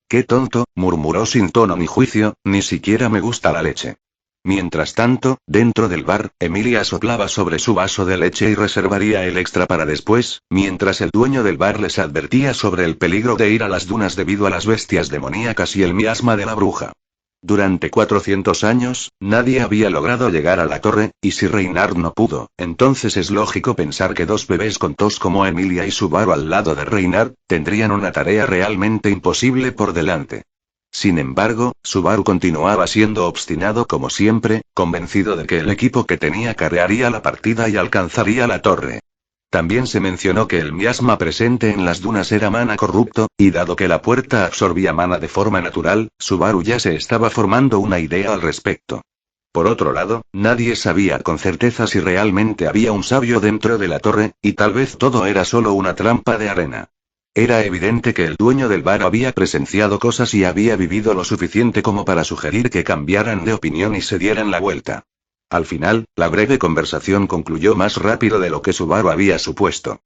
«Qué tonto», murmuró sin tono ni juicio, «ni siquiera me gusta la leche». Mientras tanto, dentro del bar, Emilia soplaba sobre su vaso de leche y reservaría el extra para después, mientras el dueño del bar les advertía sobre el peligro de ir a las dunas debido a las bestias demoníacas y el miasma de la bruja. Durante 400 años, nadie había logrado llegar a la torre, y si Reynard no pudo, entonces es lógico pensar que dos bebés con tos como Emilia y Subaru al lado de Reynard, tendrían una tarea realmente imposible por delante. Sin embargo, Subaru continuaba siendo obstinado como siempre, convencido de que el equipo que tenía carrearía la partida y alcanzaría la torre. También se mencionó que el miasma presente en las dunas era mana corrupto, y dado que la puerta absorbía mana de forma natural, Subaru ya se estaba formando una idea al respecto. Por otro lado, nadie sabía con certeza si realmente había un sabio dentro de la torre, y tal vez todo era solo una trampa de arena. Era evidente que el dueño del bar había presenciado cosas y había vivido lo suficiente como para sugerir que cambiaran de opinión y se dieran la vuelta. Al final, la breve conversación concluyó más rápido de lo que Subaru había supuesto.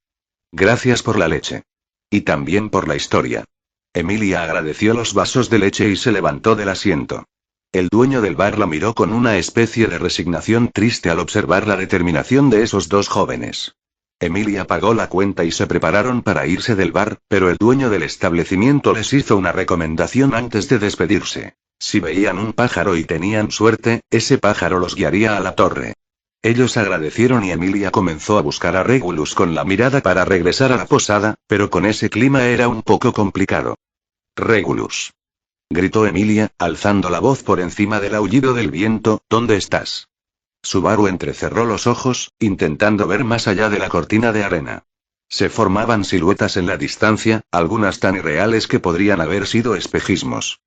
«Gracias por la leche. Y también por la historia». Emilia agradeció los vasos de leche y se levantó del asiento. El dueño del bar la miró con una especie de resignación triste al observar la determinación de esos dos jóvenes. Emilia pagó la cuenta y se prepararon para irse del bar, pero el dueño del establecimiento les hizo una recomendación antes de despedirse. Si veían un pájaro y tenían suerte, ese pájaro los guiaría a la torre. Ellos agradecieron y Emilia comenzó a buscar a Regulus con la mirada para regresar a la posada, pero con ese clima era un poco complicado. «Regulus», gritó Emilia, alzando la voz por encima del aullido del viento, «¿dónde estás?» Subaru entrecerró los ojos, intentando ver más allá de la cortina de arena. Se formaban siluetas en la distancia, algunas tan irreales que podrían haber sido espejismos.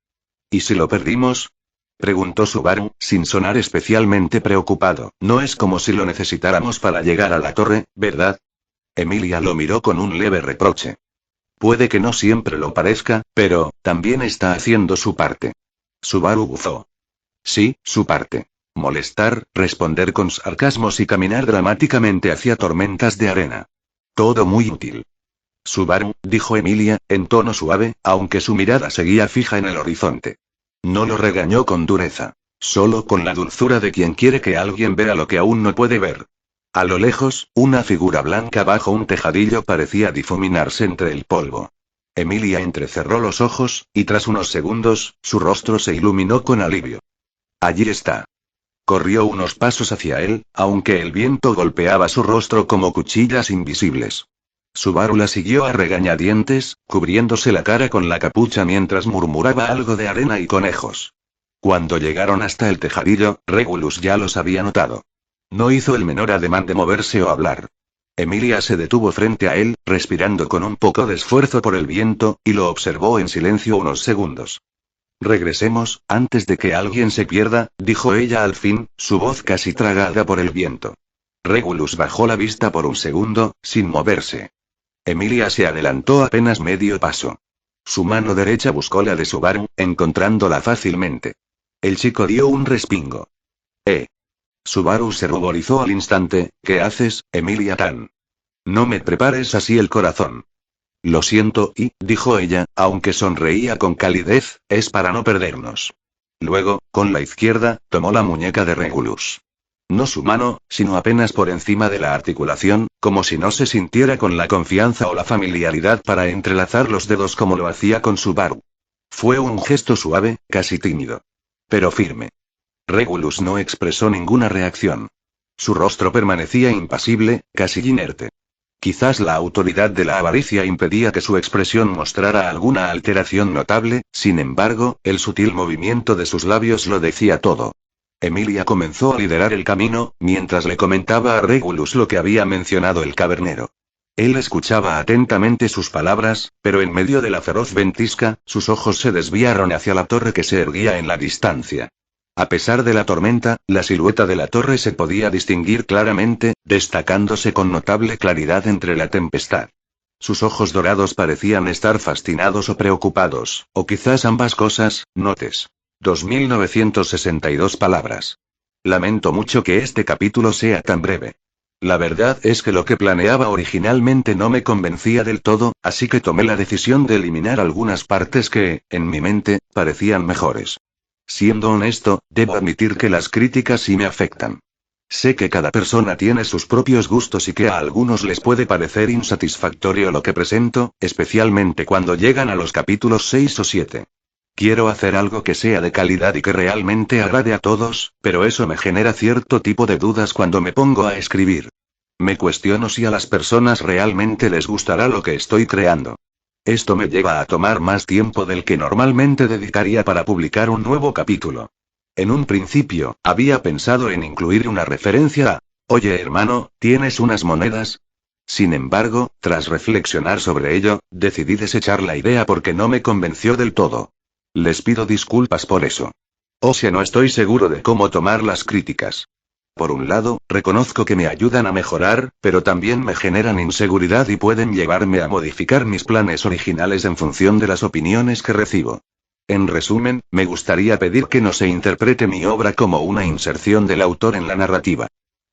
«¿Y si lo perdimos?», preguntó Subaru, sin sonar especialmente preocupado. «No es como si lo necesitáramos para llegar a la torre, ¿verdad?» Emilia lo miró con un leve reproche. «Puede que no siempre lo parezca, pero también está haciendo su parte». Subaru bufó. «Sí, su parte. Molestar, responder con sarcasmos y caminar dramáticamente hacia tormentas de arena. Todo muy útil». «Subaru», dijo Emilia, en tono suave, aunque su mirada seguía fija en el horizonte. No lo regañó con dureza. Solo con la dulzura de quien quiere que alguien vea lo que aún no puede ver. A lo lejos, una figura blanca bajo un tejadillo parecía difuminarse entre el polvo. Emilia entrecerró los ojos, y tras unos segundos, su rostro se iluminó con alivio. «Allí está». Corrió unos pasos hacia él, aunque el viento golpeaba su rostro como cuchillas invisibles. Subaru la siguió a regañadientes, cubriéndose la cara con la capucha mientras murmuraba algo de arena y conejos. Cuando llegaron hasta el tejadillo, Regulus ya los había notado. No hizo el menor ademán de moverse o hablar. Emilia se detuvo frente a él, respirando con un poco de esfuerzo por el viento, y lo observó en silencio unos segundos. «Regresemos, antes de que alguien se pierda», dijo ella al fin, su voz casi tragada por el viento. Regulus bajó la vista por un segundo, sin moverse. Emilia se adelantó apenas medio paso. Su mano derecha buscó la de Subaru, encontrándola fácilmente. El chico dio un respingo. Subaru se ruborizó al instante. «¿Qué haces, Emilia Tan? No me prepares así el corazón». «Lo siento, dijo ella, aunque sonreía con calidez, «es para no perdernos». Luego, con la izquierda, tomó la muñeca de Regulus. No su mano, sino apenas por encima de la articulación, como si no se sintiera con la confianza o la familiaridad para entrelazar los dedos como lo hacía con Subaru. Fue un gesto suave, casi tímido. Pero firme. Regulus no expresó ninguna reacción. Su rostro permanecía impasible, casi inerte. Quizás la autoridad de la avaricia impedía que su expresión mostrara alguna alteración notable, sin embargo, el sutil movimiento de sus labios lo decía todo. Emilia comenzó a liderar el camino, mientras le comentaba a Regulus lo que había mencionado el cavernero. Él escuchaba atentamente sus palabras, pero en medio de la feroz ventisca, sus ojos se desviaron hacia la torre que se erguía en la distancia. A pesar de la tormenta, la silueta de la torre se podía distinguir claramente, destacándose con notable claridad entre la tempestad. Sus ojos dorados parecían estar fascinados o preocupados, o quizás ambas cosas, notes. 2962 palabras. Lamento mucho que este capítulo sea tan breve. La verdad es que lo que planeaba originalmente no me convencía del todo, así que tomé la decisión de eliminar algunas partes que, en mi mente, parecían mejores. Siendo honesto, debo admitir que las críticas sí me afectan. Sé que cada persona tiene sus propios gustos y que a algunos les puede parecer insatisfactorio lo que presento, especialmente cuando llegan a los capítulos 6 o 7. Quiero hacer algo que sea de calidad y que realmente agrade a todos, pero eso me genera cierto tipo de dudas cuando me pongo a escribir. Me cuestiono si a las personas realmente les gustará lo que estoy creando. Esto me lleva a tomar más tiempo del que normalmente dedicaría para publicar un nuevo capítulo. En un principio, había pensado en incluir una referencia a, oye hermano, ¿tienes unas monedas? Sin embargo, tras reflexionar sobre ello, decidí desechar la idea porque no me convenció del todo. Les pido disculpas por eso. O sea, no estoy seguro de cómo tomar las críticas. Por un lado, reconozco que me ayudan a mejorar, pero también me generan inseguridad y pueden llevarme a modificar mis planes originales en función de las opiniones que recibo. En resumen, me gustaría pedir que no se interprete mi obra como una inserción del autor en la narrativa.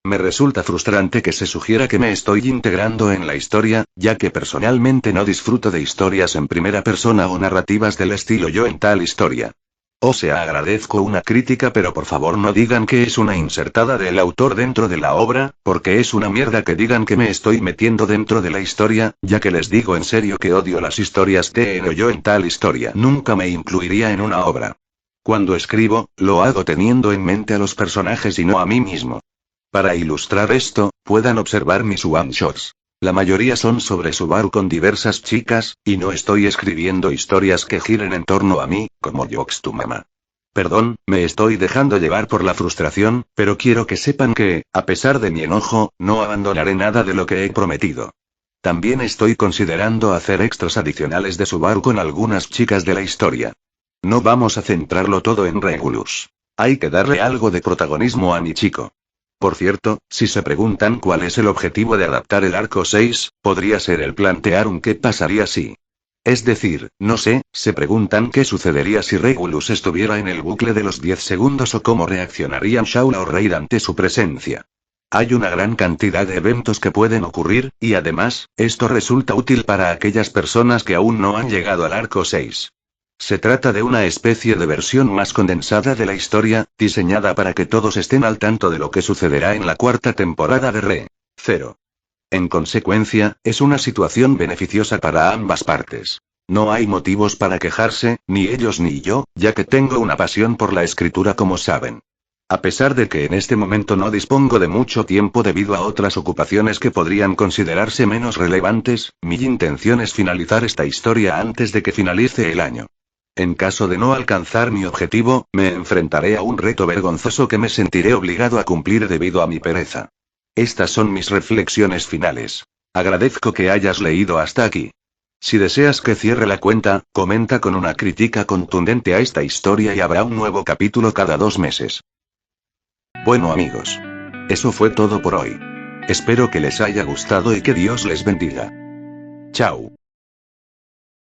Me resulta frustrante que se sugiera que me estoy integrando en la historia, ya que personalmente no disfruto de historias en primera persona o narrativas del estilo yo en tal historia. O sea, agradezco una crítica, pero por favor no digan que es una insertada del autor dentro de la obra, porque es una mierda que digan que me estoy metiendo dentro de la historia, ya que les digo en serio que odio las historias TN o yo en tal historia. Nunca me incluiría en una obra. Cuando escribo, lo hago teniendo en mente a los personajes y no a mí mismo. Para ilustrar esto, puedan observar mis one-shots. La mayoría son sobre Subaru con diversas chicas, y no estoy escribiendo historias que giren en torno a mí, como Jokes to Mama. Perdón, me estoy dejando llevar por la frustración, pero quiero que sepan que, a pesar de mi enojo, no abandonaré nada de lo que he prometido. También estoy considerando hacer extras adicionales de Subaru con algunas chicas de la historia. No vamos a centrarlo todo en Regulus. Hay que darle algo de protagonismo a mi chico. Por cierto, si se preguntan cuál es el objetivo de adaptar el arco 6, podría ser el plantear un qué pasaría si. Es decir, no sé, se preguntan qué sucedería si Regulus estuviera en el bucle de los 10 segundos o cómo reaccionarían Shaula o Raid ante su presencia. Hay una gran cantidad de eventos que pueden ocurrir, y además, esto resulta útil para aquellas personas que aún no han llegado al arco 6. Se trata de una especie de versión más condensada de la historia, diseñada para que todos estén al tanto de lo que sucederá en la cuarta temporada de Re. 0. En consecuencia, es una situación beneficiosa para ambas partes. No hay motivos para quejarse, ni ellos ni yo, ya que tengo una pasión por la escritura como saben. A pesar de que en este momento no dispongo de mucho tiempo debido a otras ocupaciones que podrían considerarse menos relevantes, mi intención es finalizar esta historia antes de que finalice el año. En caso de no alcanzar mi objetivo, me enfrentaré a un reto vergonzoso que me sentiré obligado a cumplir debido a mi pereza. Estas son mis reflexiones finales. Agradezco que hayas leído hasta aquí. Si deseas que cierre la cuenta, comenta con una crítica contundente a esta historia y habrá un nuevo capítulo cada 2 meses. Bueno amigos. Eso fue todo por hoy. Espero que les haya gustado y que Dios les bendiga. Chao.